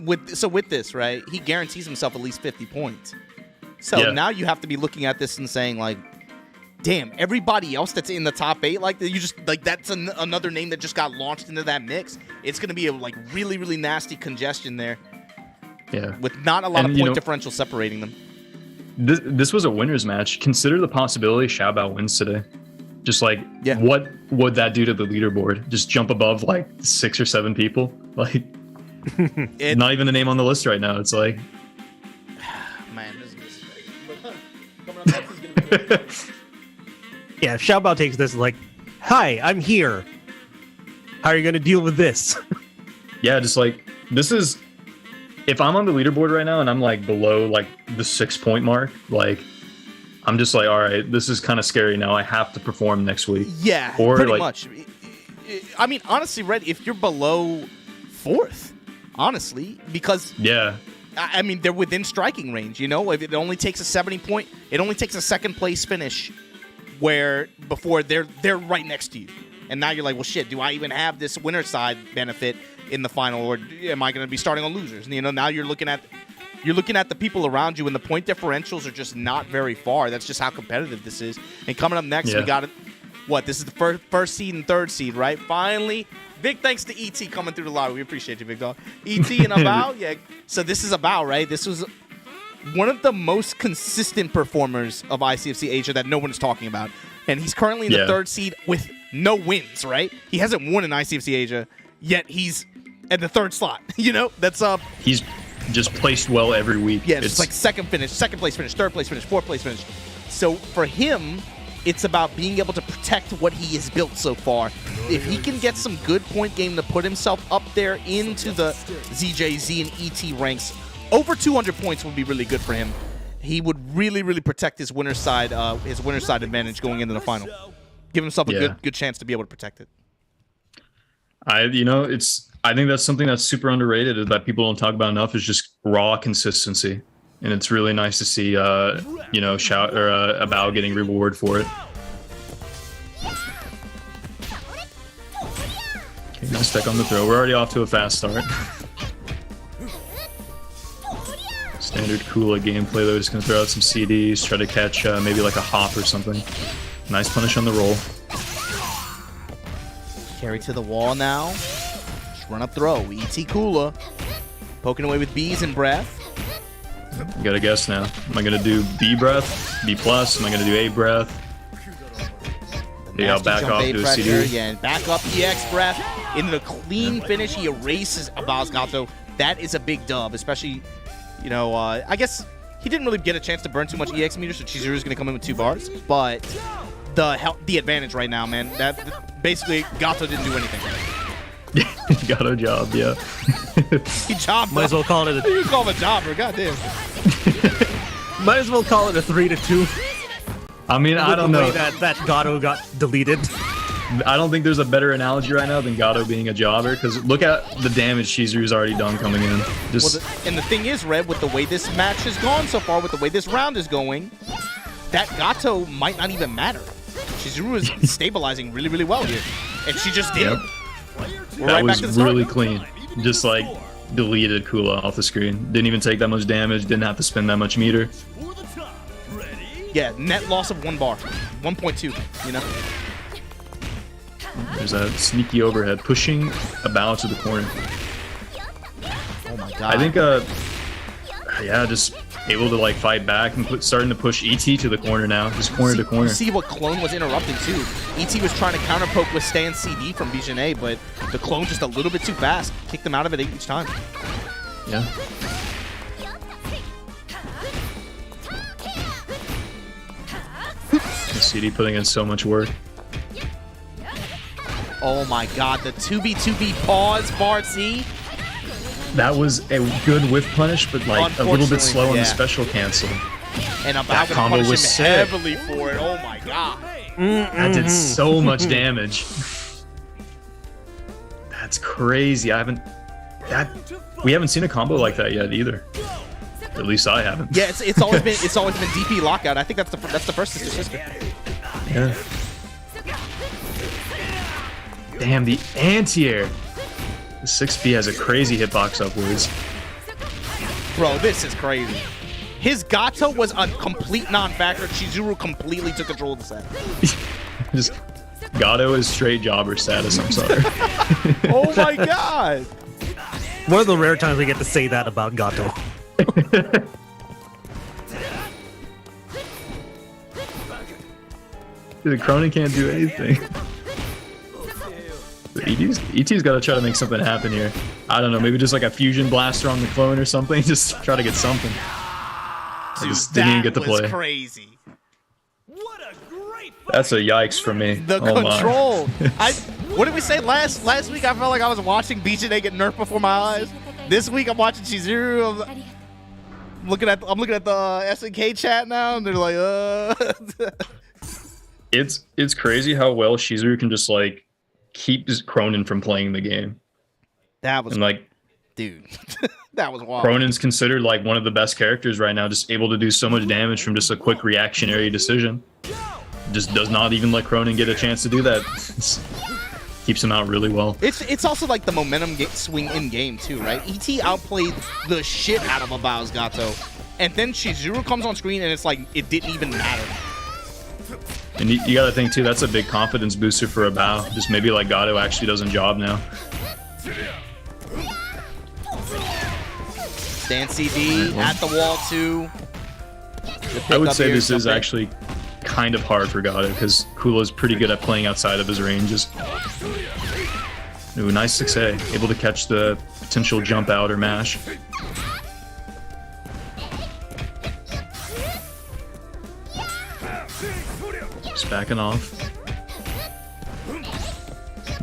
with this, right? He guarantees himself at least 50 points. So Yeah. now you have to be looking at this and saying like, damn, everybody else that's in the top 8, like you just like that's another name that just got launched into that mix. It's gonna be a like really really nasty congestion there. Yeah. With not a lot And, of you point know, differential separating them. This was a winner's match. Consider the possibility Xiaobao wins today. Just like, Yeah. what would that do to the leaderboard? Just jump above like 6 or 7 people? Like, not even a name on the list right now. It's like, Man, this is coming up next is gonna be good. Yeah, if Xiaobao takes this like, hi, I'm here. How are you going to deal with this? yeah, just like, this is, if I'm on the leaderboard right now and I'm like below like the 6-point mark, like, I'm just like, all right, this is kind of scary now. I have to perform next week. Yeah, Or, pretty like- much. I mean, honestly, Red, if you're below 4th, honestly, because Yeah. I mean they're within striking range. You know, if it only takes a 70 point, it only takes a 2nd place finish, where before they're right next to you, and now you're like, well, shit, do I even have this winner side benefit in the final, or am I going to be starting on losers? And, you know, now you're looking at the people around you, and the point differentials are just not very far. That's just how competitive this is. And coming up next, we Yeah. got it. What, this is the first seed and 3rd seed, right? Finally, big thanks to ET coming through the lobby. We appreciate you, big dog. ET and Abao, yeah. So this is Abao, right? This was one of the most consistent performers of ICFC Asia that no one's talking about. And he's currently in the Yeah. 3rd seed with no wins, right? He hasn't won in ICFC Asia, yet he's at the 3rd slot. You know, that's He's just placed well every week. yeah, it's like 2nd place finish, 3rd place finish, 4th place finish. So for him, it's about being able to protect what he has built so far. If he can get some good point game to put himself up there into the ZJZ and ET ranks, over 200 points would be really good for him. He would really, really protect his winner side advantage going into the final. Give himself a Yeah. good chance to be able to protect it. I think that's something that's super underrated that people don't talk about enough, is just raw consistency. And it's really nice to see, Abao getting reward for it. Okay, nice tech on the throw. We're already off to a fast start. Standard Kula gameplay though, just gonna throw out some CDs, try to catch maybe like a hop or something. Nice punish on the roll. Carry to the wall now. Just run up throw. ET Kula. Poking away with B's and breath. You gotta guess now. Am I gonna do B breath, B plus? Am I gonna do A breath? Yeah, I'll Nasty back jump off A to a pressure. CD. Yeah, and back up EX breath. Into the clean finish, he erases Abao's Gato. That is a big dub, especially, you know, I guess he didn't really get a chance to burn too much EX meter, so Chizuru's going to come in with 2 bars. But the advantage right now, man, that basically Gato didn't do anything. Gato job, yeah. He jobbed. Might as well call it You call him a jobber, goddamn. might as well call it a 3-2. I mean, I don't The way know. that Gato got deleted. I don't think there's a better analogy right now than Gato being a jobber, because look at the damage Chizuru's already done coming in. Just And the thing is, Red, with the way this match has gone so far, with the way this round is going, that Gato might not even matter. Chizuru is stabilizing really, really well here. And she just did. Yep. We're that right back was to the start. really clean. Just like deleted Kula off the screen. Didn't even take that much damage. Didn't have to spend that much meter. For the top. Ready? Yeah, net loss of 1 bar. 1.2, you know? There's that sneaky overhead pushing Abao to the corner. Oh my god. I think, yeah, just able to like fight back and starting to push ET to the corner now, just corner to corner. You see what clone was interrupting too. ET was trying to counter poke with stand CD from B.jenet, but the clone just a little bit too fast. Kicked him out of it each time. Yeah. The CD putting in so much work. Oh my god, the 2B2B pause bar C. That was a good whiff punish, but like a little bit slow on yeah. the special cancel. And Abao That gonna combo punish him was sick. heavily for it. Oh my god. That did so much damage. That's crazy. We haven't seen a combo like that yet either. At least I haven't. Yeah, it's always been DP lockout. I think that's the first sister. Yeah. Damn, the anti-air. The 6B has a crazy hitbox upwards. Bro, this is crazy. His Gato was a complete non-factor. Chizuru completely took control of the set. Just Gato is straight jobber status, I'm sorry. Oh my god. One of the rare times we get to say that about Gato. Dude, Krohnen can't do anything. ET's got to try to make something happen here. I don't know, maybe just like a fusion blaster on the clone or something. Just try to get something. Dude, just didn't even get to was play. crazy. What a great fight. That's a yikes for me. The Oh my. control. What did we say last week? I felt like I was watching B.jenet get nerfed before my eyes. This week I'm watching Chizuru. I'm looking at the SNK chat now, and they're like, It's crazy how well Chizuru can just like keep Krohnen from playing the game. That was And like dude. That was wild. Krohnen's considered like one of the best characters right now, just able to do so much damage from just a quick reactionary decision. Just does not even let Krohnen get a chance to do that. Keeps him out really well. It's also like the momentum swing in game too, right? ET outplayed the shit out of Abao's Gato, and then Chizuru comes on screen and it's like it didn't even matter. And you gotta think too, that's a big confidence booster for Abao. Just maybe like Gato actually doesn't job now. Stand CD at the wall too. I would say this is actually kind of hard for Gato because Kula's pretty good at playing outside of his ranges. Ooh, nice 6A. Able to catch the potential jump out or mash. Just backing off.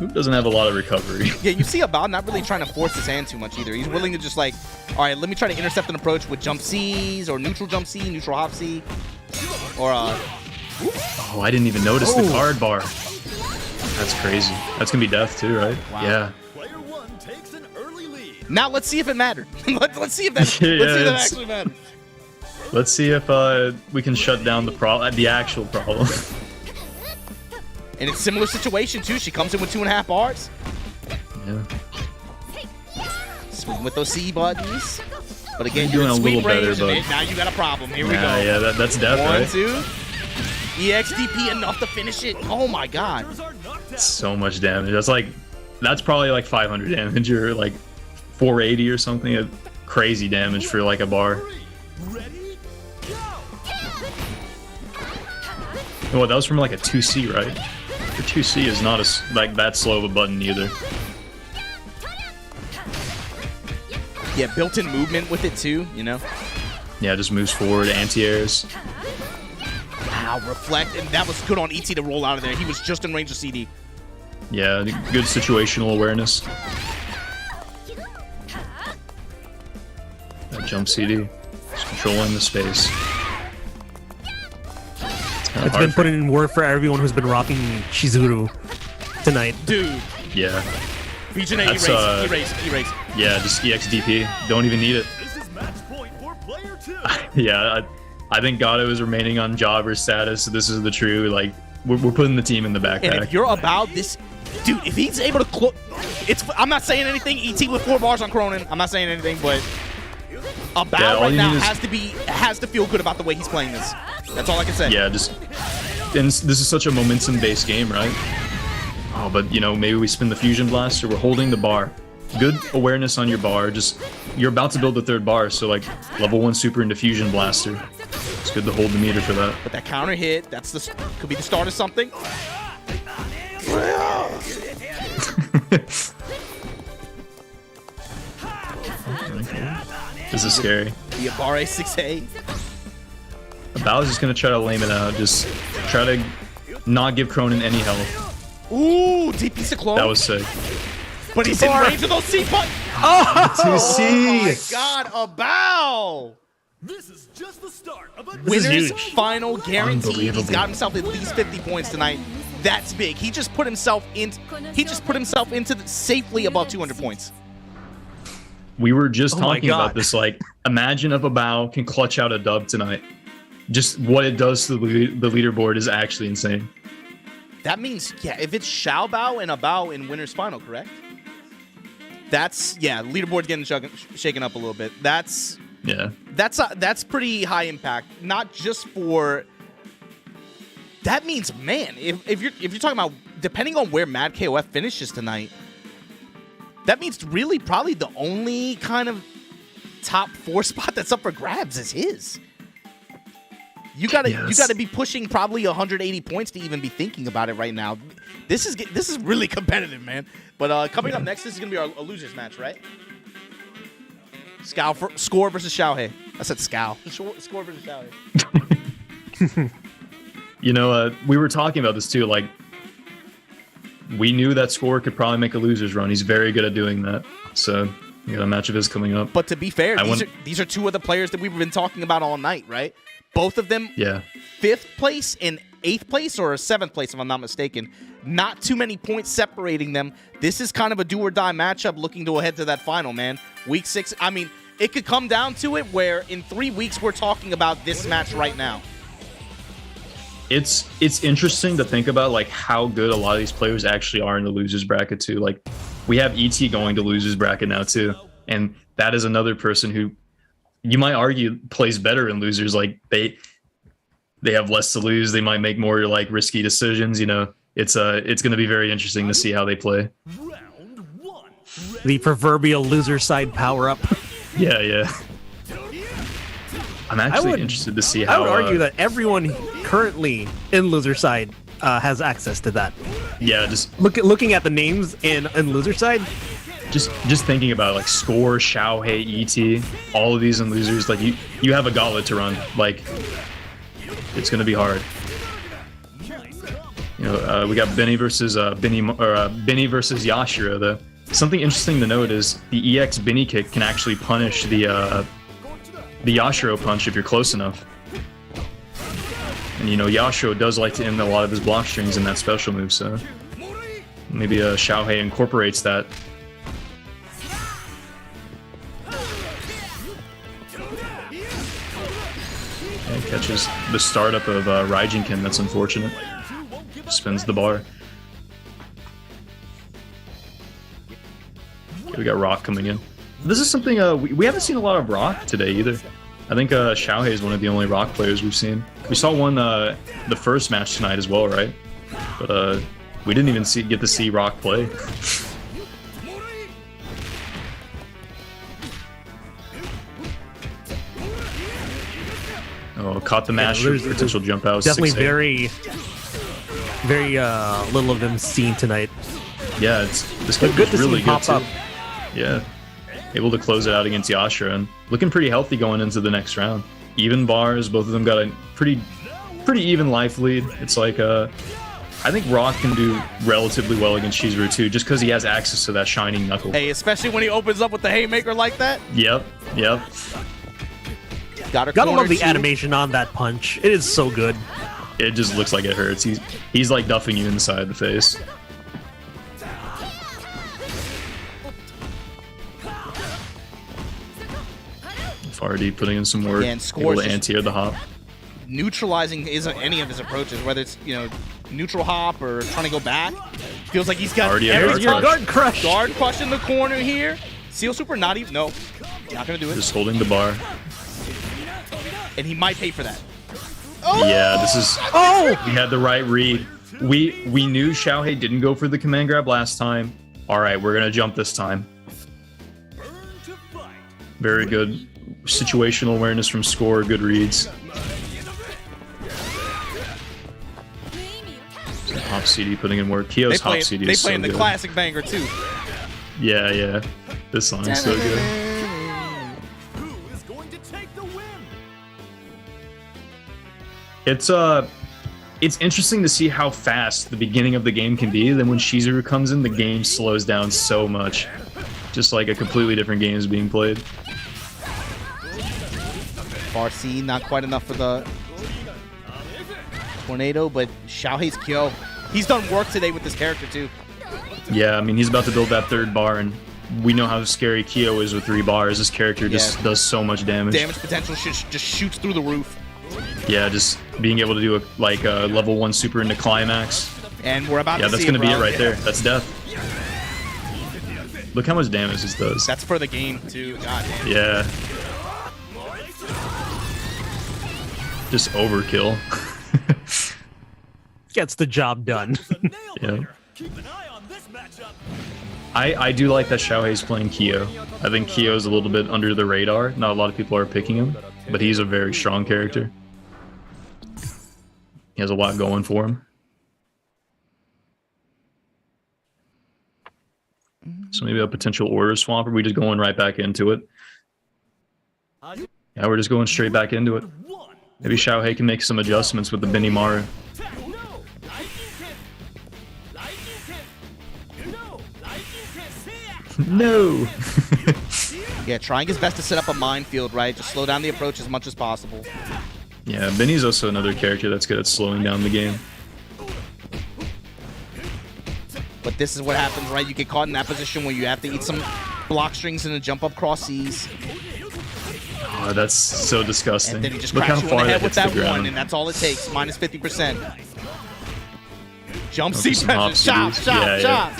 Oop, doesn't have a lot of recovery. Yeah, you see Abao not really trying to force his hand too much either. He's willing to just like, all right, let me try to intercept an approach with jump C's or neutral jump C, neutral hop C, or Oh, I didn't even notice the guard bar. That's crazy. That's gonna be death too, right? Wow. Yeah. Player one takes an early lead. now let's see if it mattered. let's see if that let's see Yeah, if that it's- actually mattered. Let's see if we can shut down the actual problem. And it's similar situation too. She comes in with 2.5 bars. Yeah. Swing with those C buttons. But again, You're you're in doing a sweep little better, range, but- and now you got a problem. Here we Yeah, go. yeah, that's death, 1, right? 2. EXDP enough to finish it. Oh my god. Players are knocked So much damage. That's probably like 500 damage or like 480 or something. Crazy damage for like a bar. Ready? Go! Well, that was from like a 2C, right? Your 2C is not like that slow of a button either. Yeah, built-in movement with it too, you know? Yeah, just moves forward, anti-airs. Wow, reflect, and that was good on ET to roll out of there. He was just in range of CD. Yeah, good situational awareness. That jump CD. Just controlling the space. It's been putting in work for everyone who's been rocking Chizuru tonight. Dude. Yeah. B.jenet erase. Yeah, just EXDP. Don't even need it. This is match point for player 2. Yeah, I think Gato is remaining on jobber status. So this is the true, like, we're putting the team in the backpack. And if you're about this, dude, if he's able to close, I'm not saying anything. ET with 4 bars on Krohnen. I'm not saying anything, but Abao right now has to feel good about the way he's playing this. That's all I can say. Yeah, and this is such a momentum-based game, right? Oh, but you know, maybe we spin the fusion blaster. We're holding the bar. Good awareness on your bar. You're about to build the 3rd bar, so like level 1 super into fusion blaster. It's good to hold the meter for that. But that counter hit, could be the start of something. This is scary. The Abare 6A. Abao's just gonna try to lame it out. Just try to not give Krohnen any health. Ooh, deep piece of clone. That was sick. But he's in range of those C buttons. Oh, Oh my God, Abao! This is just the start of a Winner's huge. final guarantee. He's Unbelievable. got himself at least 50 points tonight. That's big. He just put himself into safely above 200 points. We were just Oh my talking about God. this. Like, imagine if Abao can clutch out a dub tonight. Just what it does to the leaderboard is actually insane. That means, yeah, if it's Xiaobao and Abao in winner's final, correct? Leaderboard's getting shaken up a little bit. That's pretty high impact. Not just for. That means, man, if you're talking about depending on where MadKOF finishes tonight, that means really probably the only kind of top 4 spot that's up for grabs is his. You gotta be pushing probably 180 points to even be thinking about it right now. This is really competitive, man. But coming up next, this is gonna be a losers match, right? Score versus Xiaohey. I said Scow. Score versus Xiaohey. You know, we were talking about this too. Like, we knew that Score could probably make a losers run. He's very good at doing that. So, we got a match of his coming up. But to be fair, these are 2 of the players that we've been talking about all night, right? Both of them, 5th place and 8th place, or 7th place, if I'm not mistaken. Not too many points separating them. This is kind of a do-or-die matchup looking to head to that final, man. Week 6, I mean, it could come down to it where in 3 weeks we're talking about this match right now. It's interesting to think about like how good a lot of these players actually are in the losers bracket too. Like, we have ET going to losers bracket now too, and that is another person who you might argue plays better in losers. Like, they have less to lose. They might make more like risky decisions. You know, it's going to be very interesting to see how they play. Round 1. The proverbial loser side power up. Yeah. I'm actually interested to see how. I would argue that everyone currently in loser side has access to that. Yeah, just Looking at the names in loser side. just thinking about like Score, Xiaohey, ET, all of these in losers. Like, you have a gauntlet to run. Like, it's gonna be hard. You know, we got Benny versus Benny versus Yashiro. Though something interesting to note is the EX Benny kick can actually punish the Yashiro punch if you're close enough. And you know, Yashiro does like to end a lot of his block strings in that special move, so maybe Xiaohey incorporates that. And catches the startup of Raijinkin. That's unfortunate. Spins the bar. Okay, we got Rock coming in. This is something we haven't seen a lot of Rock today either. I think Xiaohey is one of the only Rock players we've seen. We saw one the first match tonight as well, right? But We didn't even get to see Rock play. Oh, caught the mash. Potential jump out. Definitely 6-8. very little of him seen tonight. Yeah, this But kid good was to really see him good pop too. up. Yeah, able to close it out against Yashiro and looking pretty healthy going into the next round. Even bars, both of them got a pretty even life lead. It's like I think Rock can do relatively well against Chizuru too, just because he has access to that shining knuckle. Hey, especially when he opens up with the haymaker like that. Yep. Got her Gotta love cornered the too. animation on that punch. It is so good. It just looks like it hurts. He's like duffing you inside the face. Fardy putting in some work. Yeah, and Able Scores to just- anti-air the hop. Neutralizing isn't any of his approaches, whether it's neutral hop or trying to go back. Feels like he's got Already a every guard time. crush. Guard crush in the corner here. Seal super, not even. No, not gonna do it. Just holding the bar. And he might pay for that. Yeah, this is. Oh! We had the right read. We knew Xiaohey didn't go for the command grab last time. All right, we're gonna jump this time. Very good situational awareness from Score. Good reads. So Hop CD putting in work. Kyo's Hop CD They is so playing the good. classic banger too. Yeah. This song is so good. Who is going to take the win? It's interesting to see how fast the beginning of the game can be. Then when Chizuru comes in, the game slows down so much. Just like a completely different game is being played. Farsi, not quite enough for the tornado, but Xiaohei's Kyo. He's done work today with this character too. Yeah, I mean, he's about to build that third bar, and we know how scary Kyo is with 3 bars. This character just does so much damage. Damage potential just shoots through the roof. Yeah, just being able to do a level 1 super into climax. And we're about Yeah, to that's see going to be it bro. right there. That's death. Look how much damage this does. That's for the game too. God damn. Yeah. Just overkill. Gets the job done. Yeah. Keep an eye on this matchup. I do like that Xiaohei's playing Kyo. I think Kyo is a little bit under the radar. Not a lot of people are picking him, but he's a very strong character. He has a lot going for him. So maybe a potential order swap, or we just going right back into it? Yeah, we're just going straight back into it. Maybe Xiaohei can make some adjustments with the Benimaru. No! Yeah, trying his best to set up a minefield, right? Just slow down the approach as much as possible. Yeah, Benny's also another character that's good at slowing down the game. But this is what happens, right? You get caught in that position where you have to eat some block strings and a jump up cross C's. Oh, that's so disgusting. And then he just Look how cracks you in far the head that with hits that the one, ground. and that's all it takes. Minus 50%. Jump Go C for some hop pressure. Chop, CDs. chop, Yeah, chop.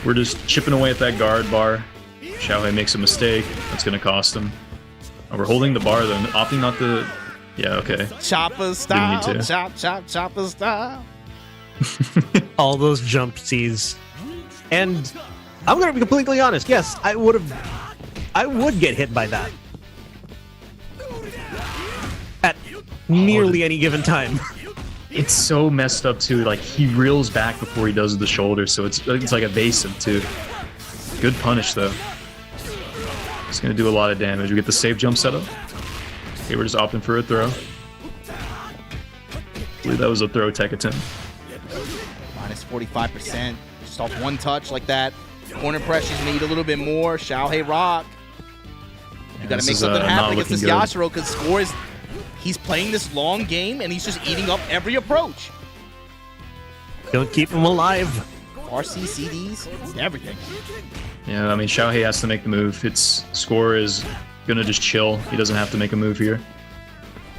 We're just chipping away at that guard bar. Xiaohei makes a mistake. That's going to cost him. Oh, we're holding the bar, though. Opting not to... Yeah, okay. Chopper style. to. Chop, chop, chopper style. All those jump C's. And I'm gonna be completely honest, yes, I would get hit by that. At nearly any given time. It's so messed up, too. Like, he reels back before he does the shoulder, so it's like evasive, too. Good punish, though. It's going to do a lot of damage. We get the safe jump setup. Okay, we're just opting for a throw. I believe that was a throw tech attempt. Minus 45%. Just off one touch like that. Corner pressures need a little bit more. Xiaohei rock. You gotta This make is, something not happen against looking this good. Yashiro because Score is... He's playing this long game and he's just eating up every approach. Don't keep him alive. RC, CDs, everything. Yeah, I mean, Xiaohei has to make the move. Its Score is gonna just chill. He doesn't have to make a move here.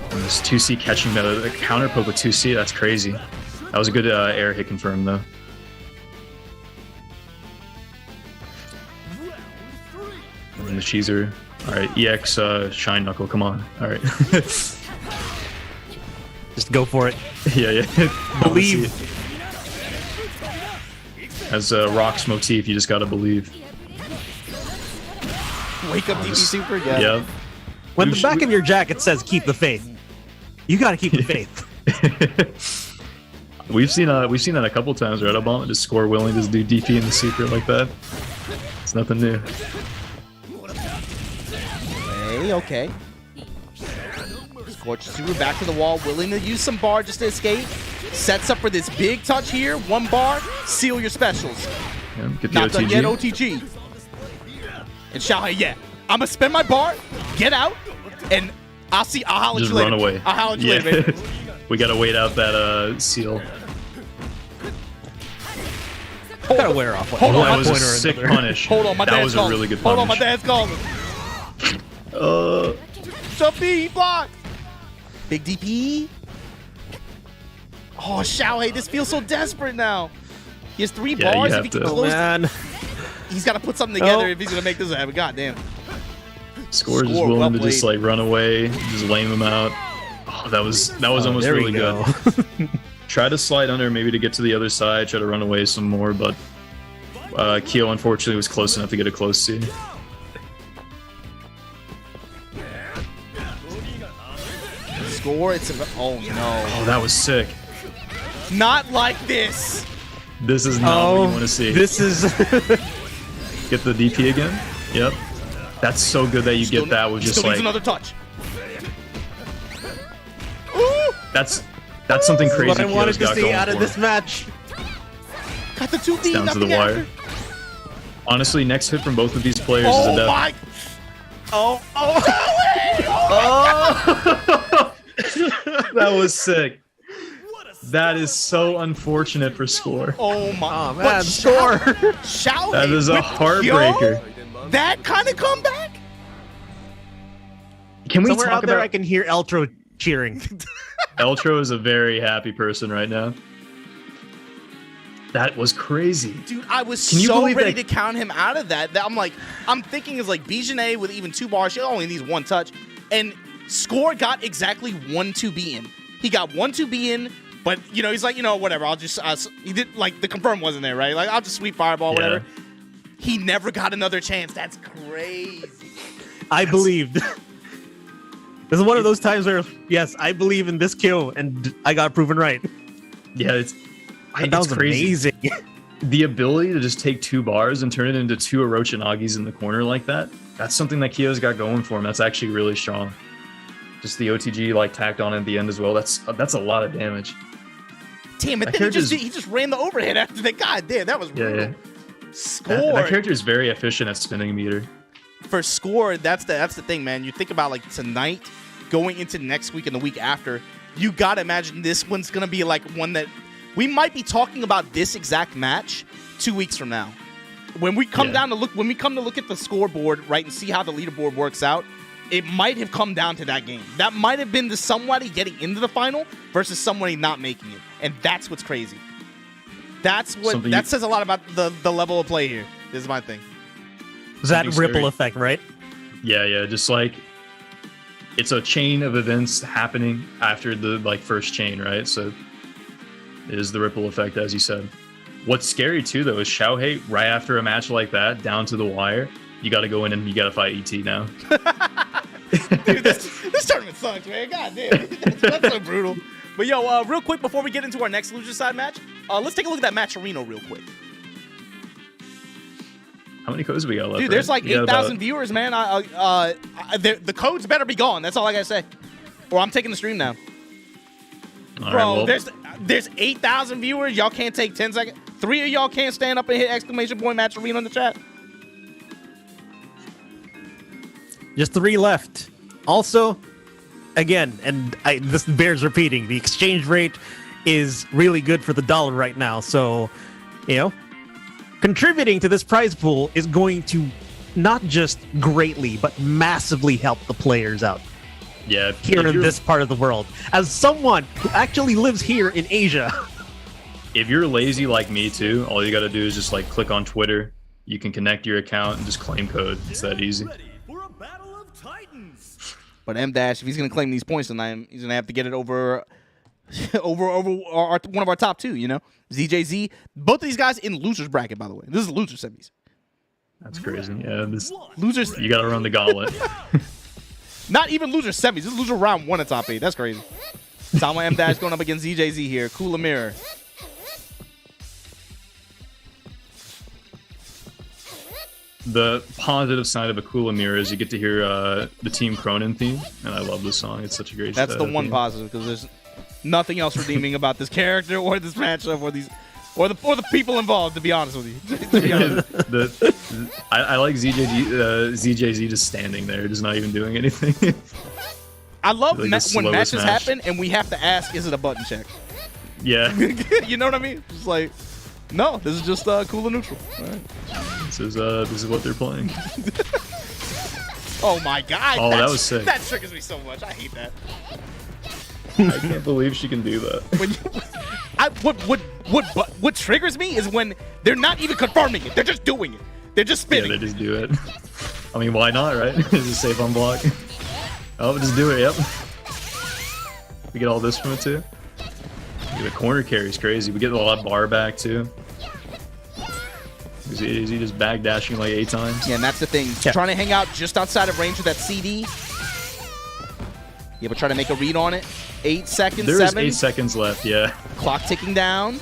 And this 2C catching the counter poke with 2C, that's crazy. That was a good air hit confirm, though. And the Chizuru. Alright, EX Shine Knuckle, come on. Alright. Just go for it. yeah. Believe. As a Rock's motif, you just gotta believe. Wake up, DP Super. Yeah. Yep. When the back of your jacket says "keep the faith," you got to keep the faith. We've seen that a couple times, right? Obama just score willing to do DP in the secret like that. It's nothing new. Okay. Score Chizuru back to the wall, willing to use some bar just to escape. Sets up for this big touch here. 1 bar, seal your specials. Yeah, get the Not done yet, OTG. OTG. And Xiaohey, yeah. I'm gonna spend my bar, get out, and I'll holler at Just you later. run away. I'll holler at you later, baby. We gotta wait out that seal. Gotta wear off. Hold on, That was a point or sick another. punish. Hold on, my That dad's was a calling. really good Hold on, my punish. dad's calling. Jump B, block. Big DP. Oh, Xiaohey, this feels so desperate now. He has 3 Yeah, you bars. If have he can to- Oh, close, man. he's got to put something together Oh. if he's gonna make this happen. God damn. Score just Score, willing well to just played. like run away, just lame him out. Oh, that was almost There really we go. good. Try to slide under maybe to get to the other side, try to run away some more, but Kyo unfortunately was close enough to get a close C. Score. It's oh no. Oh, that was sick. Not like this. This is not what you want to see. This is Get the DP again. Yep. That's so good that you get that with just still needs like another touch. Ooh, that's something crazy. what I Kyo's wanted to got see going out of for this him. match. got the 2D. Down to the nothing wire. after. Honestly, next hit from both of these players is a Oh death. my. That was sick. That is so unfortunate for Score. Oh my. Oh, But man, score. Xiaohey That is a with heartbreaker. Kyo? That kind of comeback? Can we Somewhere talk out there, about I can hear Eltro cheering. Eltro is a very happy person right now. That was crazy. Dude, I was Can you so believe ready that- to count him out of that. I'm thinking is like B.jenet with even 2 bars. She only needs 1 touch. And Score got exactly 1-2B in. He got 1-2B in, but, he's like, whatever. I'll just, he did, like, the confirm wasn't there, right? Like, I'll just sweep fireball, Yeah. whatever. He never got another chance. That's crazy. I believed. This is one of those times where, yes, I believe in this kill, and I got proven right. Yeah, And that was crazy. amazing. The ability to just take 2 bars and turn it into 2 Orochinagis in the corner like that, that's something that Kyo's got going for him. That's actually really strong. Just the OTG like tacked on at the end as well. That's a lot of damage. Damn it. That Then character's- he just ran the overhead after that. God damn, that was brutal. Yeah. Score. That character is very efficient at spinning meter. For Score, that's the thing, man. You think about like tonight, going into next week and the week after, you gotta imagine this one's gonna be like one that we might be talking about this exact match 2 weeks from now. When we come Yeah. when we come to look at the scoreboard, right, and see how the leaderboard works out, it might have come down to that game. That might have been the somebody getting into the final versus somebody not making it. And that's what's crazy. That says a lot about the level of play here. This is my thing. Is that Something ripple scary. effect, right? Yeah, just like it's a chain of events happening after the first chain, right? So it is the ripple effect, as you said. What's scary too, though, is Xiaohey right after a match like that, down to the wire. You got to go in and you got to fight ET now. Dude, this tournament sucks, man. God damn. That's so brutal. But yo, real quick before we get into our next loser side match, let's take a look at that match Reno real quick. How many codes we got left? Dude, there's right? like We got 8,000 about- viewers, man. The codes better be gone. That's all I gotta say. Or I'm taking the stream now. All Bro, right, well, there's 8,000 viewers. Y'all can't take 10 seconds. 3 of y'all can't stand up and hit exclamation point match arena in the chat. Just 3 left. Also, again, and this bears repeating, the exchange rate is really good for the dollar right now. So, contributing to this prize pool is going to not just greatly, but massively help the players out yeah, here if in you're- this part of the world. As someone who actually lives here in Asia, If you're lazy like me too, all you got to do is just click on Twitter. You can connect your account and just claim code. It's that easy. Ready for a battle of titans. But M-Dash, if he's gonna claim these points tonight, he's gonna have to get it over over one of our top two, you know? ZJZ. Both of these guys in losers bracket, by the way. This is loser semis. That's crazy. Yeah, Losers. you got to run the gauntlet. Not even loser semis. This is loser round 1 at top 8. That's crazy. Sama M Dash going up against ZJZ here. Kula Mirror. The positive side of a Kula Mirror is you get to hear the Team Krohnen theme, and I love this song. It's such a great. That's the one theme. positive, because there's nothing else redeeming about this character or this matchup or the people involved. To be honest with you, To be honest. I like ZJZ just standing there, just not even doing anything. I love Like the when slowest matches match. happen and we have to ask, is it a button check? Yeah, You know what I mean? Just like, no, this is just cool and neutral. All right. this is what they're playing. Oh my god! Oh, that was sick. That triggers me so much. I hate that. I can't believe she can do that. When what triggers me is when they're not even confirming it. They're just doing it. They're just Yeah, spinning. they just do it. I mean, why not, right? Just safe on block. Oh, just do it. Yep. We get all this from it too. The corner carry's crazy. We get a lot of bar back too. Is he just back dashing like 8 times? Yeah, and that's the thing. Yeah. Trying to hang out just outside of range of that CD. Yeah, but try to make a read on it. 8 seconds, There is 7. 8 seconds left. Yeah. Clock ticking down.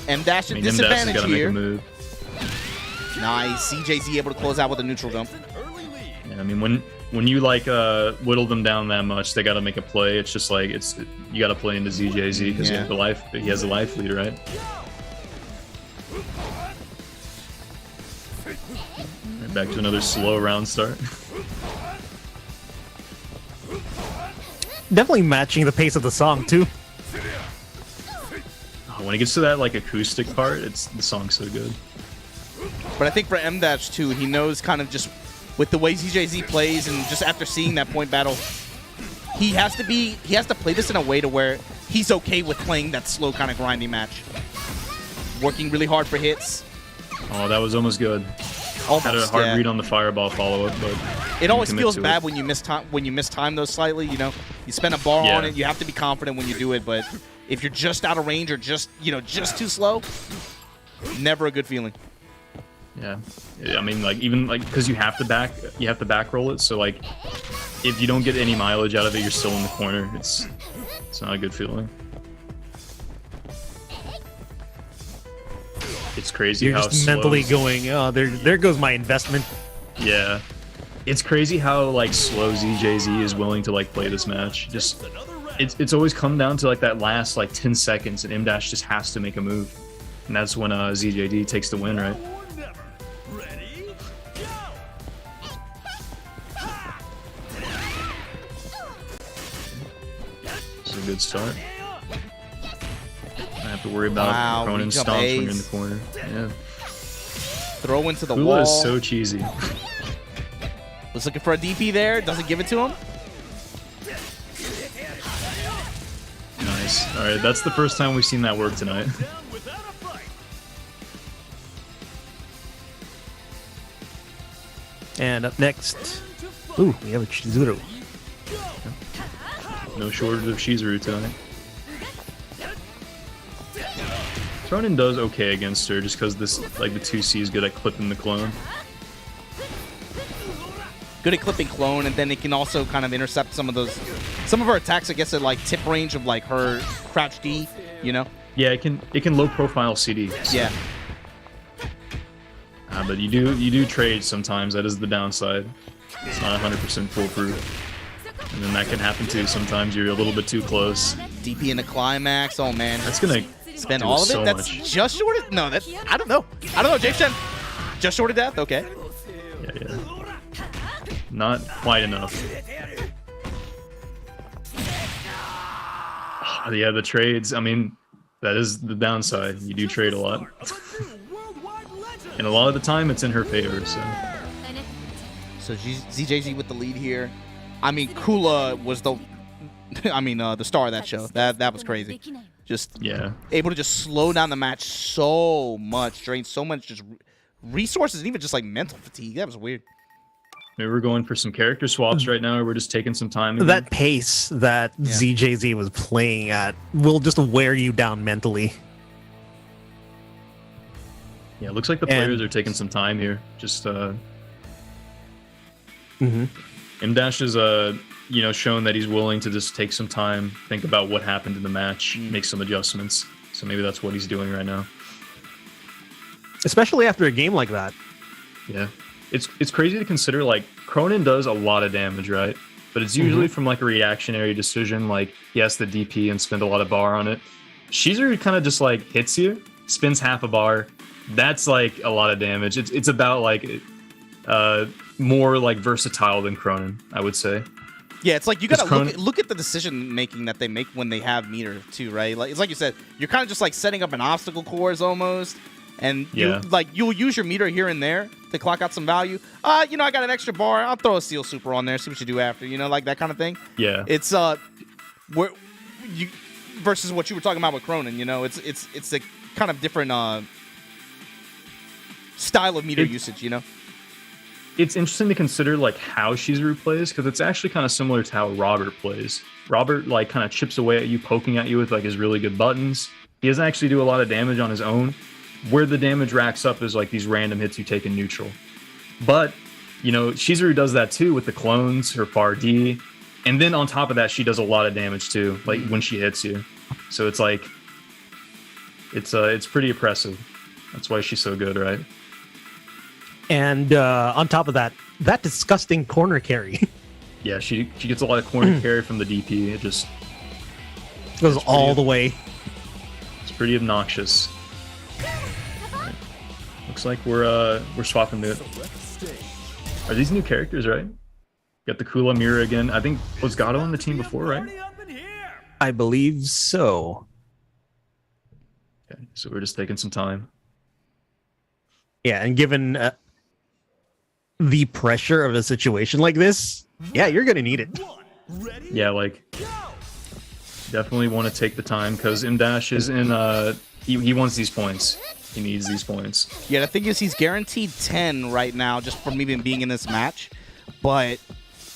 M-Dash I at mean, M-Dash has disadvantage got to make here. a move. Nice. CJZ able to close out with a neutral jump. Yeah, I mean, when you like whittle them down that much, they got to make a play. It's just like you got to play into ZJZ because Yeah. he has the life lead, right? Right, back to another slow round start. Definitely matching the pace of the song too. Oh, when it gets to that like acoustic part, the song's so good. But I think for M-Dash too, he knows kind of just with the way ZJZ plays and just after seeing that point battle, he has to play this in a way to where he's okay with playing that slow kind of grinding match. Working really hard for hits. Oh, that was almost good. Almost, Had a hard yeah. read on the fireball follow up, but It always commit feels to bad it. when you mistime those slightly, you know. You spend a bar Yeah. on it, you have to be confident when you do it, but if you're just out of range or just too slow, never a good feeling. Yeah, I mean, like even like because you have to back roll it. So like, if you don't get any mileage out of it, you're still in the corner. It's not a good feeling. It's crazy You're how just slow, mentally going, oh, there goes my investment. Yeah, it's crazy how like slow ZJZ is willing to like play this match. Just it's always come down to like that last like 10 seconds, and M-Dash just has to make a move, and that's when ZJD takes the win, right? Ready? It's a good start. I have to worry about Wow, Krohnen reach up stomps when you're in A's. the corner. Yeah. Throw into the Kula wall. is so cheesy. Was looking for a DP there, doesn't give it to him. Nice. All right, that's the first time we've seen that work tonight. Down without a fight. And up next, ooh, we have a Chizuru. No shortage of Chizuru tonight. Krohnen does okay against her just because this, like the 2C is good at clipping the clone. Good at clipping clone, and then it can also kind of intercept some of her attacks, I guess, at like tip range of like her crouch D, you know? Yeah, it can low profile CD. So. Yeah. But you do trade sometimes. That is the downside. It's not 100% foolproof. And then that can happen too. Sometimes you're a little bit too close. DP in the climax. Oh man, That's gonna spend do all of it. so That's much. just short of no. That's I don't know. J-Chen, just short of death. Okay. Yeah. Not quite enough. Yeah, the trades. I mean, that is the downside. You do trade a lot. And a lot of the time, it's in her favor, so... So ZJZ with the lead here. I mean, Kula was the star of that show. That was crazy. Just Yeah. able to just slow down the match so much, drain so much just resources and even just like mental fatigue. That was weird. Maybe we're going for some character swaps right now, or we're just taking some time. Again. That pace that ZJZ was playing at will just wear you down mentally. Yeah, it looks like the players are taking some time here. Just M-Dash is shown that he's willing to just take some time, think about what happened in the match, make some adjustments. So maybe that's what he's doing right now. Especially after a game like that. Yeah. It's crazy to consider, like, Krohnen does a lot of damage, right? But it's usually from, like, a reactionary decision, like, he has to DP and spend a lot of bar on it. Chizuru kind of just, like, hits you, spins half a bar. That's, like, a lot of damage. It's about, like, more, like, versatile than Krohnen, I would say. Yeah, it's like you gotta look at the decision making that they make when they have meter too, right? Like it's like you said, you're kind of just like setting up an obstacle course almost, and you'll use your meter here and there to clock out some value. I got an extra bar. I'll throw a Seal Super on there, see what you do after. Like that kind of thing. Yeah. It's versus what you were talking about with Krohnen. It's a kind of different style of meter usage. It's interesting to consider like how Chizuru plays, because it's actually kind of similar to how Robert plays. Robert like kind of chips away at you, poking at you with like his really good buttons. He doesn't actually do a lot of damage on his own. Where the damage racks up is like these random hits you take in neutral. But Chizuru does that too with the clones, her far D, and then on top of that, she does a lot of damage too, like when she hits you. So it's like it's pretty oppressive. That's why she's so good, right? And on top of that disgusting corner carry. Yeah, she gets a lot of corner carry from the DP. It just goes all the way. It's pretty obnoxious. Right. Looks like we're swapping the. Are these new characters, right? Got the Kula mirror again. I think was Gato on the team before, right? I believe so. Okay, so we're just taking some time. Yeah, and given the pressure of a situation like this, yeah, you're gonna need it. Yeah, like definitely want to take the time because M-Dash is in. He wants these points. He needs these points. Yeah, the thing is, he's guaranteed 10 right now just from even being in this match. But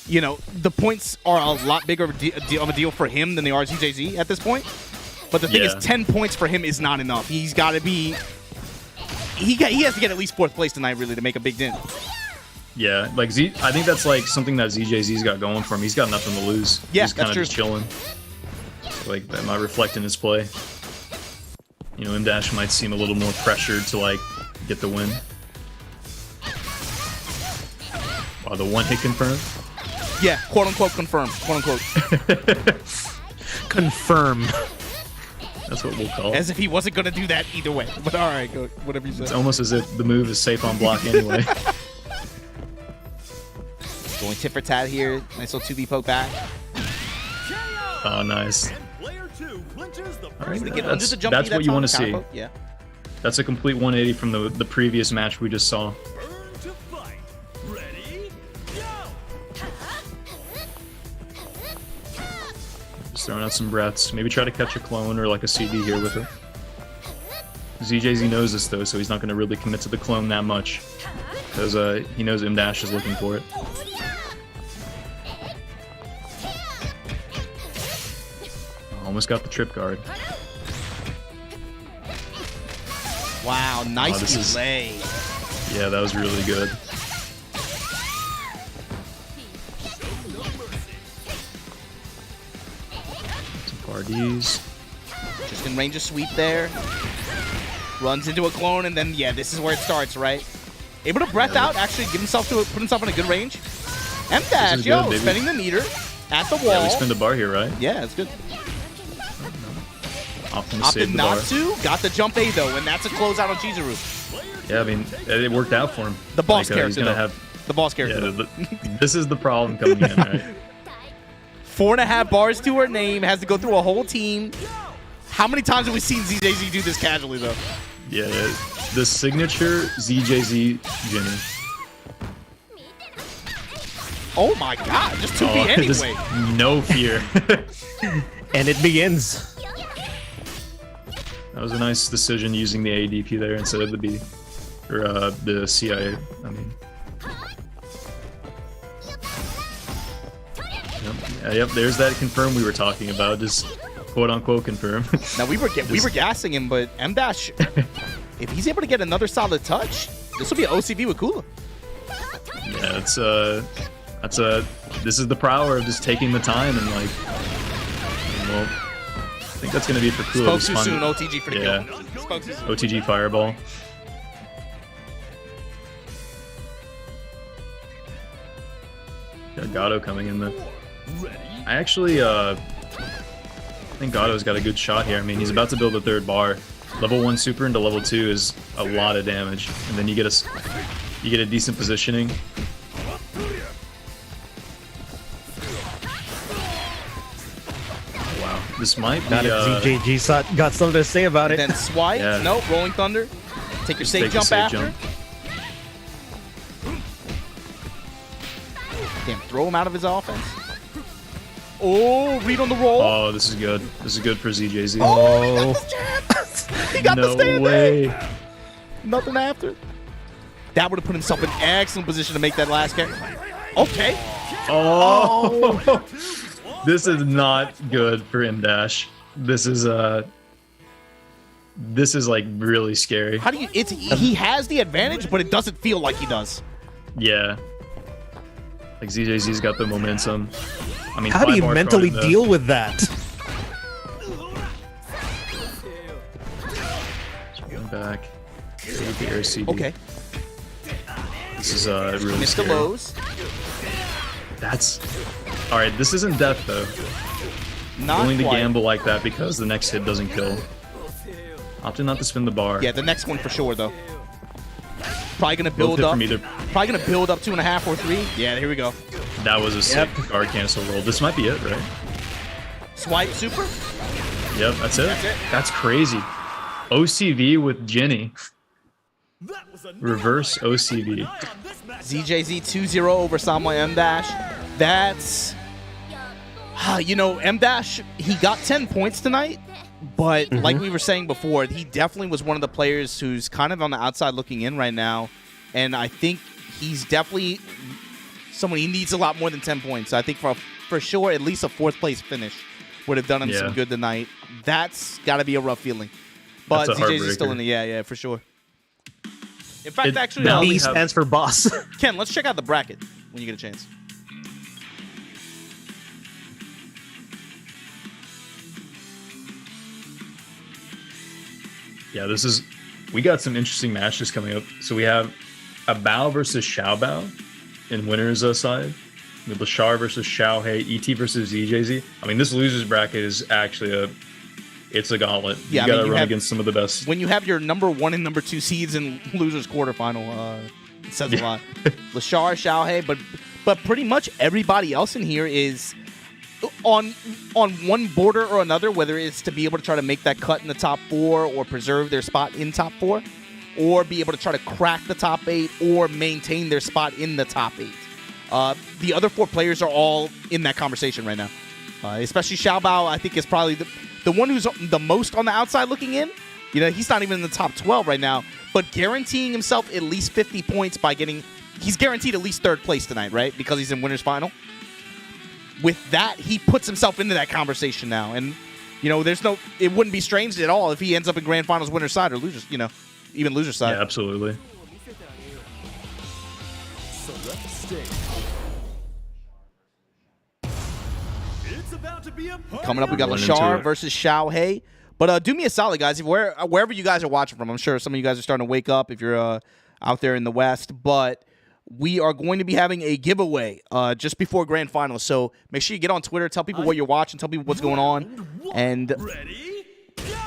the points are a lot bigger of a deal for him than they are ZJZ at this point. But the thing is, 10 points for him is not enough. He's got to be. He has to get at least 4th place tonight, really, to make a big dent. Yeah, like I think that's like something that ZJZ's got going for him. He's got nothing to lose. Yeah, he's kind of true. just chilling. Like that might reflect in his play. M-Dash might seem a little more pressured to like get the win. Wow, the one hit confirmed. Yeah, quote unquote confirmed. Quote unquote. Confirm. That's what we'll call it. As if he wasn't going to do that either way. But all right, go whatever you say. It's almost as if the move is safe on block anyway. Going tit for tat here. Nice little 2B poke back. Oh, nice. All right, That's what you want to see. Yeah. That's a complete 180 from the previous match we just saw. Just throwing out some breaths. Maybe try to catch a clone or like a CD here with it. ZJZ knows this though, so he's not going to really commit to the clone that much. Because he knows M-Dash is looking for it. Almost got the trip guard. Wow, nice delay. Yeah, that was really good. Some parties. Just in range of sweep there. Runs into a clone, and then, yeah, this is where it starts, right? Able to breath out, actually put himself in a good range. M-Dash, spending the meter at the wall. Yeah, we spend a bar here, right? Yeah, it's good. Opted not to. Got the jump A, though, and that's a closeout on Chizuru. Yeah, I mean, it worked out for him. The boss character, he's gonna have the boss character. Yeah, this is the problem coming in, right? 4.5 bars to her name, has to go through a whole team. How many times have we seen ZJZ do this casually, though? Yeah, the signature ZJZ Jenny. Oh my god, just 2B anyway. Just no fear. And it begins. That was a nice decision using the ADP there instead of the B. Or the CIA, I mean. Yep, there's that confirm we were talking about. Just quote unquote confirm. Now we were gassing him, but M-Dash, if he's able to get another solid touch, this will be an OCV with Kula. Yeah, this is the power of just taking the time and like, well, I think that's gonna be it for Kula. Spoke too soon, OTG for the yeah. kill. Spoke too soon. OTG fireball. Got Gato coming in there. I actually think Gato's got a good shot here. I mean, he's about to build a third bar. Level 1 super into level 2 is a lot of damage, and then you get a decent positioning. Wow, this might be. ZJG got something to say about it. Then swipe. Yeah. Nope. Rolling Thunder. Take your safe Take a jump safe after. jump. Damn, throw him out of his offense. Oh, read on the roll. Oh, this is good. This is good for ZJZ. Oh, he got the stand way. there. Nothing after. That would have put himself in excellent position to make that last carry. Okay. Oh. This is not good for M-Dash. This is like really scary. How do you? He has the advantage, but it doesn't feel like he does. Yeah. Like ZJZ's got the momentum. I mean, How do you 5 bar mentally Krohnen, though. deal with that? Back. With the air CD. Okay. This is really Missed the scary. lows. That's all right. This isn't death though. Not Willing to quite. gamble like that because the next hit doesn't kill. Opting not to spin the bar. Yeah, the next one for sure though. Probably gonna build hit up. from either. Probably gonna build up 2.5 or 3. Yeah, here we go. That was a sick guard cancel roll. This might be it, right? Swipe super. Yep, that's it. That's it. That's crazy. OCV with Jenny. Reverse OCV. ZJZ 2-0 over Samuel M-Dash. That's... You know, M-Dash, he got 10 points tonight, but like we were saying before, he definitely was one of the players who's kind of on the outside looking in right now, and I think he's definitely someone, he needs a lot more than 10 points. I think for sure, at least a 4th place finish would have done him some good tonight. That's got to be a rough feeling. But That's a ZJZ is still heartbreaker. in the, yeah, for sure. In fact, actually, now we B have- stands for boss. Ken, let's check out the bracket when you get a chance. Yeah, we got some interesting matches coming up. So we have Abao versus Xiaobao in winner's side. With Leshar versus Xiaohey, ET versus ZJZ. I mean, this losers bracket is actually it's a gauntlet. Yeah, you I gotta mean, run against some of the best. When you have your number 1 and number 2 seeds in losers quarterfinal, it says a lot. Leshar, Xiaohey, but pretty much everybody else in here is on one border or another, whether it's to be able to try to make that cut in the top 4 or preserve their spot in top 4, or be able to try to crack the top 8 or maintain their spot in the top 8. The other 4 players are all in that conversation right now. Especially Xiaobao, I think, is probably the one who's the most on the outside looking in. You know, he's not even in the top 12 right now, but guaranteeing himself at least 50 points by getting... He's guaranteed at least 3rd place tonight, right? Because he's in winner's final. With that, he puts himself into that conversation now. And, you know, it wouldn't be strange at all if he ends up in grand finals winner's side or losers, you know, even loser's side. Yeah, absolutely. Coming up, we got 1 and Leshar 2. versus Xiaohey. But do me a solid, guys. Wherever you guys are watching from, I'm sure some of you guys are starting to wake up if you're out there in the West. But we are going to be having a giveaway just before grand finals. So make sure you get on Twitter, tell people what you're watching, tell people what's going on. And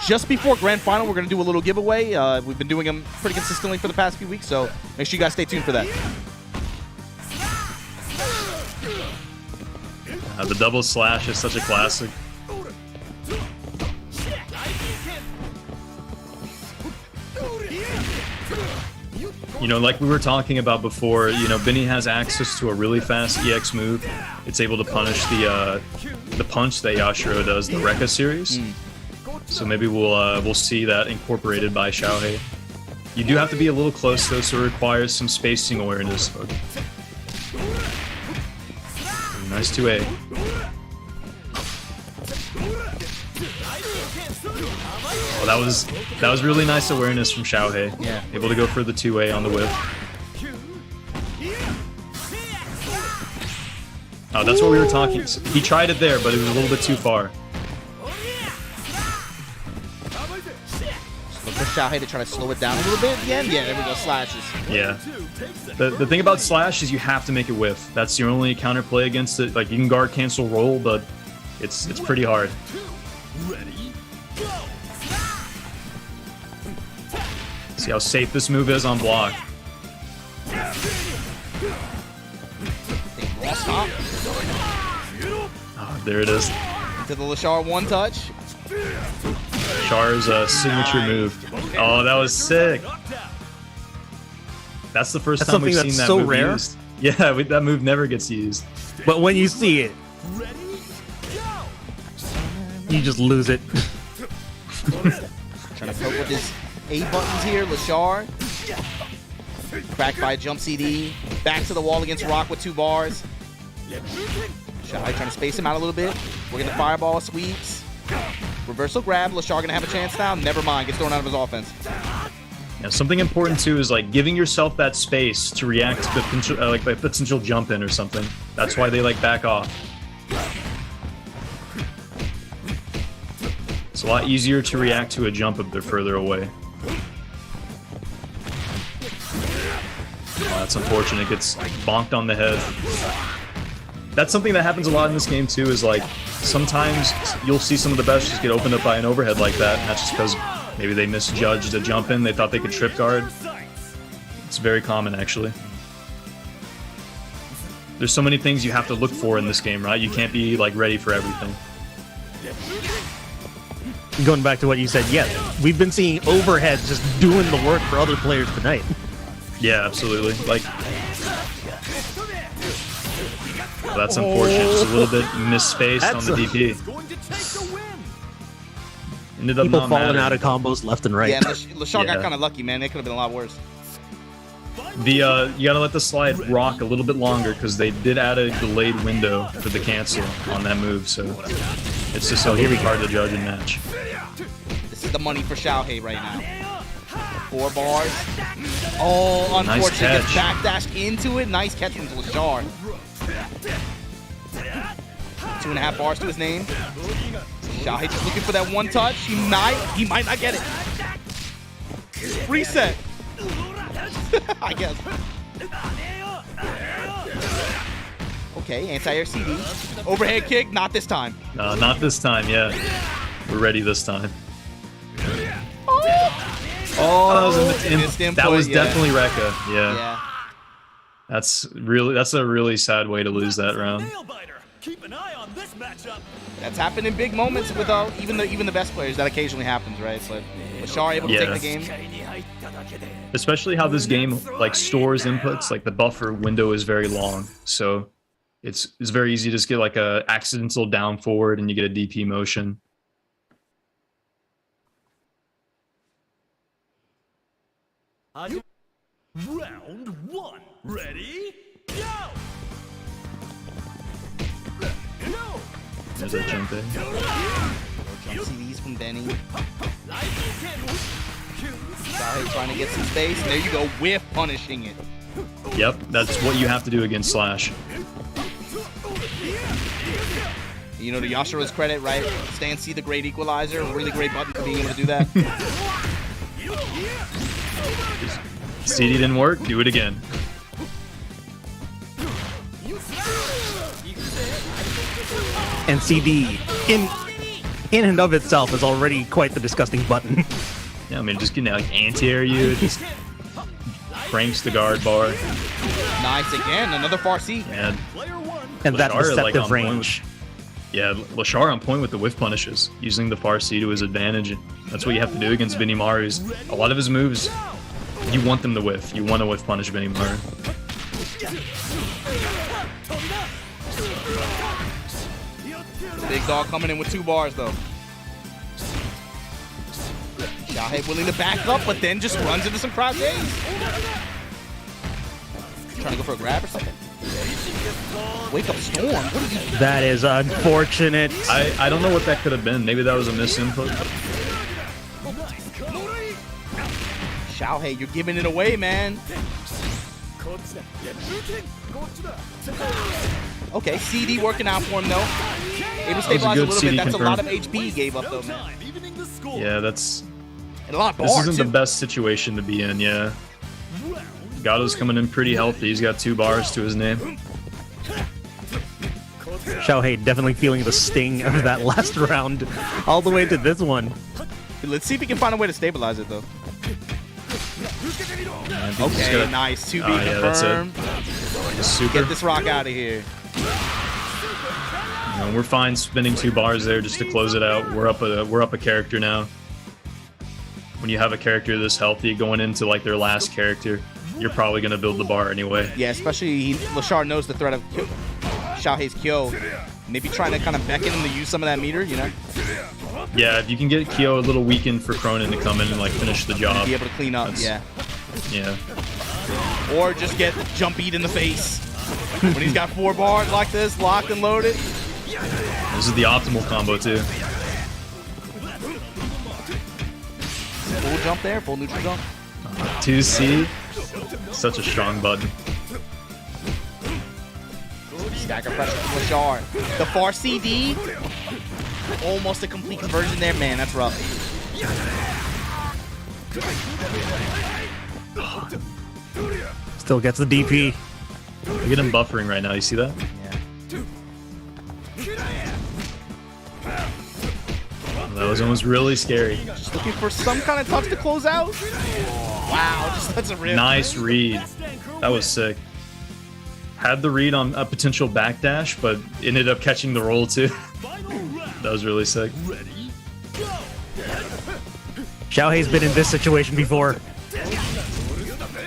just before grand final, we're going to do a little giveaway. We've been doing them pretty consistently for the past few weeks. So make sure you guys stay tuned for that. The double slash is such a classic. You know, like we were talking about before, you know, Benny has access to a really fast EX move. It's able to punish the punch that Yashiro does, the Rekka series. So maybe we'll see that incorporated by Xiaohey. You do have to be a little close though, so it requires some spacing awareness. Nice 2A. Oh, that was really nice awareness from Xiaohey. Yeah. Able to go for the 2A on the whiff. Oh, that's what we were talking. He tried it there, but it was a little bit too far. Look for Xiaohey to try to slow it down a little bit at the end. Yeah, there we go, slashes. Yeah. The thing about slash is you have to make it whiff. That's your only counterplay against it. Like, you can guard, cancel, roll, but it's pretty hard. See how safe this move is on block. Stop. Oh, there it is. To the Leshar one touch. Char's signature move. Oh, that was sick. That's the first time we've seen that so move rare. used. Yeah, that move never gets used. But when you see it, you just lose it. Trying to poke with his A buttons here. Leshar. Cracked by a jump CD. Back to the wall against Rock with 2 bars. Xiaohey trying to space him out a little bit. We're going to fireball, sweeps. Reversal grab. Leshar going to have a chance now. Never mind. Gets thrown out of his offense. Yeah, something important too is like giving yourself that space to react to potential jump in or something. That's why they like back off. It's a lot easier to react to a jump if they're further away. Oh, that's unfortunate. It gets bonked on the head. That's something that happens a lot in this game too, is like sometimes you'll see some of the best just get opened up by an overhead like that, and that's just because maybe they misjudged a jump in, they thought they could trip guard. It's very common actually. There's so many things you have to look for in this game, right? You can't be like ready for everything. Going back to what you said, yes, we've been seeing overheads just doing the work for other players tonight. Yeah, absolutely. Like, well, that's unfortunate. Just a little bit misspaced on the DP. Ended up People not falling mattering. out of combos left and right. Yeah, Leshar got Yeah. kind of lucky, man. It could have been a lot worse. You gotta let the slide rock a little bit longer because they did add a delayed window for the cancel on that move, so it's just so hard to judge and match. This is the money for Xiaohey right now. 4 bars. Oh, unfortunately, Nice gets backdashed into it. Nice catch from Leshar. 2.5 bars to his name. Xiaohey just looking for that one touch. He might not get it. Reset. I guess. Okay, anti-air CD. Overhead kick, not this time. Not this time, yeah. We're ready this time. Oh, that was missed input, that was yeah. definitely Rekka. Yeah. Yeah. That's a really sad way to lose that round. Keep an eye on this matchup. That's happened in big moments with even the best players. That occasionally happens, right? But Leshar able to take the game. Especially how this game like stores inputs, like the buffer window is very long, so it's very easy to just get like a accidental down forward and you get a DP motion. Round 1. Ready? Go! There's that jump in. Jump CDs from Benny. Xiaohey trying to get some space. There you go, whiff punishing it. Yep, that's what you have to do against Slash. You know, to Yashiro's credit, right? Stand C, the great equalizer. A really great button for being able to do that. CD didn't work, do it again. And CD, in and of itself, is already quite the disgusting button. Yeah, I mean, just getting like anti-air you, it just cranks the guard bar. Nice again, another far C. And And that Leshar, like, deceptive on point range. yeah, Leshar on point with the whiff punishes, using the far C to his advantage. That's what you have to do against Benimaru. A lot of his moves, you want them to whiff. You want to whiff punish Benimaru. Big dog coming in with 2 bars, though. Xiaohey willing to back up, but then just runs into some crowd days. Trying to go for a grab or something. Wake up Storm. What is he? That is unfortunate. I don't know what that could have been. Maybe that was a misinput. Xiaohey, you're giving it away, man. Okay, CD working out for him, though. Able to stabilize a little CD bit. That's a lot of confirmed. HP he gave up, though, man. Yeah, that's... And a lot of This bars, isn't too. the best situation to be in, yeah. Gato's coming in pretty healthy. He's got 2 bars to his name. Xiaohey definitely feeling the sting of that last round all the way to this one. Let's see if he can find a way to stabilize it, though. Okay, nice. 2B yeah, that's it. confirmed. Super. Get this rock out of here. We're fine spinning 2 bars there just to close it out. We're up a character now. When you have a character this healthy going into like their last character, you're probably gonna build the bar anyway. Yeah, especially Leshar knows the threat of Xiaohei's Kyo. Maybe trying to kind of beckon him to use some of that meter, you know? Yeah, if you can get Kyo a little weakened for Krohnen to come in and like finish the job. Be able to clean up, yeah. Yeah. Or just get jump beat in the face. When he's got 4 bars like this, locked and loaded. This is the optimal combo too. Full jump there, full neutral jump. 2C. Such a strong button. Stagger pressure from Leshar. The far CD. Almost a complete conversion there. Man, that's rough. Still gets the DP. Look at him buffering right now. You see that? That was almost really scary. Just looking for some kind of touch to close out. Wow, just that's a rip. Nice read. That was sick. Had the read on a potential backdash, but ended up catching the roll too. That was really sick. Xiaohei's been in this situation before.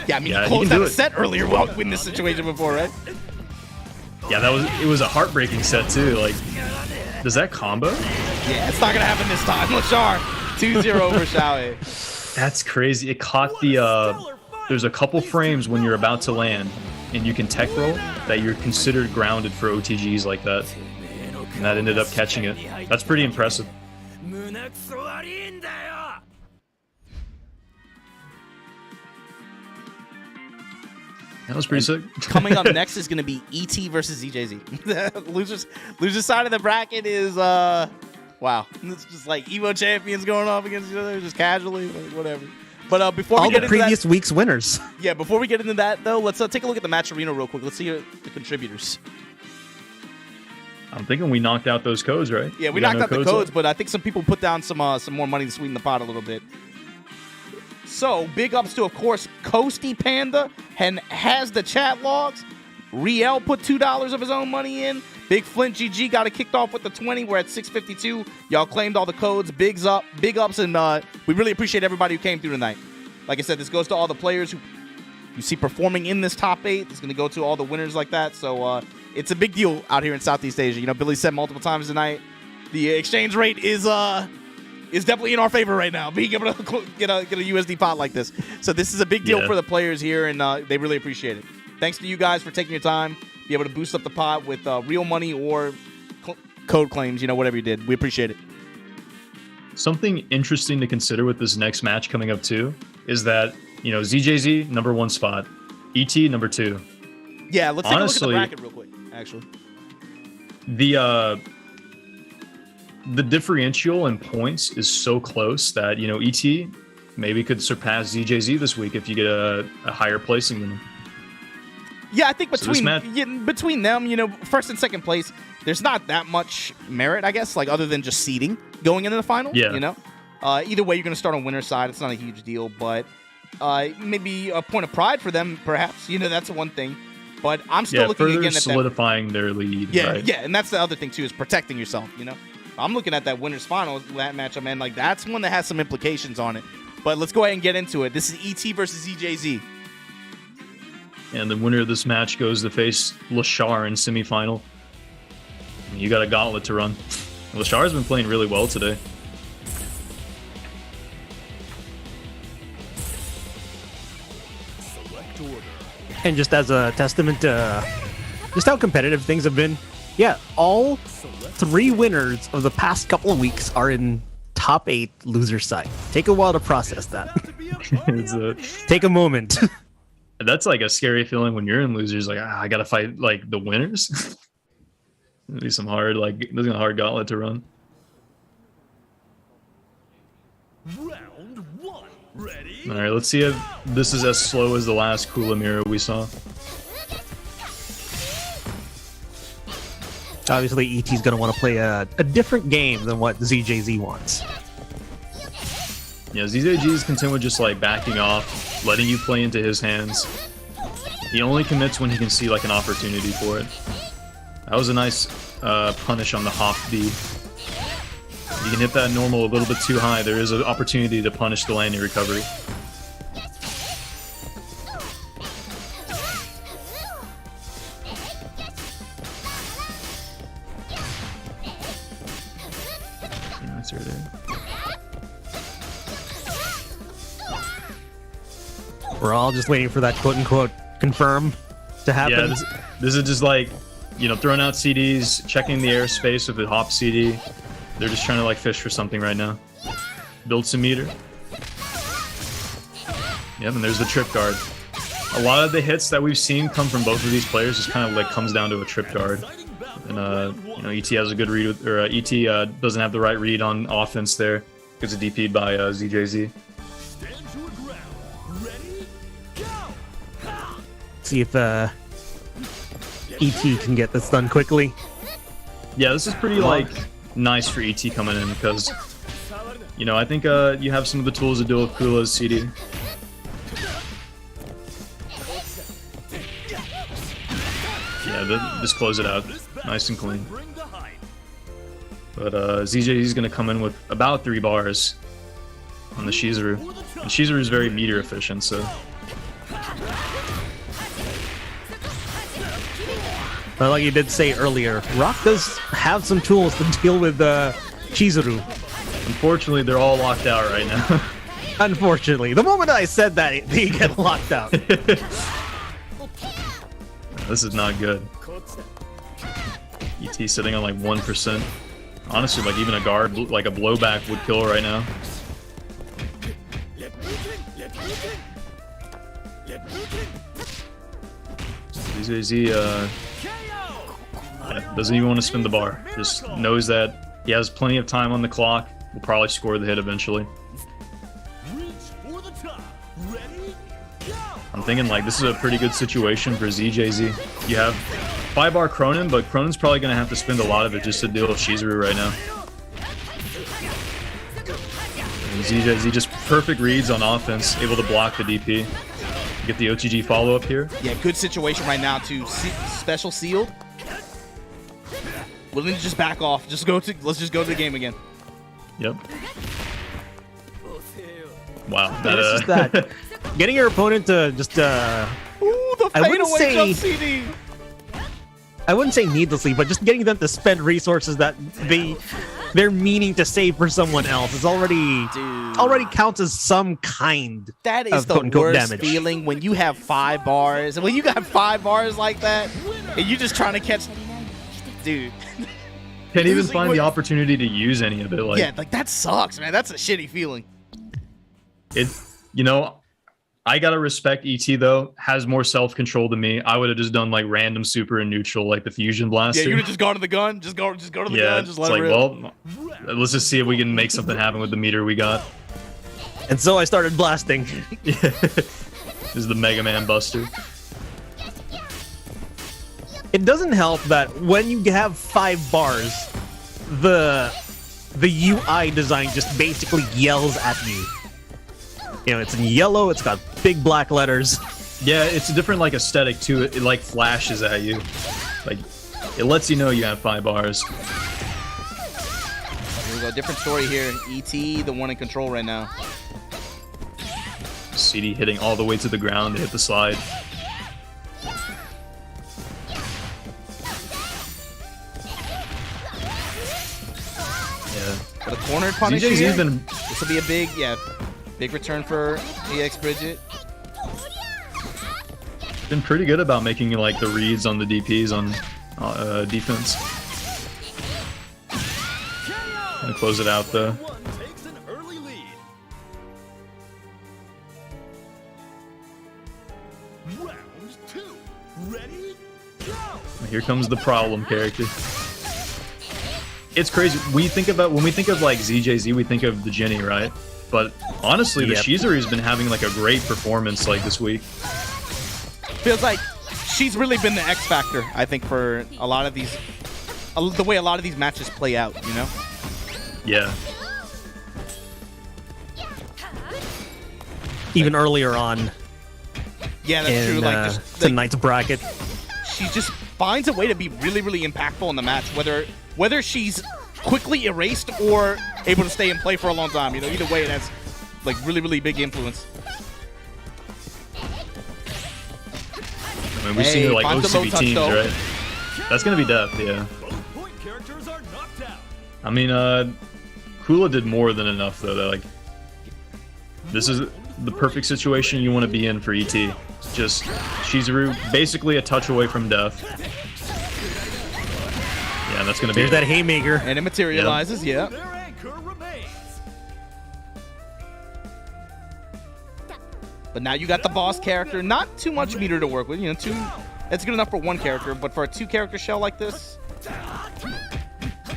Yeah, I mean, Yeah, he he closed can out do a it. set earlier while in this situation before, right? Yeah, it was a heartbreaking set too. Like, does that combo? Yeah, it's not gonna happen this time. Leshar, 2-0 over Xiaohey. That's crazy. It caught the there's a couple frames when you're about to land and you can tech roll that you're considered grounded for OTGs like that. And that ended up catching it. That's pretty impressive. That was pretty sick. Coming up next is going to be ET versus ZJZ. losers side of the bracket is, wow. It's just like Evo champions going off against each other, just casually, like, whatever. But before All we get the into previous that, week's winners. yeah, before we get into that, though, let's take a look at the match arena real quick. Let's see the contributors. I'm thinking we knocked out those codes, right? Yeah, we got knocked no out the codes, left? but I think some people put down some more money to sweeten the pot a little bit. So, big ups to, of course, Coasty Panda and has the chat logs. Riel put $2 of his own money in. Big Flint GG got it kicked off with the 20. We're at 652. Y'all claimed all the codes. Big ups, and we really appreciate everybody who came through tonight. Like I said, this goes to all the players who you see performing in this top 8. It's going to go to all the winners like that. So, it's a big deal out here in Southeast Asia. You know, Billy said multiple times tonight, the exchange rate is definitely in our favor right now, being able to get a USD pot like this. So this is a big deal for the players here, and they really appreciate it. Thanks to you guys for taking your time, be able to boost up the pot with real money or code claims, you know, whatever you did. We appreciate it. Something interesting to consider with this next match coming up too is that, you know, ZJZ, number 1 spot. ET, number 2. Yeah, let's take Honestly, a look at the bracket real quick, actually. The differential in points is so close that, you know, ET maybe could surpass ZJZ this week if you get a higher placing than him. Yeah, I think So between them, you know, first and second place, there's not that much merit, I guess, like other than just seeding going into the final. Yeah. You know, either way, you're going to start on winner's side. It's not a huge deal, but maybe a point of pride for them, perhaps. You know, that's one thing. But I'm still looking further again at solidifying their lead. Yeah, right? yeah, and that's the other thing too, is protecting yourself. You know, I'm looking at that winners final, that matchup, man. Like that's one that has some implications on it. But let's go ahead and get into it. This is ET versus EJZ. And the winner of this match goes to face Leshar in semifinal. You got a gauntlet to run. Leshar's been playing really well today. And just as a testament to just how competitive things have been, yeah, all 3 winners of the past couple of weeks are in top 8 loser side. Take a while to process that. It's a, Take a moment. that's like a scary feeling when you're in losers. Like, I gotta fight like the winners. It'd be some hard, like, there's a hard gauntlet to run. Round one. Ready? All right, let's see if this is as slow as the last Kula mirror we saw. Obviously, ET's going to want to play a different game than what ZJZ wants. Yeah, ZJG is content with just like backing off, letting you play into his hands. He only commits when he can see like an opportunity for it. That was a nice punish on the hop B. You can hit that normal a little bit too high. There is an opportunity to punish the landing recovery. Nice right there. We're all just waiting for that quote-unquote confirm to happen. Yeah, this is just like, you know, throwing out CDs, checking the airspace of the hop CD. They're just trying to like fish for something right now. Build some meter. Yep, and there's the trip guard. A lot of the hits that we've seen come from both of these players just kind of like comes down to a trip guard. And you know, ET has a good read, or ET doesn't have the right read on offense there. Gets DP'd by ZJZ. Stand your ground. Ready? Go! See if ET can get this done quickly. Yeah, this is pretty like nice for ET coming in because, you know, I think you have some of the tools to deal with Kula's CD. Yeah, just close it out, nice and clean. But ZJ is going to come in with about 3 bars on the Chizuru. And Chizuru is very meter efficient, so... But like you did say earlier, Rock does have some tools to deal with Chizuru. Unfortunately, they're all locked out right now. Unfortunately. The moment I said that, they get locked out. This is not good. ET sitting on like 1%. Honestly, like even a guard, like a blowback would kill right now. ZZ doesn't even want to spin the bar. Just knows that he has plenty of time on the clock. Will probably score the hit eventually. I'm thinking like this is a pretty good situation for ZJZ. You have 5-bar Krohnen, but Krohnen's probably going to have to spend a lot of it just to deal with Chizuru right now. And ZJZ just perfect reads on offense, able to block the DP. Get the OTG follow-up here. Yeah, good situation right now to special sealed. Willing to just back off. Let's just go to the game again. Yep. Wow. It's just that getting your opponent to just Ooh, the fadeaway jump CD. I wouldn't say needlessly, but just getting them to spend resources that they're meaning to save for someone else is already counts as some kind That is of the quote-unquote worst damage. feeling when you have 5 bars. And when you got 5 bars like that, and you just trying to catch, dude. Can't even find the opportunity to use any of it. Like, Yeah, like that sucks, man. That's a shitty feeling. You know, I gotta respect ET though. Has more self-control than me. I would have just done like random super and neutral, like the fusion blaster. Yeah, you would have just gone to the gun. Just go to the gun. Just it's let it like, rip. well, let's just see if we can make something happen with the meter we got. And so I started blasting. This is the Mega Man Buster. It doesn't help that when you have 5 bars, the UI design just basically yells at you. You know, it's in yellow, it's got big black letters. Yeah, it's a different like aesthetic too. It like flashes at you. Like, it lets you know you have 5 bars. Here we go. Different story here. ET, the one in control right now. CD hitting all the way to the ground to hit the slide. Yeah. But a corner punish ZJ's here. even This will be a big return for EX Bridget. been pretty good about making like the reads on the DPs on defense. Gonna close it out though. Takes an early lead. Here comes the problem character. It's crazy. When we think of like ZJZ, we think of the Jenny, right? But honestly, the Chizuru's been having like a great performance like this week. Feels like she's really been the X factor, I think, for a lot of these, the way a lot of these matches play out, you know? Yeah. Even earlier on. Yeah, that's true. Like tonight's bracket. She just finds a way to be really, really impactful in the match, whether she's quickly erased or able to stay and play for a long time. You know, either way, it has like really, really big influence. I mean, we've seen her like OCB teams, right? That's gonna be depth, yeah. Both point characters are knocked out. I mean, Kula did more than enough though. That, like, this is the perfect situation you want to be in for ET. Just Chizuru basically a touch away from death. Yeah, and that's gonna be There's that haymaker. And it materializes, yeah. Their anchor remains. But now you got the boss character. Not too much meter to work with. You know, it's good enough for one character, but for a two-character shell like this,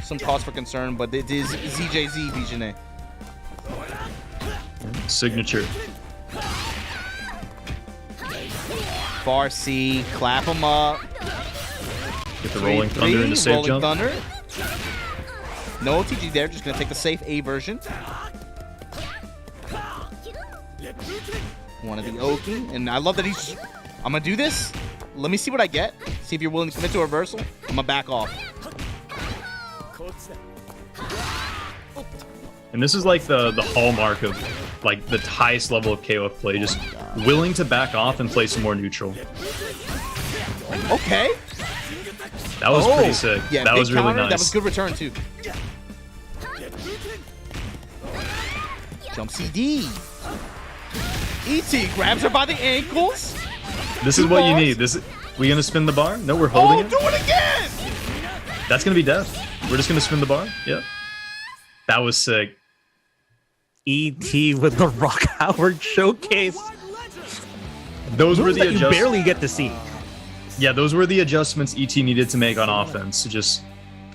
some cause for concern. But it is ZJZ B.jenet. signature. Bar C, clap him up. Get the rolling thunder into safe rolling jump. Thunder. No OTG there, just gonna take the safe A version. One of the Oki, and I love that he's just, I'm gonna do this. Let me see what I get. See if you're willing to commit to a reversal. I'm gonna back off. And this is like the hallmark of like the highest level of KOF play, just willing to back off and play some more neutral. Okay. That was pretty sick. Yeah, that was really counter. nice. That was good return too. Jump CD. ET grabs her by the ankles. This is what you need. We gonna spin the bar? No, we're holding it. Do it again. That's gonna be death. We're just gonna spin the bar. Yep. That was sick. ET with the Rock Howard showcase. Those were the that you adjustments. barely get to see. Yeah, those were the adjustments ET needed to make on offense to just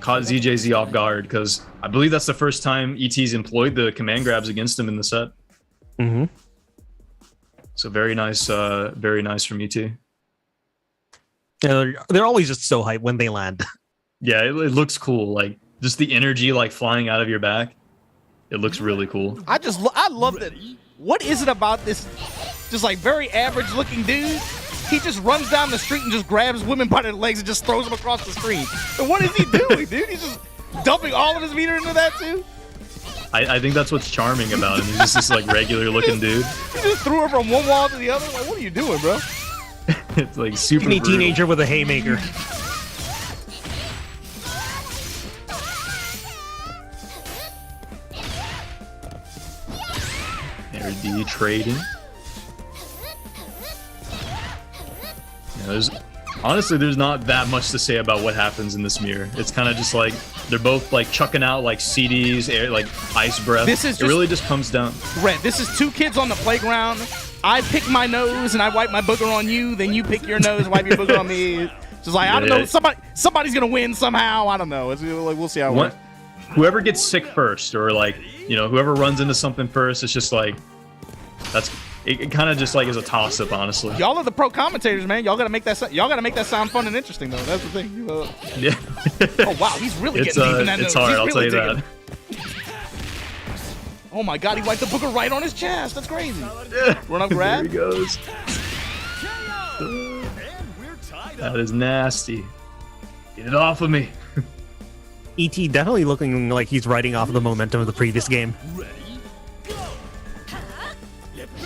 caught ZJZ off guard, because I believe that's the first time ET's employed the command grabs against him in the set. Mm-hmm. So very nice from ET. Yeah, they're always just so hyped when they land. Yeah, it looks cool. Like just the energy like flying out of your back. It looks really cool. I love that. What is it about this just like very average looking dude? He just runs down the street and just grabs women by their legs and just throws them across the screen. And what is he doing, dude? He's just dumping all of his meter into that too? I think that's what's charming about him. He's just this like regular looking dude. He just threw her from one wall to the other. Like, what are you doing, bro? It's like super Any brutal. teenager with a haymaker. Air D trading. Yeah, honestly, there's not that much to say about what happens in this mirror. It's kind of just like they're both like chucking out like CDs, air, like ice breath. It really just comes down. Red, this is two kids on the playground. I pick my nose and I wipe my booger on you. Then you pick your nose, wipe your booger on me. Just like I don't know, somebody's gonna win somehow. I don't know. It's like we'll see how it works. Whoever gets sick first, or like whoever runs into something first, it's just like it kind of just like is a toss up, honestly. Y'all are the pro commentators, man. Y'all gotta make that sound fun and interesting, though. That's the thing. Yeah. Oh wow, he's really getting deep in that nose. It's hard, He's I'll really tell you that. Oh my god, he wiped the booger right on his chest. That's crazy. Run up grab. There he goes. That is nasty. Get it off of me. ET definitely looking like he's riding off of the momentum of the previous game.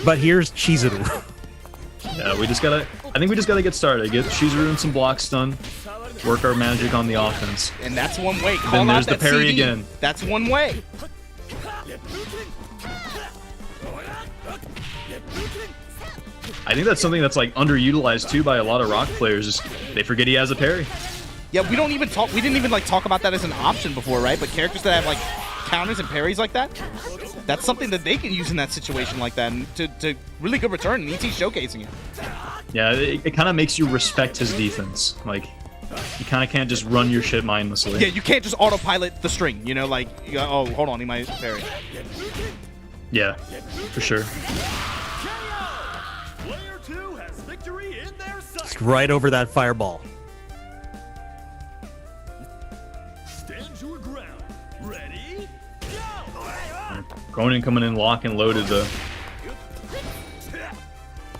But here's Chizuru. Yeah, I think we just gotta get started. Get Chizuru and some blocks done. Work our magic on the offense. And that's one way. Then there's the parry again. That's one way. I think that's something that's like underutilized too by a lot of Rock players. Is they forget he has a parry. Yeah, we didn't even like talk about that as an option before, right? But characters that have like counters and parries like that, that's something that they can use in that situation like that, and to really good return, and ET showcasing it. Yeah, it kind of makes you respect his defense. Like, You kind of can't just run your shit mindlessly. Yeah, you can't just autopilot the string, you know, like, you go, oh, hold on, he might parry. Yeah, for sure. Player 2 has victory in their sight. Right over that fireball. Stand your ground. Ready? Go! Krohnen coming in lock and loaded though.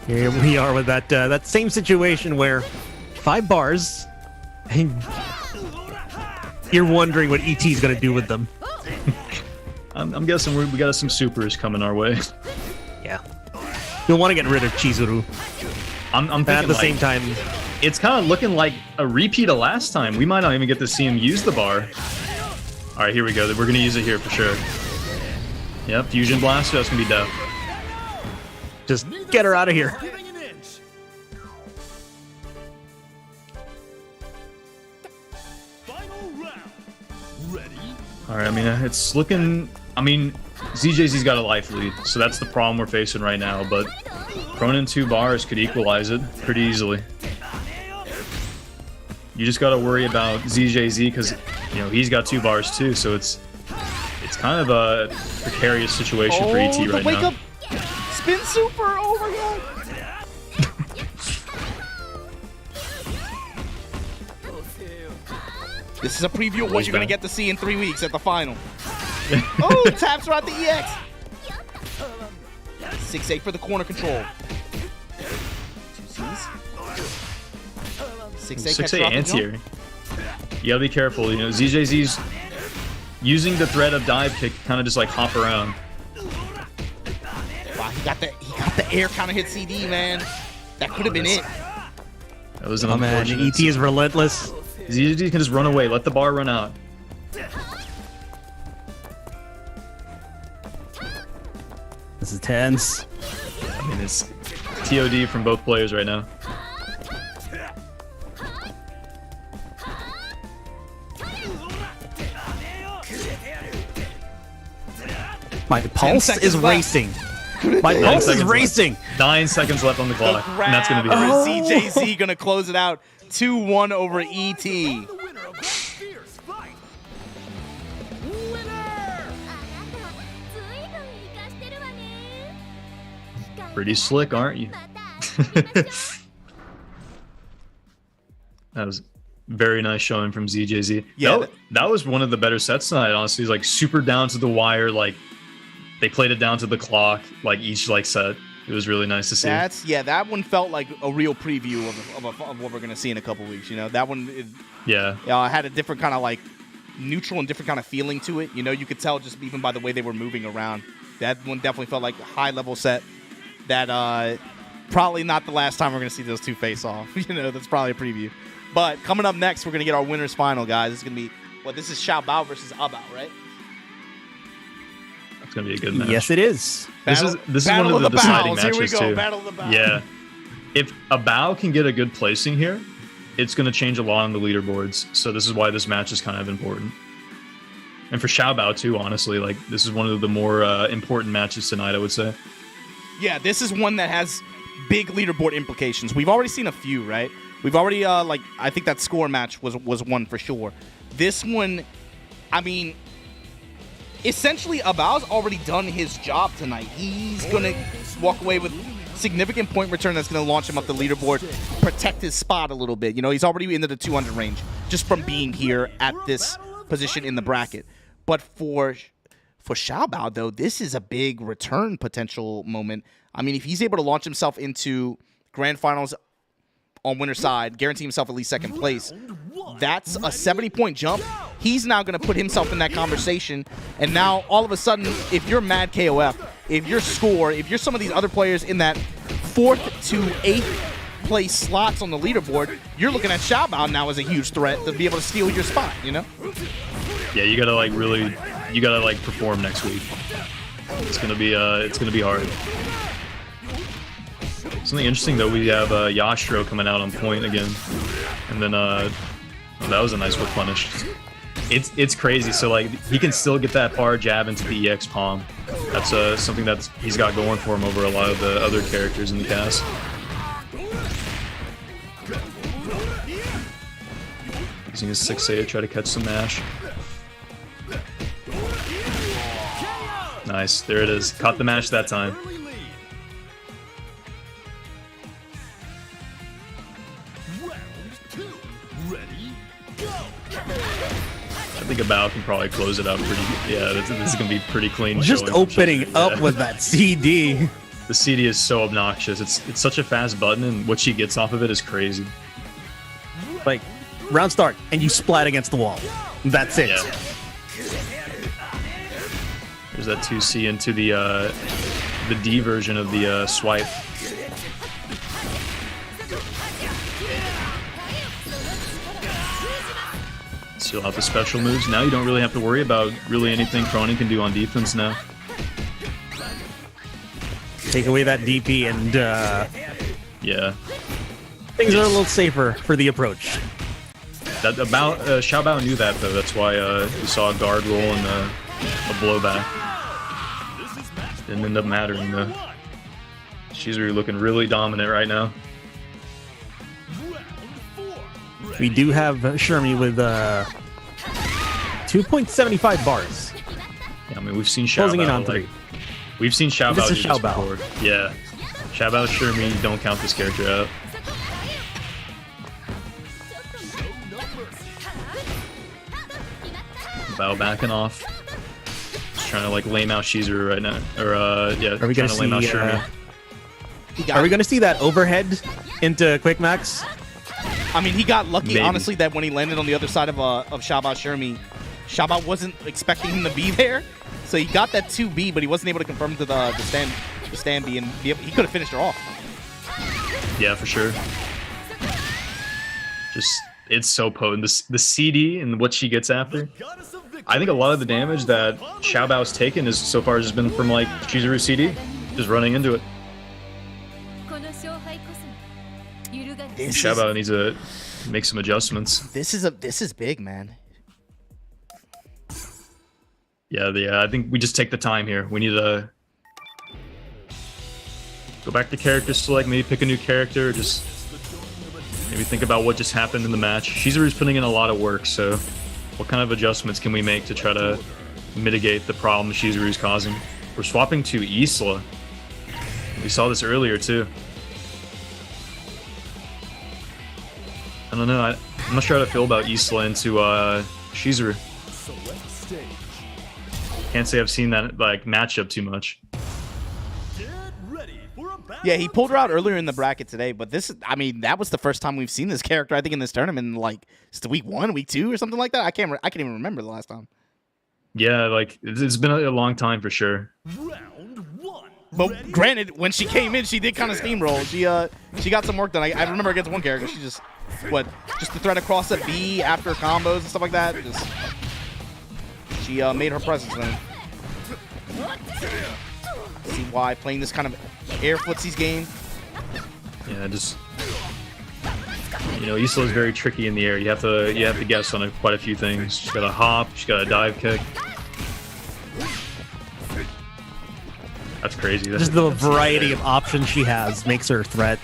Here we are with that same situation where 5 bars, and you're wondering what ET's gonna do with them. I'm guessing we got some supers coming our way. Yeah. You'll want to get rid of Chizuru. I'm thinking At the like, same time, it's kind of looking like a repeat of last time. We might not even get to see him use the bar. All right, here we go. We're going to use it here for sure. Yep, Fusion Blast. That's going to be death. just get her out of here. Giving an inch. Final round. Ready? All right, I mean, it's looking... I mean, ZJZ's got a life lead, so that's the problem we're facing right now, but Krohnen 2 bars could equalize it pretty easily. You just got to worry about ZJZ because, you know, he's got 2 bars too, so it's kind of a precarious situation for ET right wake now. Up. Spin super! Oh my god! This is a preview of what you're going to get to see in 3 weeks at the final. Oh, taps right the EX! 6-8 for the corner control. 2 Cs. 6-8 6-8 anti-air. You gotta be careful, you know, ZJZ's using the threat of dive kick to kind of just like hop around. Wow, he got the air counter hit CD, man. That could have been it. That was an Oh man, unfortunate... ET is relentless. ZJZ can just run away, let the bar run out. This is tense. I mean, it's TOD from both players right now. My pulse seconds is left. racing. My pulse is racing. 9 seconds left on the The clock, and that's gonna be grab it. for ZJZ gonna close it out 2-1 over ET. The winner of this fierce fight. Winner! Pretty slick, aren't you? That was very nice showing from ZJZ. Yeah, that was one of the better sets tonight, honestly. It was like super down to the wire, like they played it down to the clock, like each like set. It was really nice to see. That one felt like a real preview of what we're gonna see in a couple weeks. You know, that one had a different kind of like neutral and different kind of feeling to it. You know, you could tell just even by the way they were moving around. That one definitely felt like a high level set. That probably not the last time we're gonna see those two face off. You know, that's probably a preview. But coming up next, we're gonna get our winners final, guys. It's gonna be this is Xiaobao versus Abao, right? It's gonna be a good match. Yes, it is. This is one of the deciding Bows. Here we matches go. too. Battle of the Bows. Yeah, if Abao can get a good placing here, it's gonna change a lot on the leaderboards. So this is why this match is kind of important. And for Xiaobao too, honestly, like this is one of the more important matches tonight, I would say. Yeah, this is one that has big leaderboard implications. We've already seen a few, right? We've already I think that score match was one for sure. This one, I mean, essentially Abao's already done his job tonight. He's gonna walk away with significant point return that's gonna launch him up the leaderboard, protect his spot a little bit. You know, he's already into the 200 range just from being here at this position in the bracket. But for Xiaobao, though, this is a big return potential moment. I mean, if he's able to launch himself into grand finals on winner's side, guarantee himself at least second place, that's a 70-point jump. He's now going to put himself in that conversation. And now, all of a sudden, if you're MadKOF, if you're Score, if you're some of these other players in that 4th to 8th place slots on the leaderboard, you're looking at Xiaobao now as a huge threat to be able to steal your spot, you know? Yeah, you gotta perform next week. It's gonna be hard. Something interesting though, we have Yashiro coming out on point again, and then that was a nice whip punish. It's crazy. So like he can still get that bar jab into the EX palm. That's something that he's got going for him over a lot of the other characters in the cast. Using his 6A to try to catch some mash. Nice, there it is. Caught the mash that time. Early lead. Round 2. Ready, go. I think Abao can probably close it up pretty. Yeah, this is gonna be pretty clean. Just showing. opening up Yeah. with that CD. The CD is so obnoxious. It's such a fast button, and what she gets off of it is crazy. Like, round start, and you splat against the wall. That's it. Yeah. There's that 2C into the D version of the swipe. Seal out the special moves. Now you don't really have to worry about really anything Krohnen can do on defense now. Take away that DP, and Yeah. things are a little safer for the approach. That about Xiaobao knew that though. That's why you saw a guard roll and a blowback. Didn't end up mattering though. Chizuru looking really dominant right now. We do have Shermie with 2.75 bars. Yeah, I mean we've seen Xiaobao. Closing in on like, 3. we've seen Xiaobao This do is this Xiaobao. before. Yeah. Xiabao, Shermie, don't count this character out. Abao backing off. Just trying to like lame out Chizuru right now. Or yeah, Are we trying gonna to lame out see? Shermie. Are we gonna see that overhead into Quick Max? I mean, he got lucky, Maybe. honestly, that when he landed on the other side of Xiabao Shermie, Xiabao wasn't expecting him to be there. So he got that 2B, but he wasn't able to confirm to the stand B, and he could have finished her off. Yeah, for sure. Just, it's so potent. The CD and what she gets after. I think a lot of the damage that Xiaobao's taken is so far has just been from like Chizuru CD, just running into it. Xiaobao needs to make some adjustments. This is big, man. Yeah, I think we just take the time here. We need to go back to character select, maybe pick a new character, just maybe think about what just happened in the match. Chizuru's putting in a lot of work, so what kind of adjustments can we make to try to mitigate the problem Chizuru's causing? We're swapping to Isla. We saw this earlier too. I don't know, I'm not sure how to feel about Isla into Chizuru. Can't say I've seen that like matchup too much. Yeah, he pulled her out earlier in the bracket today, but this is, I mean, that was the first time we've seen this character, I think, in this tournament, like, it's the week 1, week 2, or something like that. I can't even remember the last time. Yeah, like, it's been a long time for sure. Round 1. But granted, when she came in, she did kind of steamroll. She got some work done. I remember against one character, she just the thread across a B after combos and stuff like that. She made her presence then. See why playing this kind of air footsies game. Yeah, just Isla is very tricky in the air. You have to guess on quite a few things. She's got a hop, she's got a dive kick. That's crazy. Just the variety of options she has makes her a threat,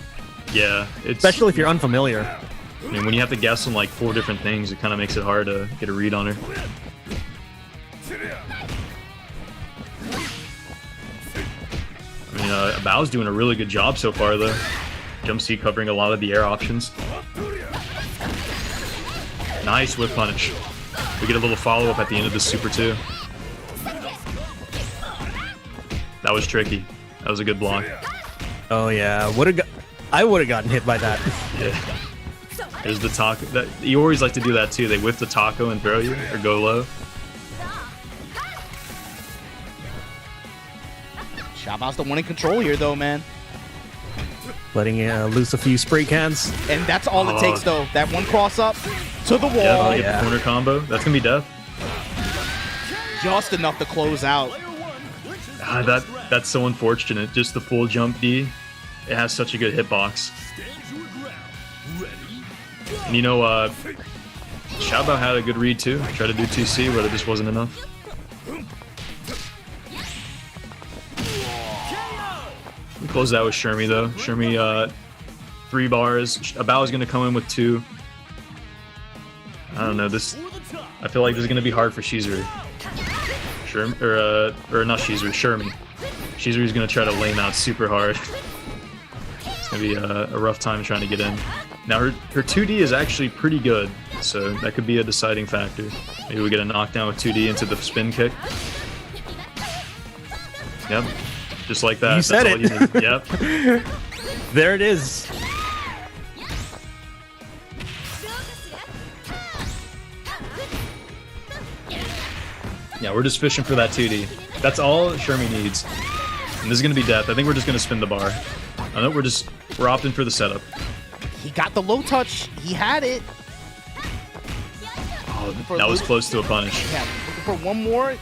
Yeah, especially if you're unfamiliar. I mean, when you have to guess on like 4 different things, it kind of makes it hard to get a read on her. I mean, Abao's doing a really good job so far, though. Jump C covering a lot of the air options. Nice whip punish. We get a little follow-up at the end of this super, too. That was tricky. That was a good block. Oh yeah, I would have gotten hit by that. Yeah. There's the taco. Ioris like to do that, too. They whiff the taco and throw you, or go low. Xiaobao's the one in control here, though, man. Letting loose a few spray cans. And that's all it takes, though. That one cross up to the wall. Yeah, corner combo. That's gonna be death. Just enough to close out. That's so unfortunate. Just the full jump D. It has such a good hitbox. And Xiaobao had a good read too. Tried to do 2C, but it just wasn't enough. We close out with Shermie though. Shermie 3 bars. Abao is gonna come in with 2. I don't know. This. I feel like this is gonna be hard for Chizuru. Or not Chizuru, Shermie. Chizuru's gonna try to lane out super hard. It's gonna be a rough time trying to get in. Now her 2D is actually pretty good, so that could be a deciding factor. Maybe we get a knockdown with 2D into the spin kick. Yep, just like that. You said That's all it. you need. Yep. There it is. Yeah, we're just fishing for that 2D. That's all Shermie needs. And this is gonna be death. I think we're just gonna spin the bar. I know we're opting for the setup. He got the low touch. He had it. Oh, that was close to a punish. Yeah, looking for one more.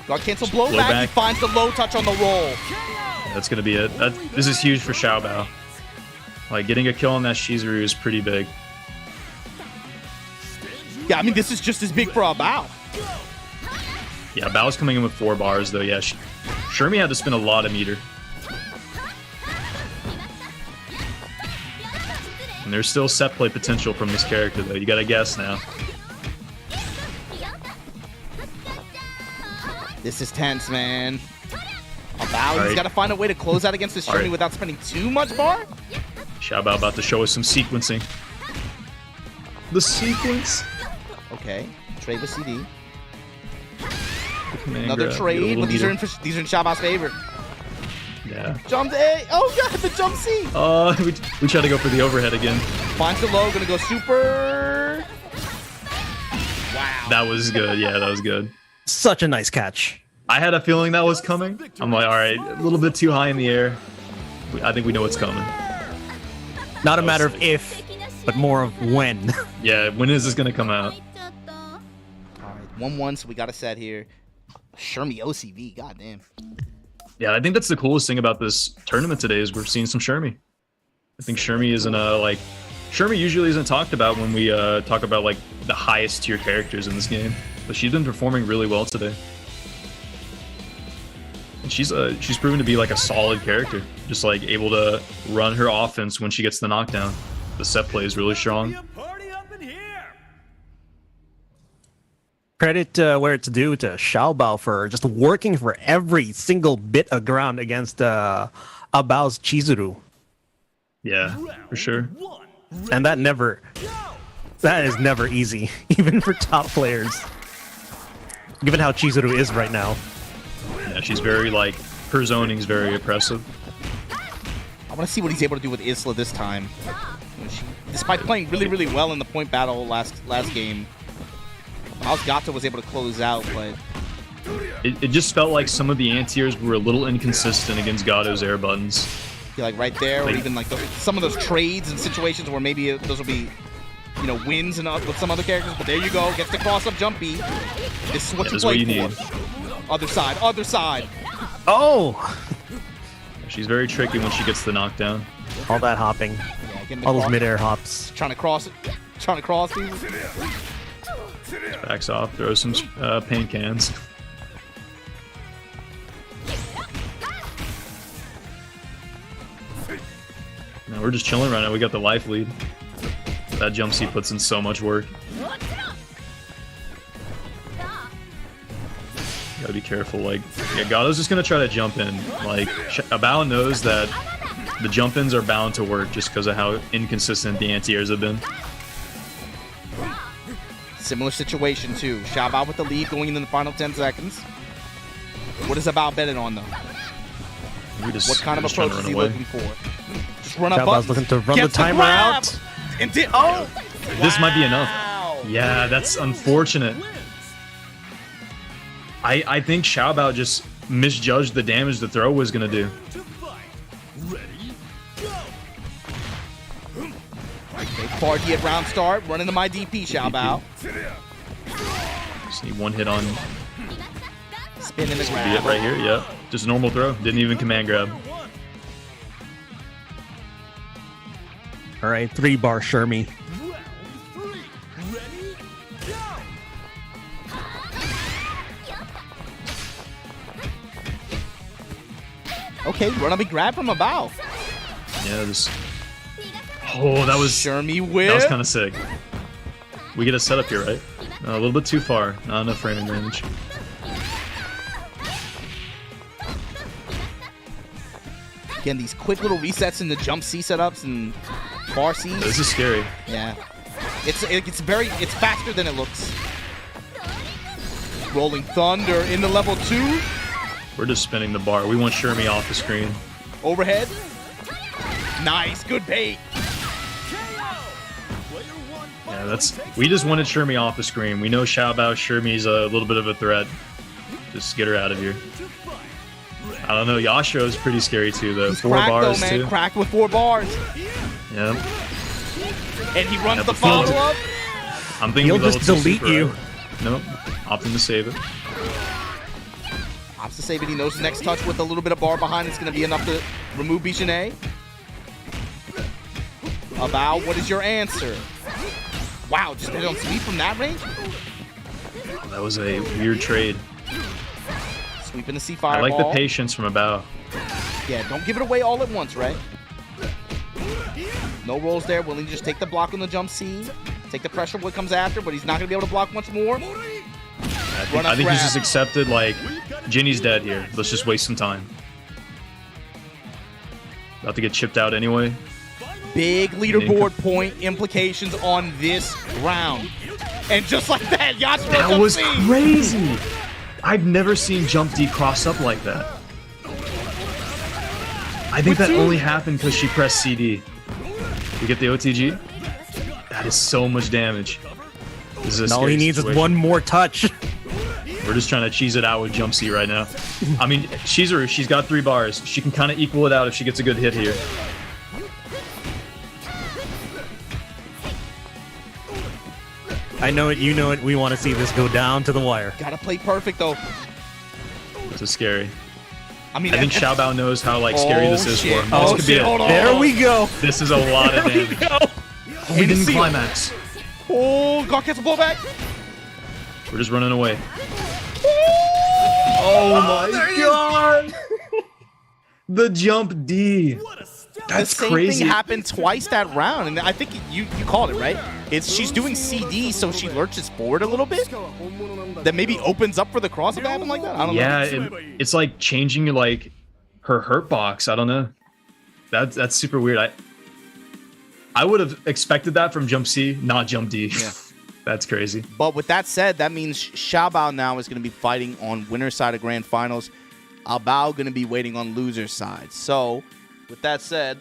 Got cancel blowback. Blowback. He finds the low touch on the roll. Yeah, that's gonna be it. This is huge for Xiaobao. Like getting a kill on that Chizuru is pretty big. Yeah, I mean this is just as big for Abao. Yeah, Bao's coming in with 4 bars though. Yeah, Shermie had to spin a lot of meter. And there's still set play potential from this character though. You gotta guess now. This is tense, man. Abao, he's Alright. got to find a way to close out against the Shermie Alright. without spending too much bar. Xiaobao about to show us some sequencing. The sequence. Okay, trade with CD. Man, Another grab, get a trade, little but these are meter. in Xiaobao's favor. Yeah. Jump A. Oh god, the jump C. We try to go for the overhead again. Finds the low, gonna go super. Wow. That was good. Yeah, that was good. Such a nice catch. I had a feeling that was coming. I'm like, all right, a little bit too high in the air. I think we know what's coming. Not a matter of if, but more of when. Yeah, when is this gonna come out? All right, 1-1, so we got a set here. Shermie OCV, goddamn. Yeah, I think that's the coolest thing about this tournament today is we're seeing some Shermie. I think Shermie isn't Shermie usually isn't talked about when we talk about like the highest tier characters in this game, but she's been performing really well today. And she's proven to be like a solid character, just like able to run her offense when she gets the knockdown. The set play is really strong. Party up in here. Credit where it's due to Xiaobao for just working for every single bit of ground against Abao's Chizuru. Yeah, for sure. And that is never easy, even for top players. Given how Chizuru is right now. Yeah, she's very like her zoning's very oppressive. I want to see what he's able to do with Isla this time. Despite playing really, really well in the point battle last game, Gato was able to close out, but It just felt like some of the anti-airs were a little inconsistent against Gato's air buttons. yeah, like right there, or even like some of those trades and situations where maybe those will be, you know, wins and with some other characters. But there you go, gets the cross-up jump B. This is what Yeah, you this is what play you for. need. Other side, other side. Oh! She's very tricky when she gets the knockdown. All that hopping. Yeah, getting the All those cross- mid-air hops. Trying to cross it. Trying to cross these. Backs off, throws some paint cans. Now we're just chilling right now. We got the life lead. That jump C puts in so much work. Gotta be careful. Like, yeah, Gato's just gonna try to jump in. Like, Abao knows that the jump ins are bound to work just because of how inconsistent the anti-airs have been. Similar situation too. Xiaobao with the lead going into the final 10 seconds. What is Abao betting on though? What kind of approach is he looking for? Just run up Xiaobao's buttons. looking to run Gets the timer grab. out. And oh! This might be Wow. enough. Yeah, that's unfortunate. I think Xiaobao just misjudged the damage the throw was gonna do. To fight. Ready, go. Okay, party at round start. Running to my DP, Xiaobao. Just need one hit on Spinning the be it grab. right here. Yep, just a normal throw. Didn't even command grab. All right, 3-bar Shermie. Round 3. Ready, go. Okay, run up and grab from Abao. Yeah, just. Oh, that was Shermie that was whip. kind of sick. We get a setup here, right? A little bit too far. Not enough framing damage. Again, these quick little resets in the jump C setups and bar Cs. This is scary. Yeah. It's faster than it looks. Rolling Thunder into level 2. We're just spinning the bar. We want Shermie off the screen. Overhead. Nice, good bait. Yeah, we just wanted Shermie off the screen. We know Xiaobao Shermie's a little bit of a threat. Just get her out of here. I don't know, Yashiro's pretty scary too though. He's 4 cracked bars though, man. too. Cracked with 4 bars. Yeah. And he runs Yeah, the but Phil- follow-up. I'm thinking He'll level just 2 delete super, you. right? Nope. Opting to save it. Opts to save it. He knows the next touch with a little bit of bar behind is going to be enough to remove B.jenet. Abao, what is your answer? Wow, just hit on sweep from that range? That was a weird trade. Sweeping the C fireball. I like the patience from Abao. Yeah, don't give it away all at once, right? No rolls there. Willing to just take the block on the jump C. Take the pressure of what comes after, but he's not going to be able to block much more. I think he's just accepted, like, Ginny's dead here. Let's just waste some time. About to get chipped out anyway. Big leaderboard point implications on this round. And just like that, Yashiro That jump was C. crazy! I've never seen Jump D cross up like that. I think that only happened because she pressed CD. We get the OTG? That is so much damage. This is a All he scary needs is situation. one more touch. We're just trying to cheese it out with Jump C right now. I mean, Chizuru, she's got 3 bars. She can kind of equal it out if she gets a good hit here. I know it, you know it. We want to see this go down to the wire. Gotta play perfect, though. This is scary. I mean, I think Xiaobao knows how like scary this is shit. for him. Oh, This could be shit, it. hold on. There we go. This is a lot of There we damage. go. Oh, we didn't seal. climax. Oh, got cancel blowback. We're just running away. Oh my god. The Jump D. That's the same crazy. thing happened twice that round, and I think you called it, right? She's doing CD, so she lurches forward a little bit. That maybe opens up for the cross if it happened like that. I don't know. It's like changing like her hurt box. I don't know. That's super weird. I would have expected that from Jump C, not Jump D. Yeah. That's crazy. But with that said, that means Xiaobao now is going to be fighting on winner's side of Grand Finals. Abao going to be waiting on loser's side. So, with that said,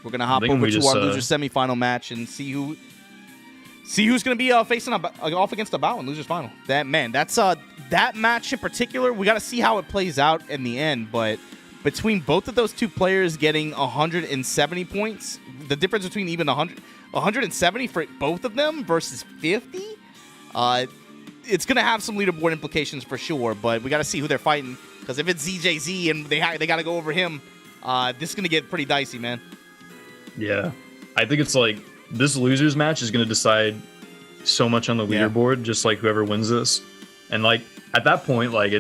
we're going to hop over to our loser semifinal match and see who's going to be facing off against Abao in loser's final. That match in particular, we got to see how it plays out in the end. But between both of those two players getting 170 points, the difference between even 170 for both of them versus 50, it's going to have some leaderboard implications for sure. But we got to see who they're fighting, because if it's ZJZ and they got to go over him, this is going to get pretty dicey, man. Yeah. I think it's like this losers match is going to decide so much on the leaderboard, just like whoever wins this. And like at that point, like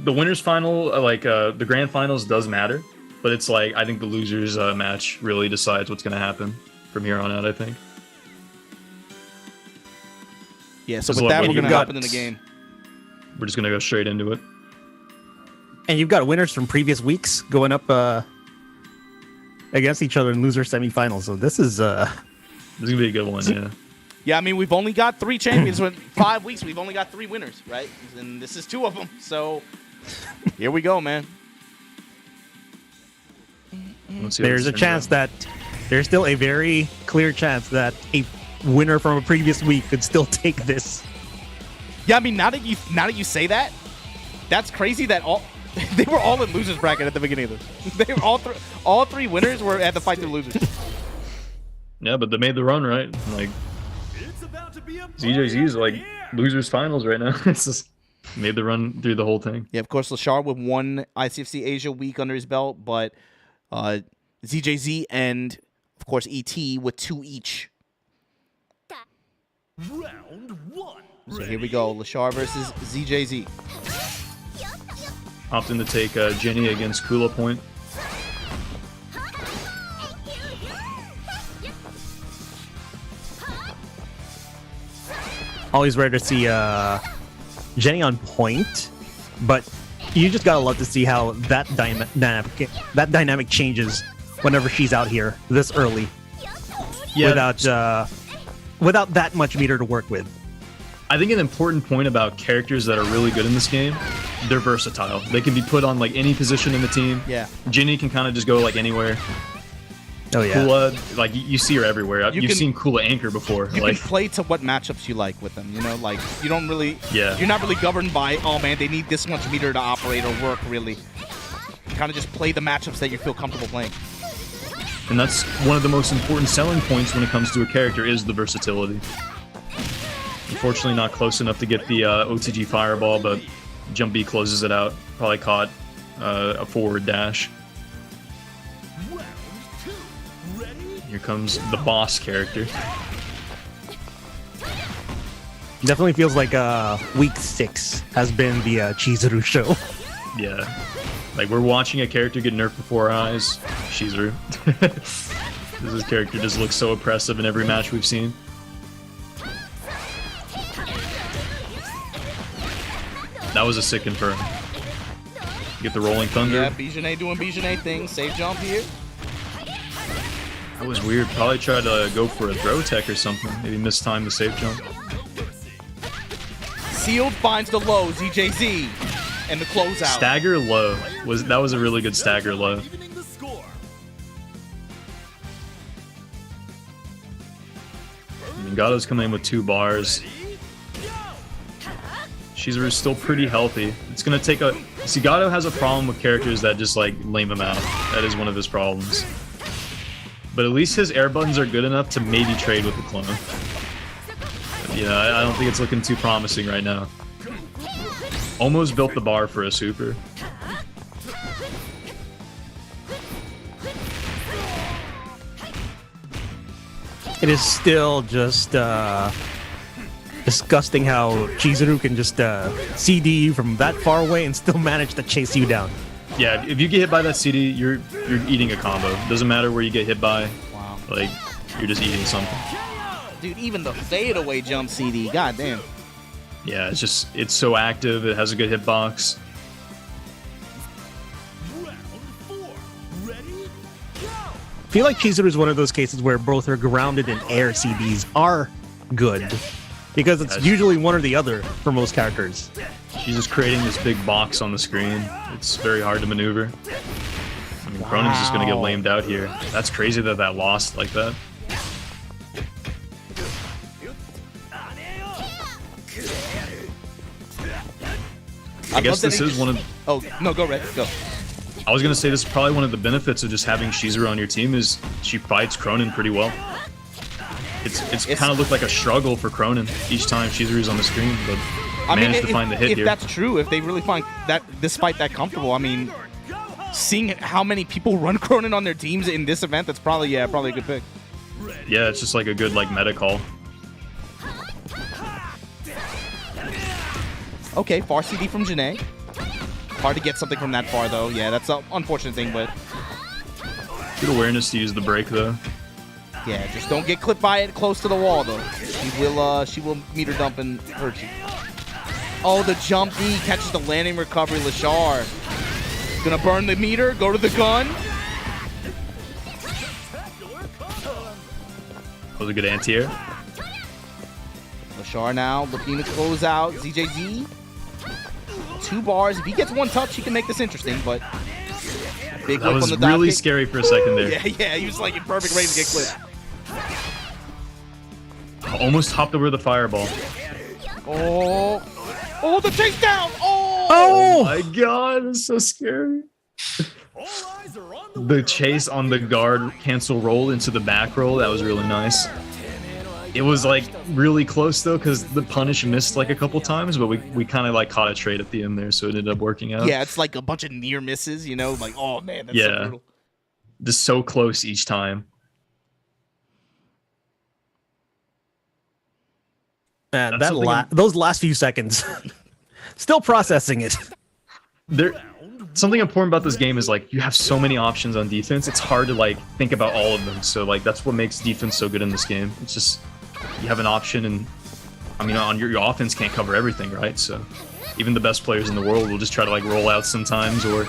the winners final, the grand finals does matter, but it's like I think the losers match really decides what's going to happen from here on out, I think. Yeah, so That's with that, what we're going to you hop got. into the game. We're just going to go straight into it. And you've got winners from previous weeks going up against each other in loser semifinals. So this is This is going to be a good one, yeah. Yeah, I mean, we've only got 3 champions. In 5 weeks, we've only got 3 winners, right? And this is 2 of them. So here we go, man. Let's see what there's this a turns chance out. that there's still a very clear chance that a winner from a previous week could still take this. Yeah, I mean, now that you say that, that's crazy that they were all in losers bracket at the beginning of this. They were all 3 winners were at the fight to losers. Yeah, but they made the run, right? Like ZJZ's like losers finals right now. It's just made the run through the whole thing. Yeah, of course, Leshar with 1 ICFC Asia week under his belt, but ZJZ and, of course, ET with 2 each. Round 1. So here we go, Leshar versus ZJZ. Opting to take Jenny against Kula point. Always rare to see Jenny on point, but you just gotta love to see how that dynamic changes whenever she's out here this early. Yeah, without that much meter to work with. I think an important point about characters that are really good in this game, they're versatile. They can be put on like any position in the team. Yeah. Ginny can kind of just go like anywhere. Oh yeah. Kula, like you see her everywhere. You've seen Kula anchor before. You like, can play to what matchups you like with them. You know, like you don't really. Yeah. You're not really governed by, oh man, they need this much meter to operate or work. Really, you kind of just play the matchups that you feel comfortable playing. And that's one of the most important selling points when it comes to a character is the versatility. Unfortunately, not close enough to get the OTG fireball, but Jump B closes it out. Probably caught a forward dash. Here comes the boss character. Definitely feels like week 6 has been the Chizuru show. Yeah. Like, we're watching a character get nerfed before our eyes. Chizuru. This character just looks so oppressive in every match we've seen. That was a sick confirm. Get the rolling thunder. Yeah, B.jenet doing B.jenet things. Safe jump here. That was weird. Probably tried to go for a throw tech or something. Maybe mistimed the safe jump. Sealed finds the low. ZJZ. And the closeout. Stagger low. That was a really good stagger low. Gato's coming in with 2 bars. Chizuru's still pretty healthy. It's gonna take a... See, Gato has a problem with characters that just, like, lame him out. That is one of his problems. But at least his air buttons are good enough to maybe trade with the clone. Yeah, I don't think it's looking too promising right now. Almost built the bar for a super. It is still just disgusting how Chizuru can just CD you from that far away and still manage to chase you down. Yeah, if you get hit by that CD, you're eating a combo. Doesn't matter where you get hit by. Wow. Like, you're just eating something. Dude, even the fadeaway jump CD. God damn. Yeah, it's so active. It has a good hitbox. I feel like Chizuru is one of those cases where both her grounded and air CDs are good. Because it's usually one or the other for most characters. She's just creating this big box on the screen. It's very hard to maneuver. I mean, Krohnen's just going to get lamed out here. That's crazy that that lost like that. I guess this is one of... Oh, no, go Red, go. I was going to say this is probably one of the benefits of just having Chizuru on your team is she fights Krohnen pretty well. It's kind of looked like a struggle for Krohnen each time Chizuru's on the screen, but managed to find the hit here. If that's true, if they really find that this fight that comfortable, I mean, seeing how many people run Krohnen on their teams in this event, that's probably a good pick. Yeah, it's just like a good meta call. Okay, far CD from Jenet. Hard to get something from that far though. Yeah, that's an unfortunate thing, but good awareness to use the break though. Yeah, just don't get clipped by it close to the wall though. She will meter dump and hurt you. Oh, the jump D catches the landing recovery. Leshar gonna burn the meter. Go to the gun. That was a good anti-air. Leshar now looking to close out. ZJZ. 2 bars. If he gets 1 touch, he can make this interesting, but big that whip was on the dive really kick. scary for a second there. Yeah, he was like in perfect range to get clipped. Almost hopped over the fireball. Oh, the chase down! Oh my god, it's so scary. The chase on the guard cancel roll into the back roll, that was really nice. It was like really close though, because the punish missed like a couple times, but we kind of like caught a trade at the end there, so it ended up working out. Yeah, it's like a bunch of near misses, you know, like, oh man, that's so brutal. Just so close each time. Man, those last few seconds, still processing it. Something important about this game is like you have so many options on defense. It's hard to like think about all of them. So like that's what makes defense so good in this game. It's just you have an option and I mean, on your offense can't cover everything, right? So even the best players in the world will just try to like roll out sometimes, or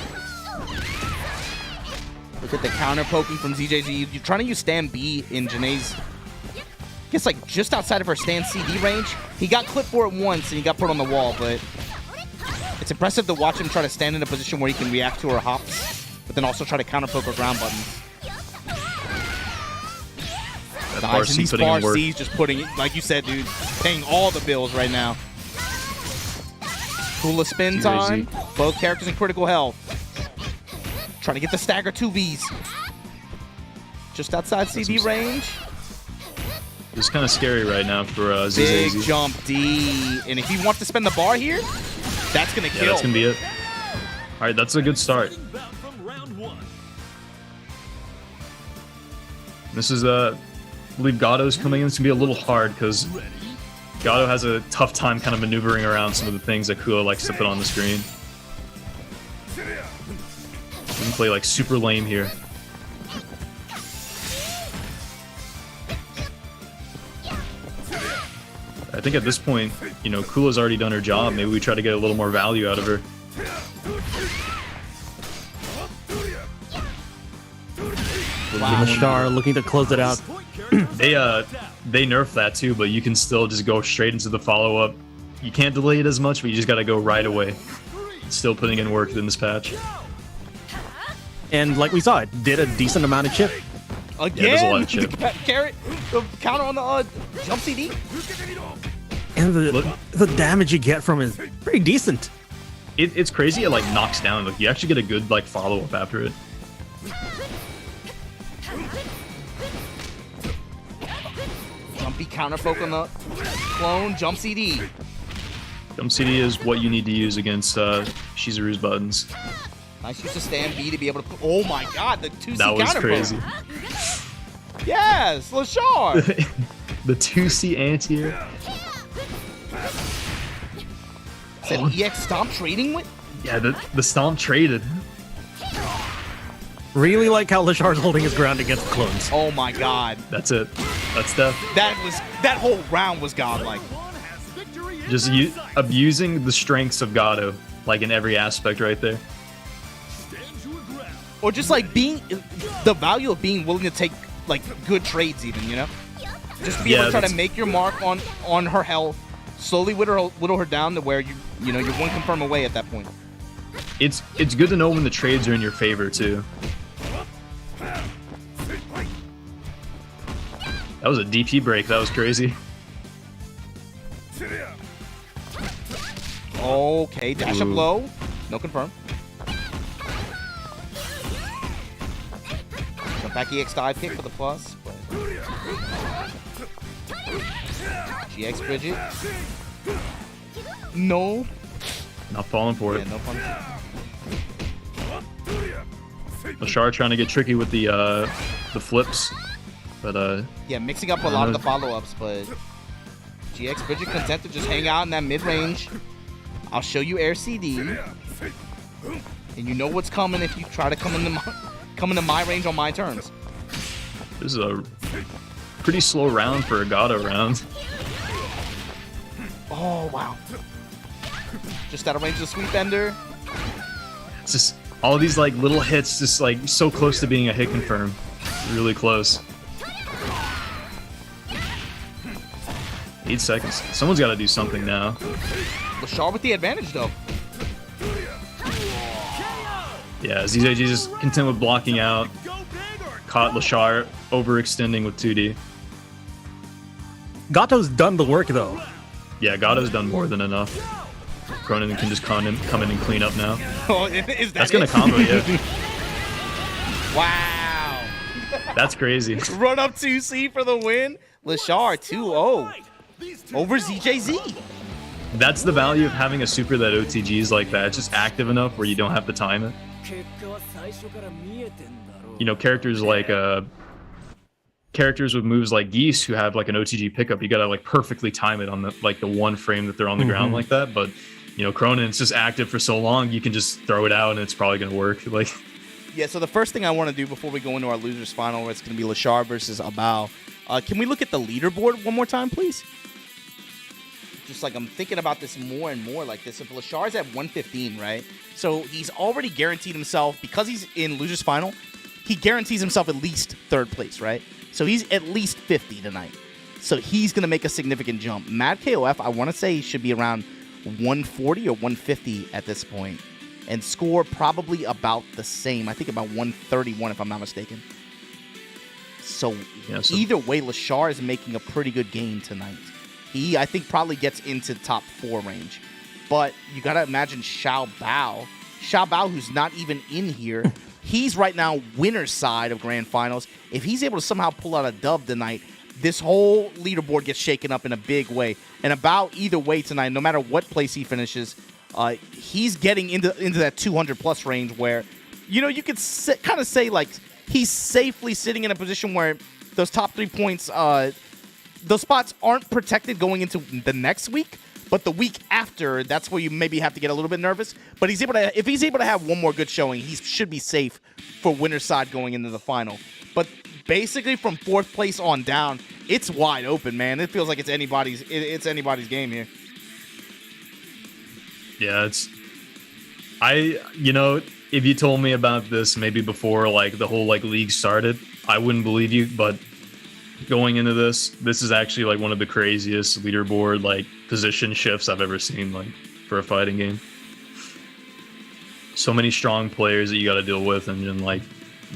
Look at the counter poking from ZJZ. You're trying to use stand B in Jeanet's, I guess, like just outside of her stand CD range. He got clipped for it once and he got put on the wall, but it's impressive to watch him try to stand in a position where he can react to her hops, but then also try to counter poke her ground buttons. Nice, and these bar C's just putting it, like you said, dude, paying all the bills right now. Kula spin time. Both characters in critical health. Trying to get the stagger 2Bs. Just outside CD range. It's kind of scary right now for ZZZ. Big jump D. And if he wants to spend the bar here, that's going to kill. Yeah, that's going to be it. All right, that's a good start. This is, I believe Gato's coming in. It's going to be a little hard because Gato has a tough time kind of maneuvering around some of the things that Kula likes to put on the screen. You can play like super lame here. I think at this point, you know, Kula's already done her job. Maybe we try to get a little more value out of her. Wow. Leshar looking to close it out. They nerfed that too, but you can still just go straight into the follow-up. You can't delay it as much, but you just gotta go right away. Still putting in work in this patch. And like we saw, it did a decent amount of chip. Again, yeah, there's a lot of chip. The counter on the jump CD. And the damage you get from it is pretty decent. It's crazy. It like knocks down. Like you actually get a good like follow-up after it. Jumpy counter poke on the clone jump CD. Jump CD is what you need to use against Chizuru's buttons. Nice use of stand B to be able to. Oh my God, the 2C That was counter crazy. Poke. Yes, Leshar. The 2C anti-air. Is that EX stomp trading with? Yeah, the stomp traded. Really like how Leshar's holding his ground against clones. Oh my God. That's it. That's death. That whole round was godlike. Just abusing the strengths of Gato, like in every aspect right there. Or just like being the value of being willing to take like good trades, even, you know, just be able to try to make your mark on her health, slowly whittle her down to where you know you're one confirm away at that point. It's good to know when the trades are in your favor too. That was a DP break. That was crazy. Okay, dash up low, no confirm. Jump back EX dive kick for the plus. But GX Bridget. No. Not falling for it. Yeah, no fun. Leshar trying to get tricky with the flips, but yeah, mixing up a lot of the follow-ups, but GX Bridget content to just hang out in that mid-range. I'll show you air CD, and you know what's coming if you try to come into my range on my terms. this is a pretty slow round for a Gato round. Oh wow! Just out of range of the sweep ender. It's just all these like little hits, just like so close to being a hit confirm. Really close. 8 seconds. Someone's got to do something now. Leshar with the advantage though. Yeah, ZJG just content with blocking out. Caught Leshar overextending with 2D. Gato's done the work though. Yeah, Gato's done more than enough. Krohnen can just come in and clean up now. Oh, is that That's gonna combo, yeah. Wow. That's crazy. Run up 2C for the win. Leshar 2-0 over ZJZ. That's the value of having a super that OTGs like that. It's just active enough where you don't have to time it. You know, characters like characters with moves like Geese who have like an OTG pickup, you gotta like perfectly time it on the like the one frame that they're on the ground like that. But you know, Krohnen, it's just active for so long, you can just throw it out and it's probably gonna work. Like, yeah. So the first thing I want to do before we go into our losers final, where it's gonna be Leshar versus Abao, can we look at the leaderboard one more time, please? just like I'm thinking about this more and more like this. If Leshar's at 115, right? So he's already guaranteed himself, because he's in Loser's Final, he guarantees himself at least 3rd place, right? So he's at least 50 tonight. So he's going to make a significant jump. MadKOF, I want to say, should be around 140 or 150 at this point, and score probably about the same. I think about 131 if I'm not mistaken. So, either way, Leshar is making a pretty good game tonight. He, I think, probably gets into top 4 range. But you got to imagine Xiaobao, who's not even in here, he's right now winner's side of Grand Finals. If he's able to somehow pull out a dub tonight, this whole leaderboard gets shaken up in a big way. And Abao, either way tonight, no matter what place he finishes, he's getting into that 200-plus range where, you could kind of say, like, he's safely sitting in a position where those top 3 points, those spots aren't protected going into the next week, but the week after, that's where you maybe have to get a little bit nervous. But if he's able to have one more good showing, he should be safe for winner's side going into the final. But basically, from 4th place on down, it's wide open, man. It feels like it's anybody's game here. Yeah, if you told me about this maybe before like the whole like league started, I wouldn't believe you, but going into this is actually like one of the craziest leaderboard like position shifts I've ever seen like for a fighting game. So many strong players that you got to deal with, and then like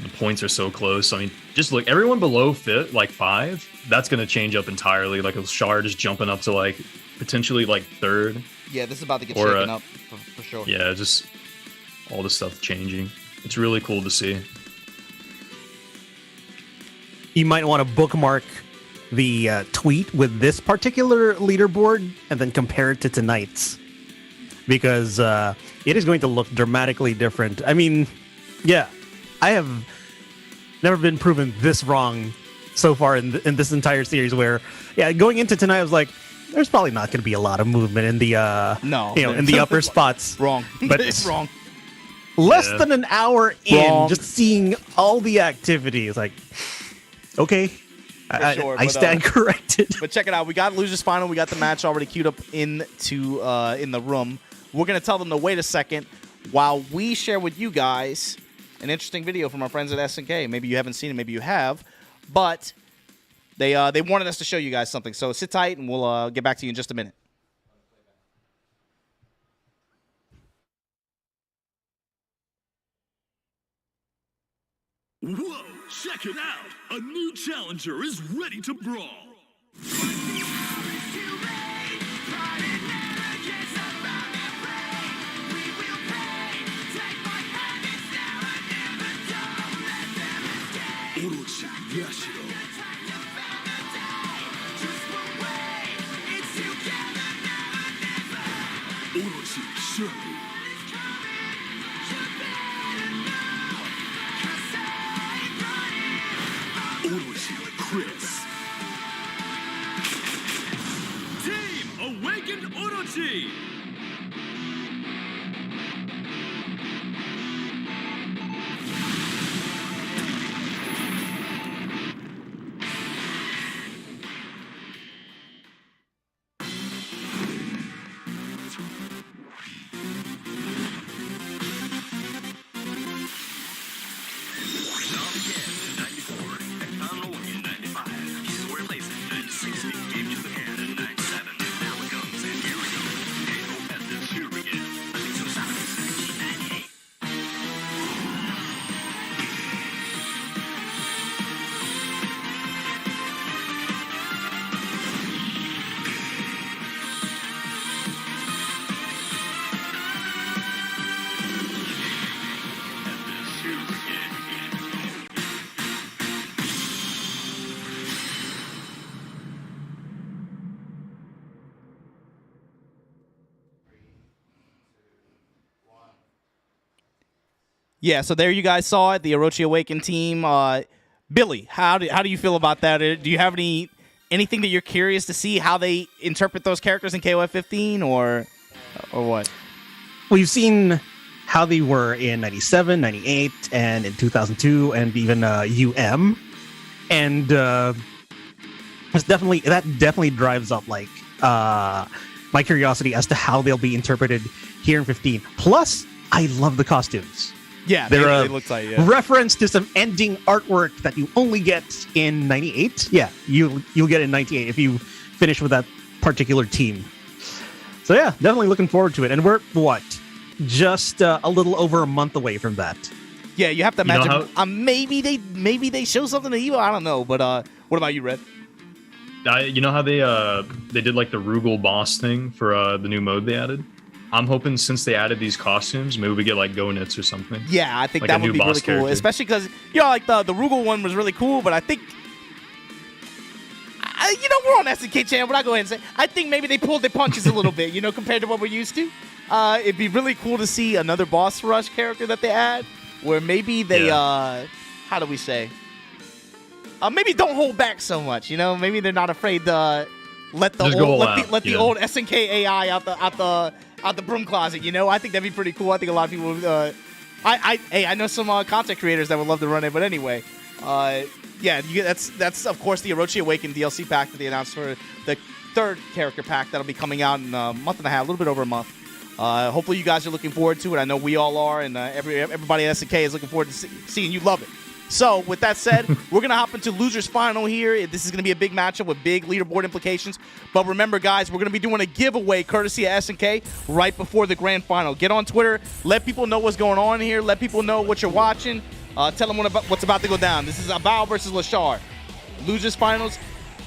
the points are so close. I mean, just look, everyone below like 5, that's going to change up entirely. Like a Shard just jumping up to like potentially like 3rd. Yeah, this is about to get shaken up for sure. Yeah, just all the stuff changing. It's really cool to see. You might want to bookmark the tweet with this particular leaderboard and then compare it to tonight's, because it is going to look dramatically different. I mean, yeah, I have never been proven this wrong so far in this entire series. Where, yeah, going into tonight, I was like, there's probably not going to be a lot of movement in the in the upper spots. Wrong, but it's wrong. Less than an hour in, just seeing all the activity, it's like, okay, I stand corrected. But check it out. We got Loser's Final. We got the match already queued up in the room. We're going to tell them to wait a second while we share with you guys an interesting video from our friends at SNK. Maybe you haven't seen it. Maybe you have. But they wanted us to show you guys something. So sit tight, and we'll get back to you in just a minute. Whoa, check it out! A new challenger is ready to brawl! Orochi, Yashiro. Orochi, Shermie. Orochi, Chris. Team Awakened Orochi! Yeah, so there you guys saw it, the Orochi Awakened team. Billy, how do you feel about that? Do you have anything that you're curious to see how they interpret those characters in KOF 15 or what? We've seen how they were in 97, 98, and in 2002, and even UM. And that definitely drives up like my curiosity as to how they'll be interpreted here in 15. Plus, I love the costumes. Yeah, They're they look like reference to some ending artwork that you only get in 98. Yeah, you'll get it in 98 if you finish with that particular team. So yeah, definitely looking forward to it. And we're what? Just a little over a month away from that. Yeah, you have to imagine. You know maybe they show something to you. I don't know. But what about you, Red? You know how they did like the Rugal boss thing for the new mode they added? I'm hoping since they added these costumes, maybe we get like Go-Nits or something. Yeah, I think like that a would new be really boss cool. character. Especially because, like the Rugal one was really cool, but I think, we're on SNK channel, but I'll go ahead and say, I think maybe they pulled their punches a little bit, compared to what we're used to. It'd be really cool to see another boss rush character that they add, where maybe they, how do we say? Maybe don't hold back so much, Maybe they're not afraid to let the old SNK AI out the broom closet, I think that'd be pretty cool. I think a lot of people would, I know some content creators that would love to run it, but anyway, that's of course the Orochi Awakened DLC pack that they announced for the third character pack that'll be coming out in a month and a half, a little bit over a month. Hopefully you guys are looking forward to it. I know we all are, and everybody at SNK is looking forward to seeing you love it. So, with that said, we're going to hop into Losers Final here. This is going to be a big matchup with big leaderboard implications. But remember, guys, we're going to be doing a giveaway courtesy of SNK right before the grand final. Get on Twitter. Let people know what's going on here. Let people know what you're watching. Tell them what's about to go down. This is Abao versus Leshar. Losers Finals.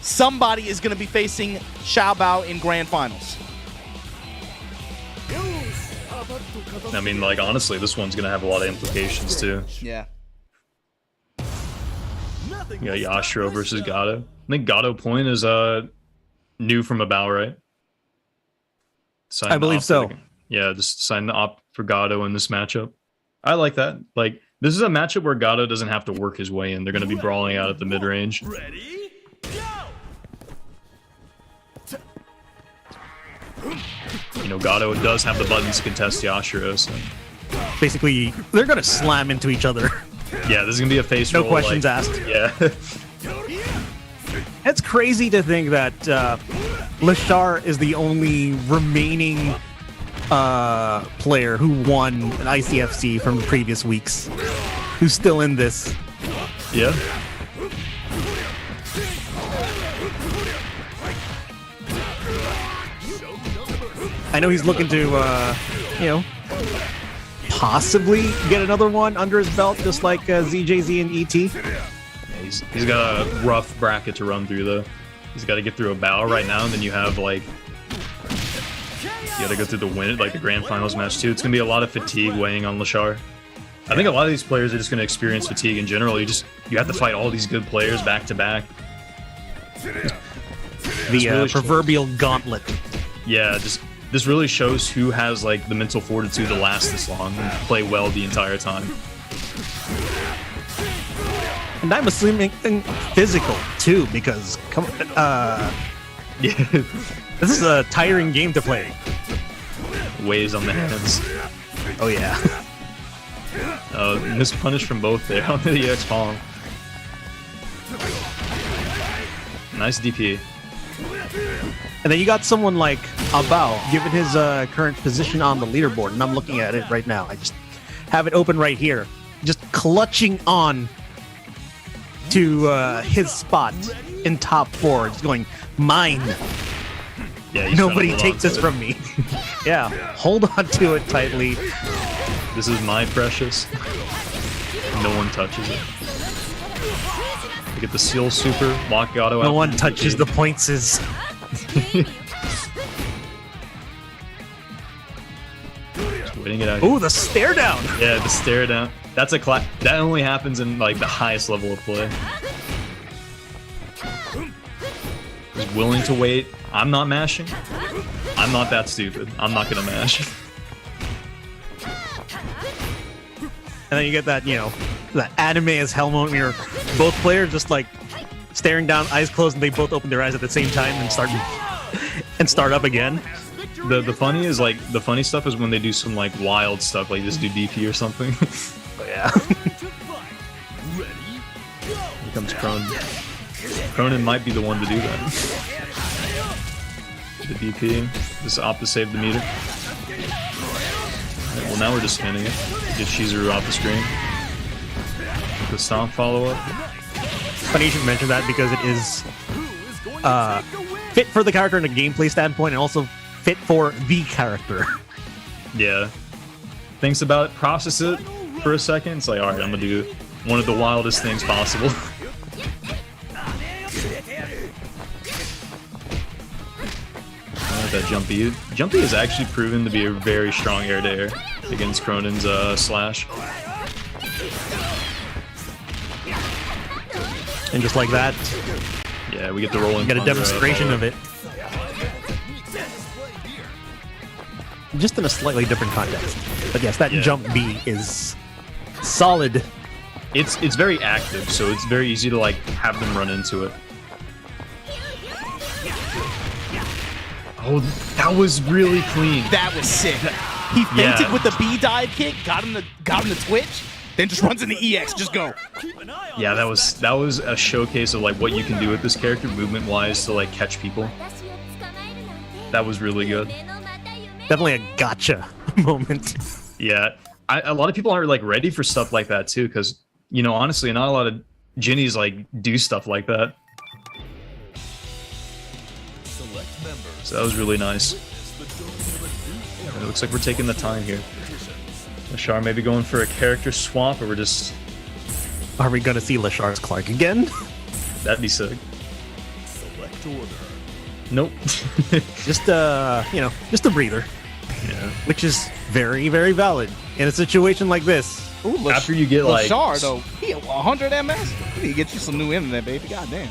Somebody is going to be facing Xiaobao in grand finals. I mean, like, honestly, this one's going to have a lot of implications, too. Yeah. You got Yashiro versus Gato. I think Gato Point is new from Abao, right? I believe so. Yeah, just sign the op for Gato in this matchup. I like that. Like, this is a matchup where Gato doesn't have to work his way in. They're going to be brawling out at the mid-range. Ready? Go! Gato does have the buttons to contest Yashiro, so... Basically, they're going to slam into each other. Yeah, this is going to be a face no roll. Questions asked. Yeah. It's crazy to think that Leshar is the only remaining player who won an ICFC from the previous weeks, who's still in this. Yeah. I know he's looking to, possibly get another one under his belt, just like ZJZ and ET. Yeah, he's got a rough bracket to run through, though. He's got to get through Abao right now, and then you have, like... You got to go through the grand finals match, too. It's going to be a lot of fatigue weighing on Leshar. I think a lot of these players are just going to experience fatigue in general. You have to fight all these good players back to back. The proverbial gauntlet. Yeah, this really shows who has like the mental fortitude to last this long and play well the entire time. And I'm assuming physical too, because Yeah, this is a tiring game to play. Weighs on the hands. Oh yeah. Mispunish from both there on the EX palm. Nice DP. And then you got someone like Abao, given his current position on the leaderboard, and I'm looking at it right now. I just have it open right here. Just clutching on to his spot in top 4. Just going, mine. Yeah, nobody take this from me. Yeah, hold on to it tightly. This is my precious. No one touches it. You get the seal super, lock Gato out. No one touches the pointses. Just waiting it out. Ooh, the stare down. Yeah, the stare down. That's a that only happens in like the highest level of play. He's willing to wait. I'm not mashing. I'm not that stupid. I'm not gonna mash. And then you get that, that anime as hell moment where both players just like staring down, eyes closed, and they both open their eyes at the same time and start up again. The funny stuff is when they do some like wild stuff, like just do DP or something. Oh yeah. Here comes Krohnen. Krohnen might be the one to do that. The DP. Just opt to save the meter. Right, well, now we're just spinning it. Get Chizuru off the screen. The stomp follow-up. Funny you should mention that because it is fit for the character in a gameplay standpoint and also fit for the character. Yeah. Thinks about it, process it for a second. It's like, alright, I'm gonna do one of the wildest things possible. That jumpy. Jumpy has actually proven to be a very strong air-to-air against Krohnen's slash. And just like that, Yeah, we get the rolling. you get a demonstration of it. Just in a slightly different context. But yes, that Yeah. jump B is solid. It's very active, so it's very easy to like have them run into it. Oh, that was really clean. That was sick. He fainted Yeah. with the B dive kick, got him the twitch, then just runs into EX. Just go. Yeah, that was a showcase of like what you can do with this character movement-wise to like catch people. That was really good. Definitely a gotcha moment. Yeah, a lot of people aren't like ready for stuff like that too, because you know, honestly, not a lot of Jinnies like do stuff like that. So that was really nice. It looks like we're taking the time here. Leshar maybe going for a character swap, or we're just... Are we gonna see Leshar's Clark again? That'd be sick. Nope. Just just a breather. Yeah. Which is very, very valid in a situation like this. Ooh, After you get like... Leshar though, he at 100 MS. We need to get you some new internet, baby. Goddamn.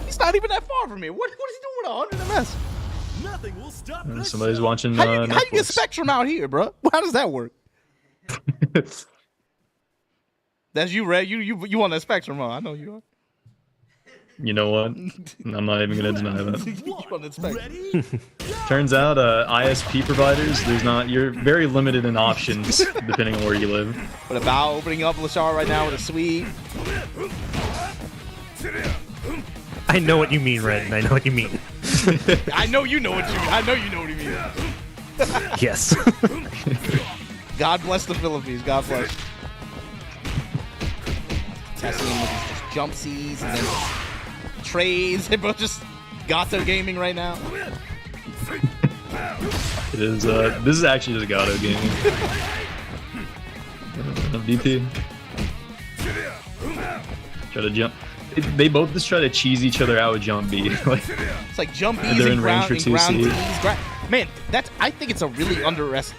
He's not even that far from me. What is he doing with 100 MS? Nothing will stop Somebody's watching How you Netflix. get Spectrum out here, bro? How does that work? That's you, Red. You on that Spectrum, huh? I know you are. You know what? I'm not even gonna deny that. You on that Spectrum. Turns out, ISP providers, you're very limited in options depending on where you live. But Abao opening up Leshar right now with a sweep. I know what you mean, Red, and I know what you mean. I know you know what you mean. Yes. God bless the Philippines. God bless. Testing him with his just jump C's and then trades. They're both just Gato gaming right now. It is, this is actually just Gato gaming. DP. Try to jump. They both just try to cheese each other out with jump B. Like, It's like jump B's they're and in range ground, for and ground 2C. D's. Man, I think it's a really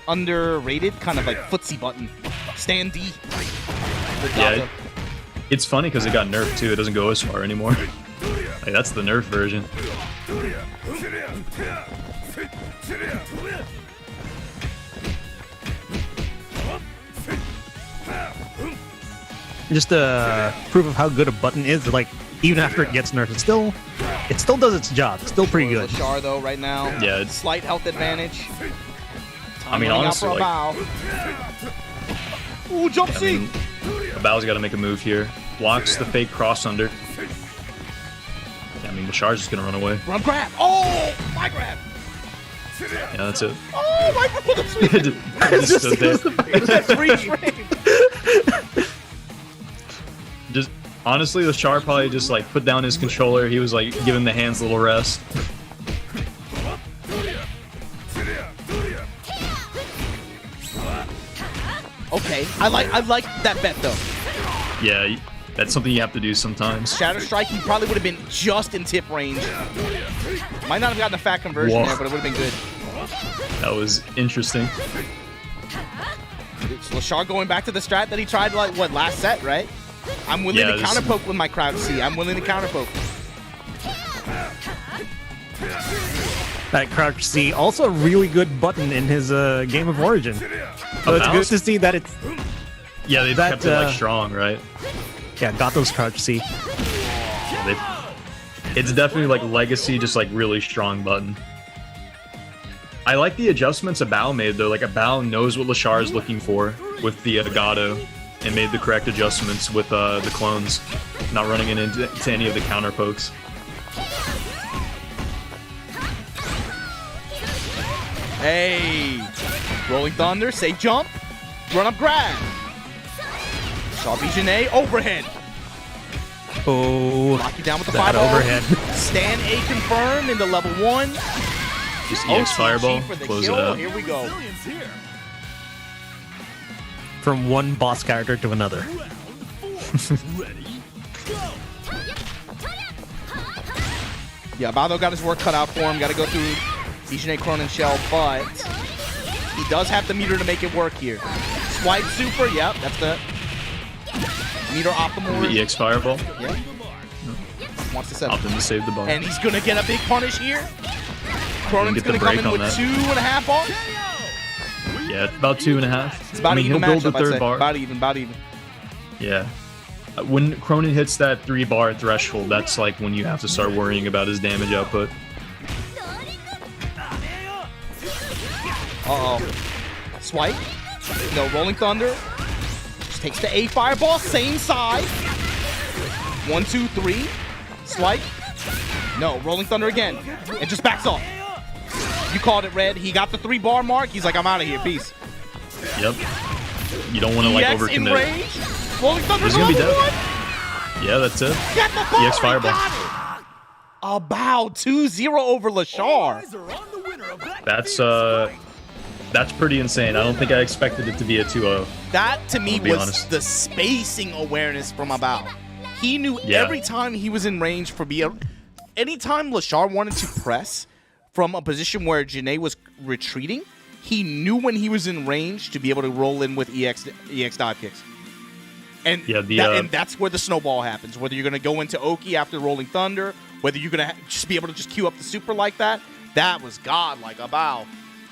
underrated kind of like footsie button. Stand D. with Yeah, Gato. it's funny because it got nerfed too. It doesn't go as far anymore. Like, that's the nerf version. Just proof of how good a button is. Like even after it gets nerfed, it still does its job. It's still pretty good. Leshar though right now. Yeah, it's- Slight health advantage. I mean, Running out honestly, for like, Abao. Ooh, jump I C. mean, Abao's got to make a move here. Blocks the fake cross under. I mean, Leshar's just gonna run away. Run grab. Oh, my grab. Yeah, that's it. Oh, my grab. Just stood there. That's free frame. Just honestly, Leshar probably just like put down his controller. He was like giving the hands a little rest. Okay, I like that bet though. Yeah, that's something you have to do sometimes. Shatter Strike, he probably would have been just in tip range. Might not have gotten a fat conversion Whoa. there, but it would have been good. That was interesting. It's Leshar going back to the strat that he tried like what last set, right? I'm willing Yeah, to this- counter poke with my crouch C. I'm willing to counter poke. That crouch C, also a really good button in his game of origin. So it's good to see that it's Yeah, they That, kept it like strong, right? Gato's crouch C. It's definitely like legacy, just like really strong button. I like the adjustments Abao made though. Like Abao knows what Leshar is looking for with the Gato, and made the correct adjustments with the clones, not running into any of the counter pokes. Hey. Rolling Thunder, safe jump. Run up grab. Saw B.jenet, overhead. Oh, Lock you down with the that 5-0. overhead. Stand A confirm into level 1. Just EX Fireball, for the close kill. it out. Here we go. Millions here. From one boss character to another. Ready, go. Yeah, Abao got his work cut out for him. Got to go through B.jenet, Krohnen shell, but he does have the meter to make it work here. Swipe super, yep, that's the meter optimal. The EX Fireball. Yep. Wants to set Opt in to save the bar. and he's gonna get a big punish here. Kronen's Get the gonna come break in on with that. 2.5 bars. Yeah, about 2.5. It's about I mean, even he'll build the matchup, I'd third say. bar. About even. Yeah. When Krohnen hits that 3-bar threshold, that's like when you have to start worrying about his damage output. Uh-oh. Swipe. No, Rolling Thunder. Just takes the A fireball, same side. 1, 2, 3. Swipe. No, Rolling Thunder again. And just backs off. You called it, Red. He got the 3-bar mark. He's like, I'm out of here. Peace. Yep. You don't want to like EX in overcommit. range. Rolling Thunder's He's gonna be level dead. 1. Yeah, that's it. Get the ball. EX he Fireball. got it. About 2-0 over Leshar. Eyes are on the winner of that That's pretty insane. I don't think I expected it to be a 2-0. That to me I'll be was honest. the spacing awareness from Abao. He knew Yeah. every time he was in range for anytime Leshar wanted to press from a position where jenet was retreating, he knew when he was in range to be able to roll in with EX dive kicks. And, Yeah, and that's where the snowball happens. Whether you're going to go into Oki after Rolling Thunder, whether you're going to just be able to just queue up the super like that, that was godlike. Abao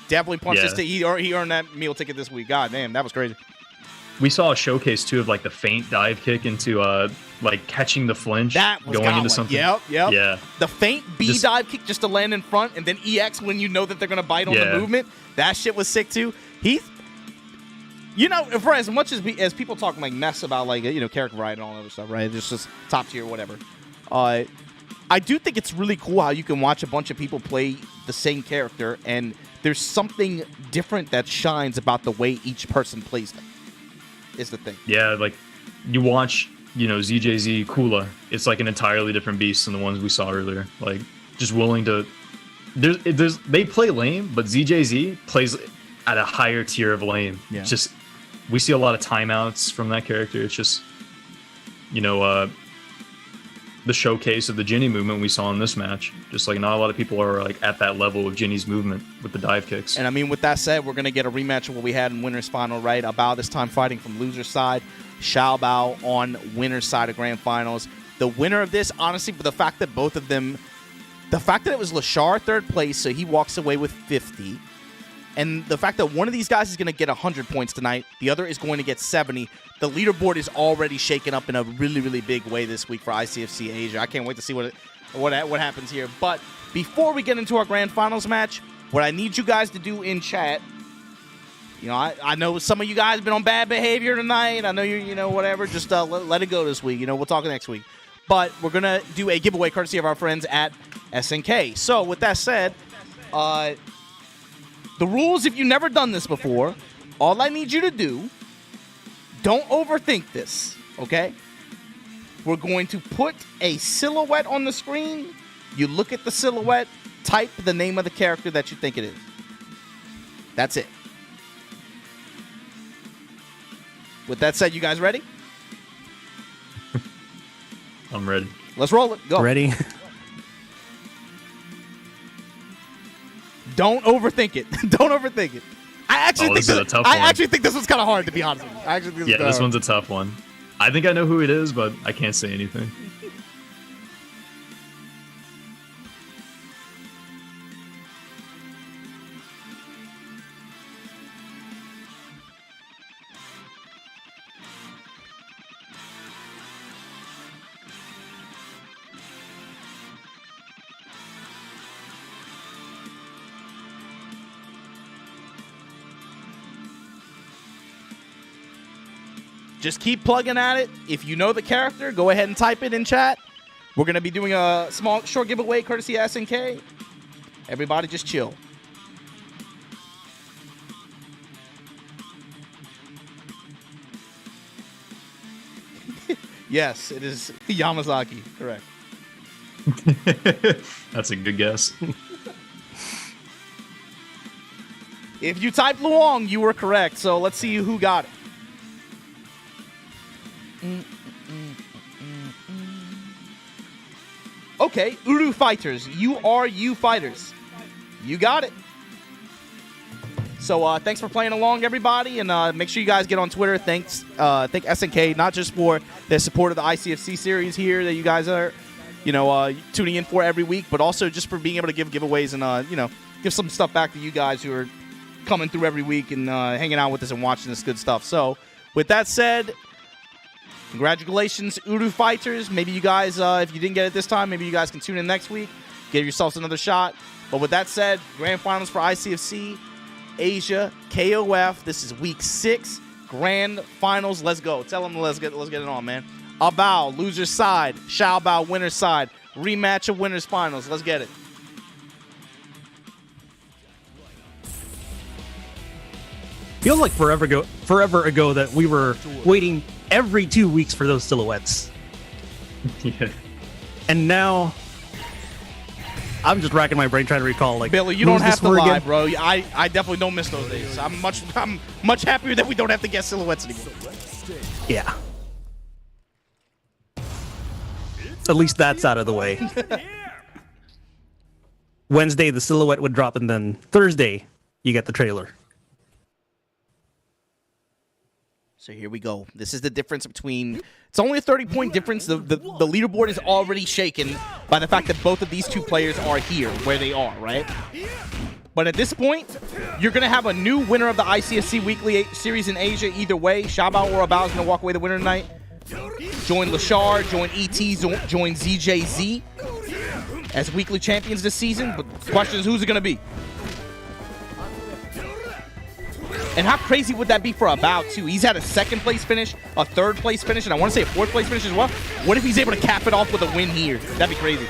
definitely punched his he earned that meal ticket this week. God damn, that was crazy. We saw a showcase too of like the feint dive kick into like catching the flinch, That was going godlike. into something. Yep. Yeah. The feint B Just- dive kick just to land in front, and then EX when you know that they're gonna bite on the Yeah. movement. That shit was sick too. You know, for as much as people talk like mess about like character variety and all that other stuff, right? It's just top tier, whatever. I do think it's really cool how you can watch a bunch of people play the same character, and there's something different that shines about the way each person plays them. Is the thing. Yeah, like you watch, ZJZ Kula. It's like an entirely different beast than the ones we saw earlier. Like just willing to. They play lame, but ZJZ plays at a higher tier of lame. Yeah. It's just we see a lot of timeouts from that character. It's just the showcase of the Jinny movement we saw in this match. Just like not a lot of people are like at that level of Jinny's movement with the dive kicks. And I mean, with that said, we're going to get a rematch of what we had in winner's final, right? Abao this time fighting from loser's side. Xiaobao on winner's side of grand finals. The winner of this, honestly, for the fact that both of them, the fact that it was Leshar third place, so he walks away with 50. And the fact that one of these guys is going to get 100 points tonight, the other is going to get 70. The leaderboard is already shaken up in a really, really big way this week for ICFC Asia. I can't wait to see what happens here. But before we get into our grand finals match, what I need you guys to do in chat, I know some of you guys have been on bad behavior tonight. I know whatever. Just let it go this week. We'll talk next week. But we're going to do a giveaway courtesy of our friends at SNK. So with that said, the rules, if you've never done this before, all I need you to do, don't overthink this, okay? We're going to put a silhouette on the screen. You look at the silhouette, type the name of the character that you think it is. That's it. With that said, you guys ready? I'm ready. Let's roll it. Go. Ready? Don't overthink it. Don't overthink it. I actually this is a tough I one. actually think this one's kind of hard, to be honest with you. I actually think Yeah, kinda this hard. one's a tough one. I think I know who it is, but I can't say anything. Just keep plugging at it. If you know the character, go ahead and type it in chat. We're going to be doing a short giveaway courtesy of SNK. Everybody just chill. Yes, it is Yamazaki. Correct. That's a good guess. If you typed Luong, you were correct. So let's see who got it. Okay, Uru Fighters. You Fighters. You got it. So thanks for playing along, everybody, and make sure you guys get on Twitter. Thank SNK not just for their support of the ICFC series here that you guys are, tuning in for every week, but also just for being able to give giveaways and give some stuff back to you guys who are coming through every week and hanging out with us and watching this good stuff. So with that said, congratulations, Uru Fighters. Maybe you guys, if you didn't get it this time, maybe you guys can tune in next week, give yourselves another shot. But with that said, grand finals for ICFC Asia KOF. This is week 6, grand finals. Let's go. Tell them let's get it on, man. Abao, loser's side. Xiaobao, winner's side. Rematch of winners finals. Let's get it. Feels like forever ago that we were waiting every 2 weeks for those silhouettes. Yeah. And now I'm just racking my brain trying to recall, like, Billy, you don't have to lie, bro. I definitely don't miss those days. I'm much happier that we don't have to guess silhouettes anymore. Yeah. At least that's out of the way. Wednesday, the silhouette would drop, and then Thursday, you get the trailer. So here we go. This is the difference between... It's only a 30-point difference. The leaderboard is already shaken by the fact that both of these two players are here, where they are, right? But at this point, you're going to have a new winner of the ICFC Weekly Series in Asia either way. Xiaohey or Abao is going to walk away the winner tonight. Join Leshar, join ET, join ZJZ as weekly champions this season. But the question is, who's it going to be? And how crazy would that be for Abao, too? He's had a 2nd place finish, a 3rd place finish, and I want to say a 4th place finish as well. What if he's able to cap it off with a win here? That'd be crazy.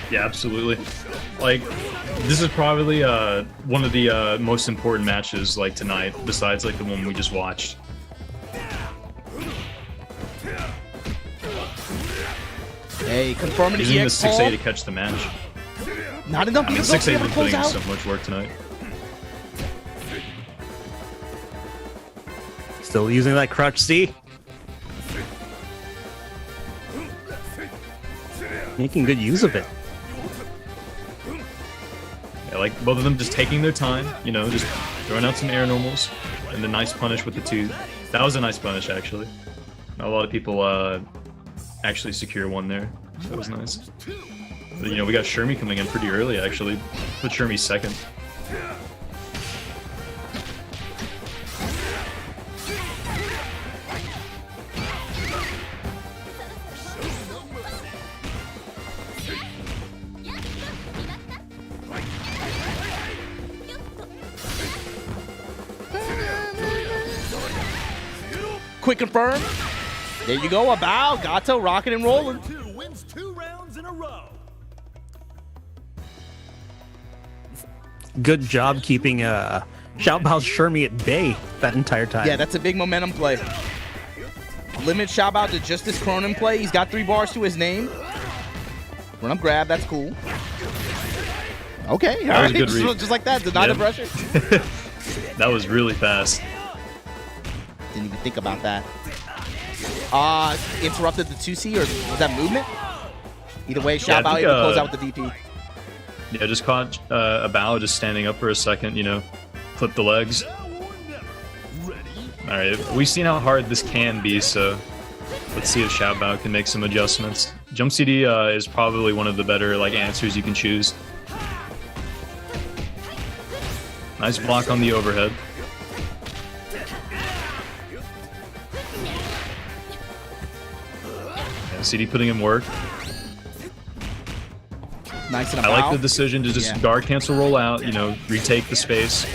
Yeah, absolutely. Like, this is probably one of the most important matches, like, tonight, besides, like, the one we just watched. Hey, confirming Using the the EX 6A to catch the match. Not enough. I mean, 6A has been putting in so much work tonight. Still using that crutch, see? Making good use of it. Yeah, like, both of them just taking their time, just throwing out some air normals, and the nice punish with the 2. That was a nice punish, actually. Not a lot of people actually secure one there. So that was nice. But, we got Shermie coming in pretty early, actually. Put Shermie 2nd. Quick confirm. There you go, Abao, Gato, rocking and rolling. Wins 2 rounds in a row. Good job keeping Xiaobao's Shermie at bay that entire time. Yeah, that's a big momentum play. Limit Xiaobao to just this Krohnen play. He's got 3 bars to his name. Run up grab, that's cool. Okay, all right. That was a good read. Just like that, deny the pressure. That was really fast. Didn't even think about that. Interrupted the 2C, or was that movement? Either way, Xiaohey able to close out with the DP. Yeah, just caught Abao just standing up for a second, flip the legs. Alright, we've seen how hard this can be, so let's see if Xiaobao can make some adjustments. Jump CD is probably one of the better answers you can choose. Nice block on the overhead. Yeah, CD putting in work. Nice and I like the decision to just guard cancel roll out, retake the space.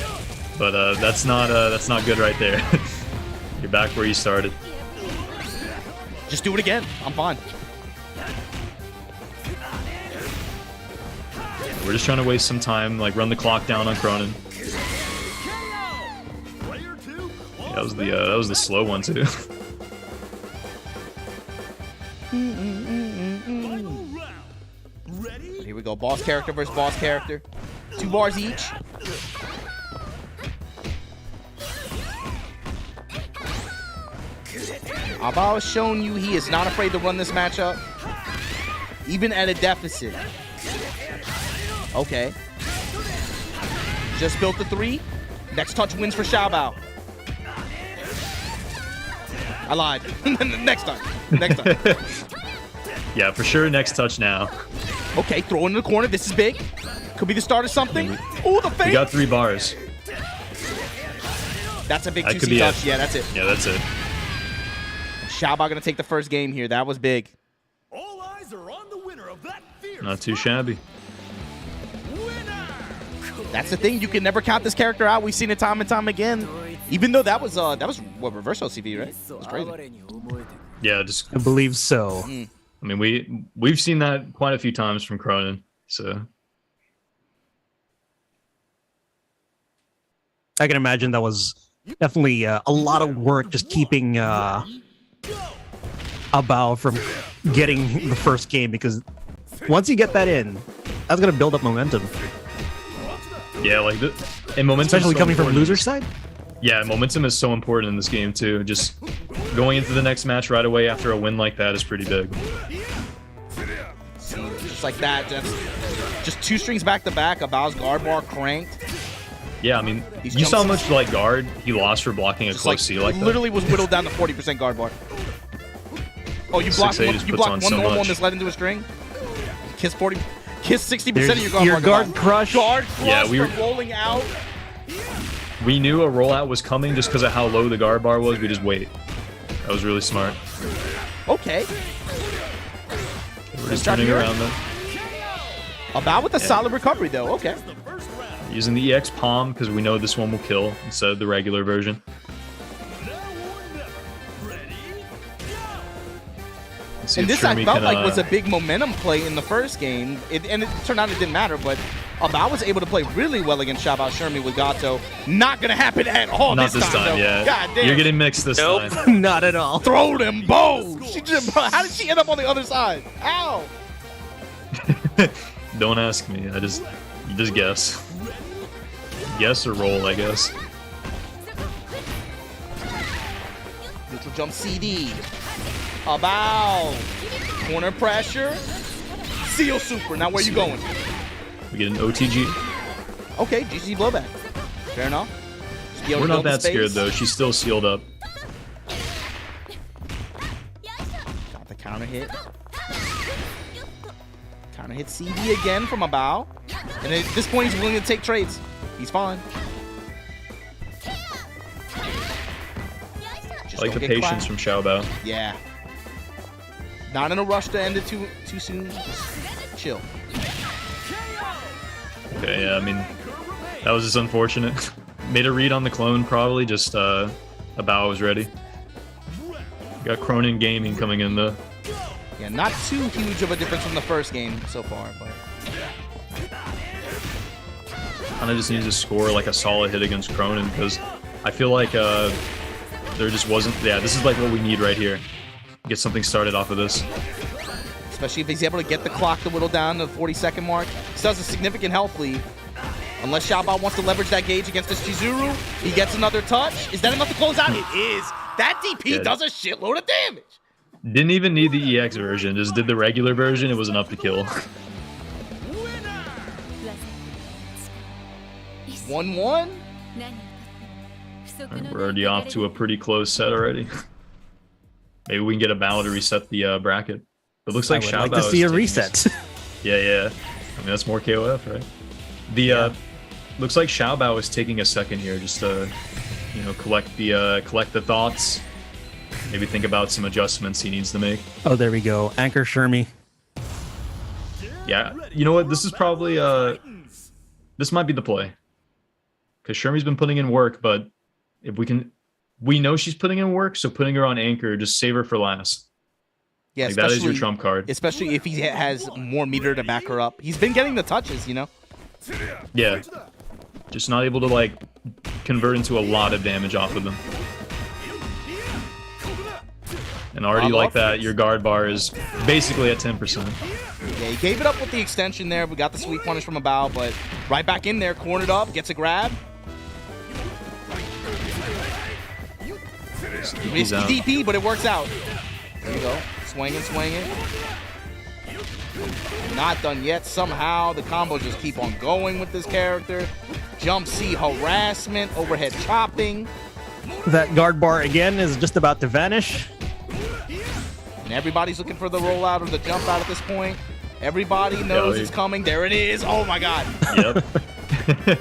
But that's not good right there. You're back where you started. Just do it again. I'm fine. We're just trying to waste some time, run the clock down on Krohnen. Yeah, that was the slow one too. Here we go. Boss character versus boss character. 2 bars each. Abao has shown you he is not afraid to run this matchup, even at a deficit. Okay. Just built the 3. Next touch wins for Xiaobao. I lied. Next time. Next time. Yeah, for sure. Next touch now. Okay, throw it in the corner. This is big. Could be the start of something. Oh, the fake. We got 3 bars. That's a big That could 2C be touch. it. Yeah, that's it. Yeah, that's it. Xiaobao gonna take the first game here. That was big. All eyes are on the winner of that fierce Not too shabby. winner. That's the thing. You can never count this character out. We've seen it time and time again. Even though that was what reverse LCV, right? That's crazy. Yeah, just I believe so. I mean we've seen that quite a few times from Krohnen. So I can imagine that was definitely a lot of work just keeping Abao from getting the first game, because once you get that in, that's gonna build up momentum, yeah, like and momentum, especially is so coming from important. loser's side. Yeah, momentum is so important in this game too. Just going into the next match right away after a win like that is pretty big. See, just like that. Just 2 strings back to back. Abao's guard bar cranked. Yeah, I mean, These you saw how jumps- much like guard he lost for blocking a Just close C like that. literally was whittled down to 40% guard bar. Oh, you blocked 6A one, just you puts blocked on one so normal much. and this led into a string. Kiss 60% There's of your guard your bar. guard Abao. crush. Guard crush Yeah, we were- from rolling out. We knew a rollout was coming just because of how low the guard bar was. We just wait. That was really smart. Okay. We're just Shot turning here. around then. About with a solid recovery though. Okay. Using the EX palm because we know this one will kill instead of the regular version. Let's see And if this I Shermie felt can, like was a big momentum play in the first game. And it turned out it didn't matter, but Abao was able to play really well against Xiaobao Shermie with Gato. Not gonna happen at all not this time though. yeah. God damn. You're getting mixed this time. Nope, not at all. Throw them bows. She just, how did she end up on the other side? Ow. Don't ask me. You just guess. Guess or roll, I guess. Neutral jump CD. Abao. Corner pressure. Seal super. Now where you going? We get an OTG. Okay, GC blowback. Fair enough. Just be able We're to not build the that scared space. though. She's still sealed up. Got the counter hit. Counter hit CD again from Abao. And at this point, he's willing to take trades. He's fine. I like the patience from Xiaobao. Yeah. Not in a rush to end it too soon. Just chill. Okay, yeah, I mean, that was just unfortunate. Made a read on the clone, probably. Just Abao was ready. Got Krohnen Gaming coming in though. Yeah, not too huge of a difference from the first game so far, but Kind of just needs to score like a solid hit against Krohnen because I feel like there just wasn't. Yeah, this is like what we need right here. Get something started off of this. especially if he's able to get the clock to whittle down to the 40-second mark. Still has a significant health lead. Unless Xiaobao wants to leverage that gauge against this Chizuru, he gets another touch. Is that enough to close out? It is. That DP Yeah. does a shitload of damage. Didn't even need the EX version. Just did the regular version. It was enough to kill. 1-1. We're already off to a pretty close set already. Maybe we can get a Abao to reset the bracket. It looks I like would Xiaobao like to is see a taking reset. this- Yeah. I mean, that's more KOF, right? The looks like Xiaobao is taking a second here just to, collect the thoughts. Maybe think about some adjustments he needs to make. Oh, there we go. Anchor Shermie. Yeah, you know what? This is probably this might be the play. Because Shermie's been putting in work, but if we know she's putting in work, so putting her on anchor, just save her for last. Yeah, Like, that is your trump card. Especially if he has more meter to back her up. He's been getting the touches, Yeah. Just not able to, convert into a lot of damage off of them. And already Abao like that, fits. your guard bar is basically at 10%. Yeah, he gave it up with the extension there. We got the sweet punish from Abao, but right back in there, cornered up, gets a grab. Risky out. DP, but it works out. There you go. Swinging. Not done yet. Somehow the combos just keep on going with this character. Jump C harassment, overhead chopping. That guard bar again is just about to vanish. And everybody's looking for the rollout or the jump out at this point. Everybody knows it's coming. There it is. Oh my god. Yep.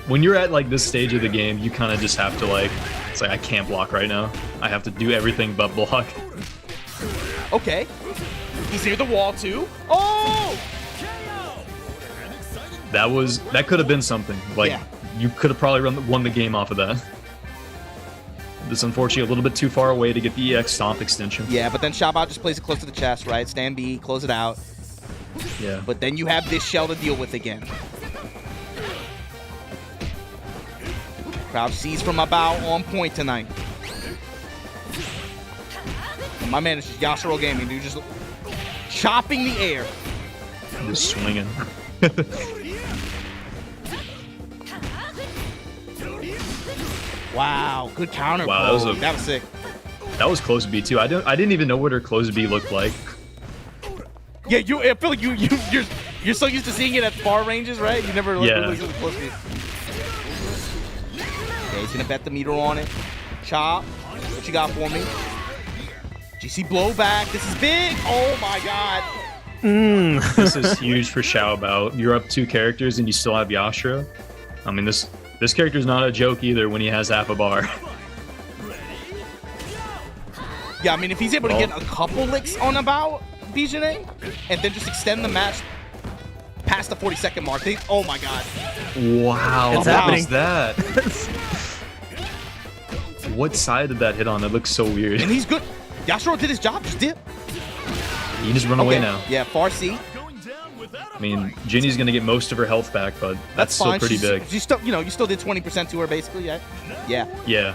When you're at like this stage of the game, you kind of just have to like, it's like I can't block right now. I have to do everything but block. Okay. He's near the wall too. Oh! That could have been something. Like Yeah. you could have probably won the game off of that. It's unfortunately a little bit too far away to get the EX stomp extension. Yeah, but then Xiaohey just plays it close to the chest, right? Stand B, close it out. Yeah. But then you have this shell to deal with again. Crouch sees from Abao on point tonight. And my man is just Yashiro Gaming, dude. Just chopping the air. Just swinging. Wow, good counter. Wow, that was sick. That was close B too. I didn't even know what her close B looked like. Yeah, I feel like you're so used to seeing it at far ranges, right? You never really close to it. Okay, he's gonna bet the meter on it. Chop, what you got for me? GC blowback. This is big. Oh my god. This is huge for Xiaobao. You're up 2 characters and you still have Yashiro. I mean, this character's not a joke either when he has half a bar. Yeah, I mean, if he's able to get a couple licks on Abao, B.jenet, and then just extend the match past the 40-second mark, oh my god. Wow, It's what happening. was that? What side did that hit on? That looks so weird. And he's good. Yashiro did his job, just dip. You just run away Okay, now. yeah, far C. I mean, Ginny's gonna get most of her health back, but that's still fine. pretty big. You still, you still did 20% to her, basically, yeah? Yeah. Yeah.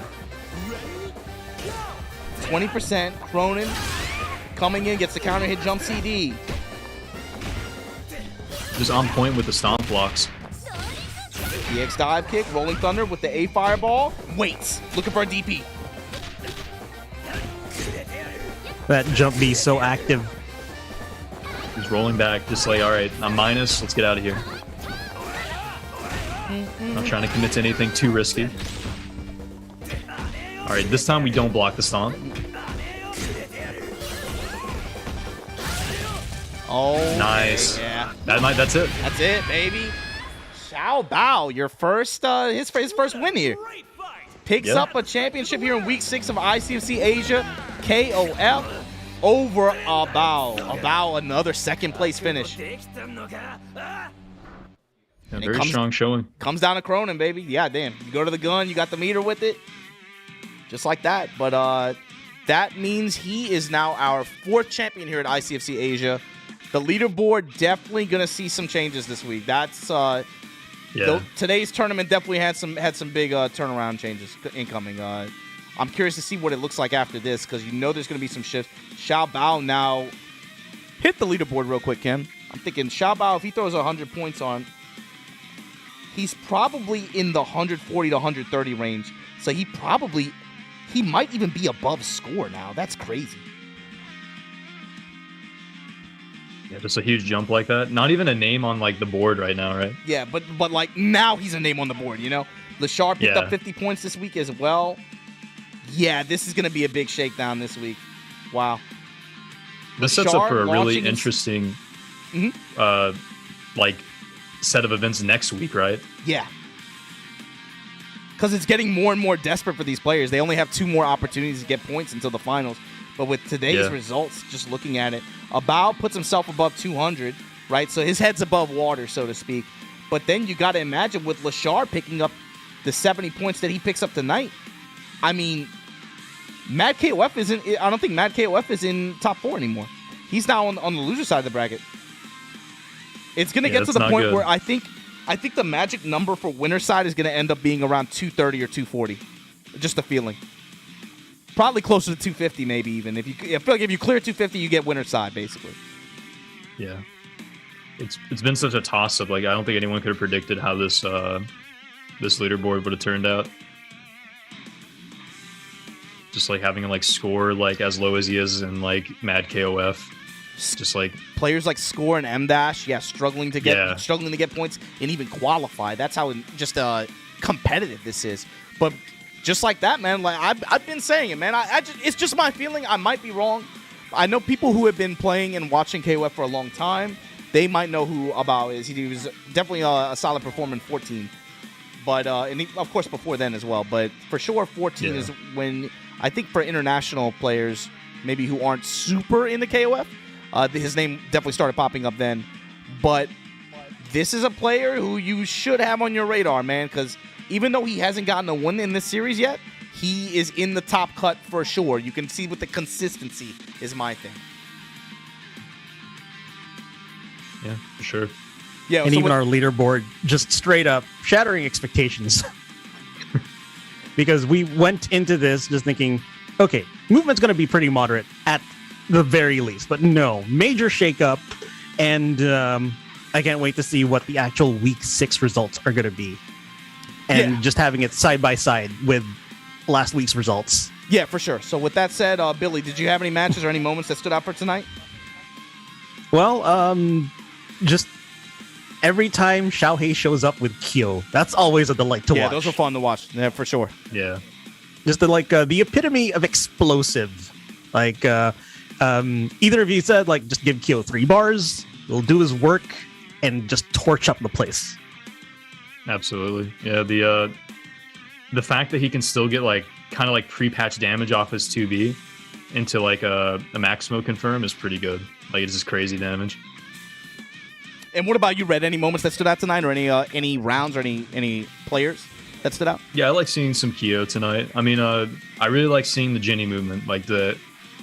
20%. Krohnen coming in, gets the counter hit jump CD. Just on point with the stomp blocks. EX dive kick, rolling thunder with the A fireball. Waits, looking for a DP. That jump B so active. He's rolling back, just like, all right, I'm minus, let's get out of here. Not trying to commit to anything too risky. All right, this time we don't block the stomp. Oh, Nice. yeah. That's it. That's it, baby. Xiaobao, your first, his first win here. Picks Yeah. up a championship here in Week 6 of ICFC Asia, KOF, over Abao. Abao, another second place finish. Yeah, And it very comes- strong showing. Comes down to Krohnen, baby. Yeah, damn. You go to the gun, you got the meter with it. Just like that. But that means he is now our 4th champion here at ICFC Asia. The leaderboard definitely going to see some changes this week. That's Yeah. today's tournament definitely had some big turnaround changes incoming. I'm curious to see what it looks like after this because you know there's going to be some shifts. Xiaobao now hit the leaderboard real quick, Ken. I'm thinking Xiaobao, if he throws 100 points on, he's probably in the 140 to 130 range. So he might even be above score now. That's crazy. Yeah, just a huge jump like that. Not even a name on like the board right now, right? Yeah, but like now he's a name on the board, you know? Leshar picked up 50 points this week as well. Yeah, this is going to be a big shakedown this week. Wow. This sets up Leshar for a really launching his- interesting like set of events next week, right? Yeah. Because it's getting more and more desperate for these players. They only have 2 more opportunities to get points until the finals. But with today's results, just looking at it, Abao puts himself above 200, right? So his head's above water, so to speak. But then you got to imagine with Leshar picking up the 70 points that he picks up tonight. I mean, MadKOF isn't. I don't think MadKOF is in top 4 anymore. He's now on the loser side of the bracket. It's going to get to that's the not point good. where I think the magic number for winner side is going to end up being around 230 or 240. Just a feeling. Probably closer to 250, maybe even. I feel like if you clear 250, you get winner's side, basically. Yeah. It's been such a toss-up. Like, I don't think anyone could have predicted how this this leaderboard would have turned out. Just like having like score like as low as he is in like MadKOF. Just like players like Score and M-Dash, struggling to get points and even qualify. That's how just competitive this is. But just like that, man, like I've been saying it, man. It's just my feeling. I might be wrong. I know people who have been playing and watching KOF for a long time. They might know who Abao is. He was definitely a solid performer in 14. But and he, of course before then as well. But for sure 14 is when I think for international players maybe who aren't super into KOF, his name definitely started popping up then. But this is a player who you should have on your radar, man, because even though he hasn't gotten a win in this series yet, he is in the top cut for sure. You can see with the consistency is my thing. Yeah, for sure. Yeah, and so even our leaderboard just straight up shattering expectations. Because we went into this just thinking, okay, movement's going to be pretty moderate at the very least. But no, major shakeup. And I can't wait to see what the actual week 6 results are going to be. And just having it side by side with last week's results. Yeah, for sure. So with that said, Billy, did you have any matches or any moments that stood out for tonight? Well, just every time Xiaohey shows up with Kyo, that's always a delight to watch. Yeah, those are fun to watch. Yeah, for sure. Yeah. Just the epitome of explosive. Like, either of you said, like, just give Kyo 3 bars, he'll do his work, and just torch up the place. Absolutely. Yeah, the fact that he can still get like kind of like pre-patch damage off his 2B into like a Maximo confirm is pretty good. Like, it's just crazy damage. And what about you, Red? Any moments that stood out tonight, or any rounds, or any players that stood out? Yeah, I like seeing some Kyo tonight. I mean, I really like seeing the Ginny movement, like the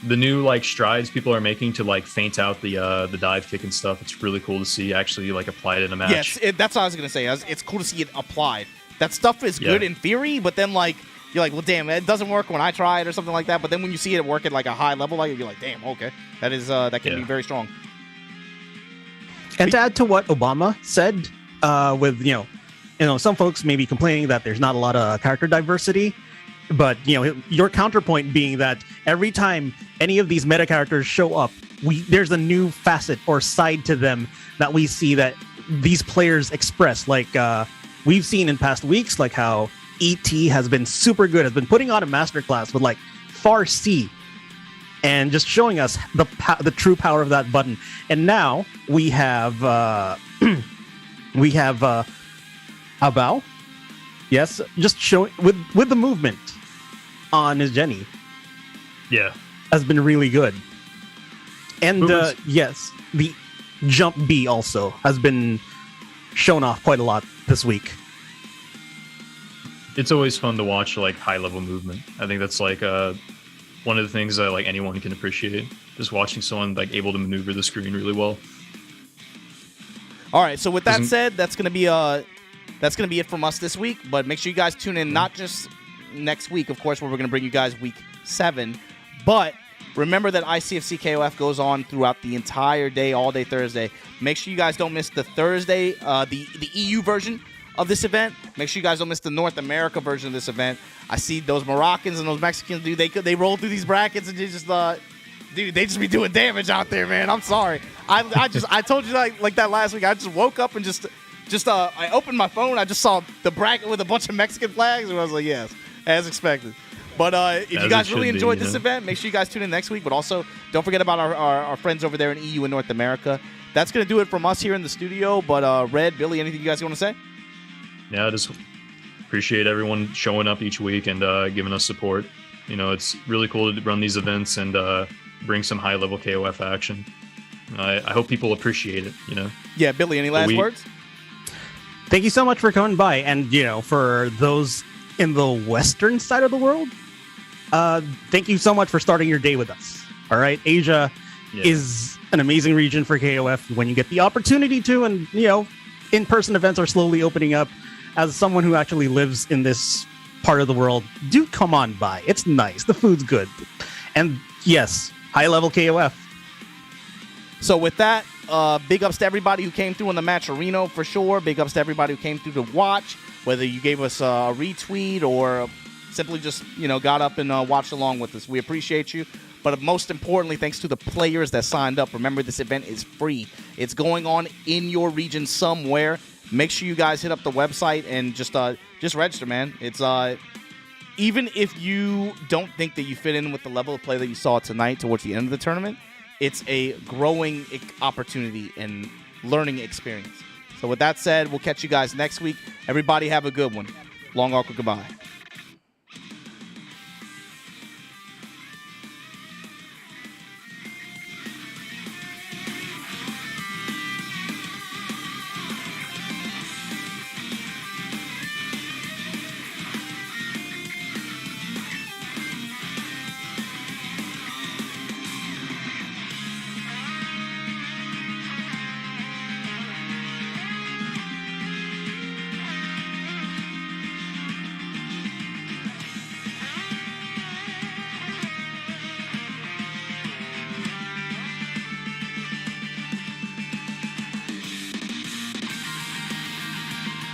new like strides people are making to like feint out the dive kick and stuff. It's really cool to see actually like applied in a match. Yes, that's what I was gonna say. It's cool to see it applied. That stuff is good in theory, but then like you're like, well, damn, it doesn't work when I try it or something like that. But then when you see it work at like a high level, like you're like, damn, okay, that can be very strong. And to add to what Obama said, with some folks may be complaining that there's not a lot of character diversity, but your counterpoint being that every time any of these meta characters show up, there's a new facet or side to them that we see that these players express. Like we've seen in past weeks, like how ET has been super good, has been putting on a masterclass with like Far C. And just showing us the true power of that button. And now we have Abao. Yes, just showing with the movement on his Jenny. Yeah, has been really good. And yes, the jump B also has been shown off quite a lot this week. It's always fun to watch like high level movement. I think that's like one of the things that like anyone can appreciate, just watching someone like able to maneuver the screen really well. All right, so with that said, that's gonna be it from us this week. But make sure you guys tune in, not just next week, of course, where we're gonna bring you guys week 7, but remember that ICFC KOF goes on throughout the entire day, all day Thursday. Make sure you guys don't miss the Thursday, the EU version of this event. Make sure you guys don't miss the North America version of this event. I see those Moroccans and those Mexicans, dude. They roll through these brackets and they just they just be doing damage out there, man. I'm sorry. I told you like that last week. I just woke up and just I opened my phone. I just saw the bracket with a bunch of Mexican flags, and I was like, yes, as expected. But if you guys really enjoyed this event, make sure you guys tune in next week. But also, don't forget about our friends over there in EU and North America. That's gonna do it from us here in the studio. But Red, Billy, anything you guys want to say? Yeah, I just appreciate everyone showing up each week and giving us support. It's really cool to run these events and bring some high-level KOF action. I hope people appreciate it, Yeah, Billy, any last words? Thank you so much for coming by. And, for those in the western side of the world, thank you so much for starting your day with us. All right? Asia is an amazing region for KOF when you get the opportunity to, and, in-person events are slowly opening up. As someone who actually lives in this part of the world, do come on by. It's nice. The food's good. And yes, high-level KOF. So with that, big ups to everybody who came through on the Matcherino for sure. Big ups to everybody who came through to watch, whether you gave us a retweet or simply just, got up and watched along with us. We appreciate you. But most importantly, thanks to the players that signed up. Remember, this event is free. It's going on in your region somewhere. Make sure you guys hit up the website and just register, man. It's even if you don't think that you fit in with the level of play that you saw tonight towards the end of the tournament, it's a growing opportunity and learning experience. So with that said, we'll catch you guys next week. Everybody have a good one. Long, awkward goodbye.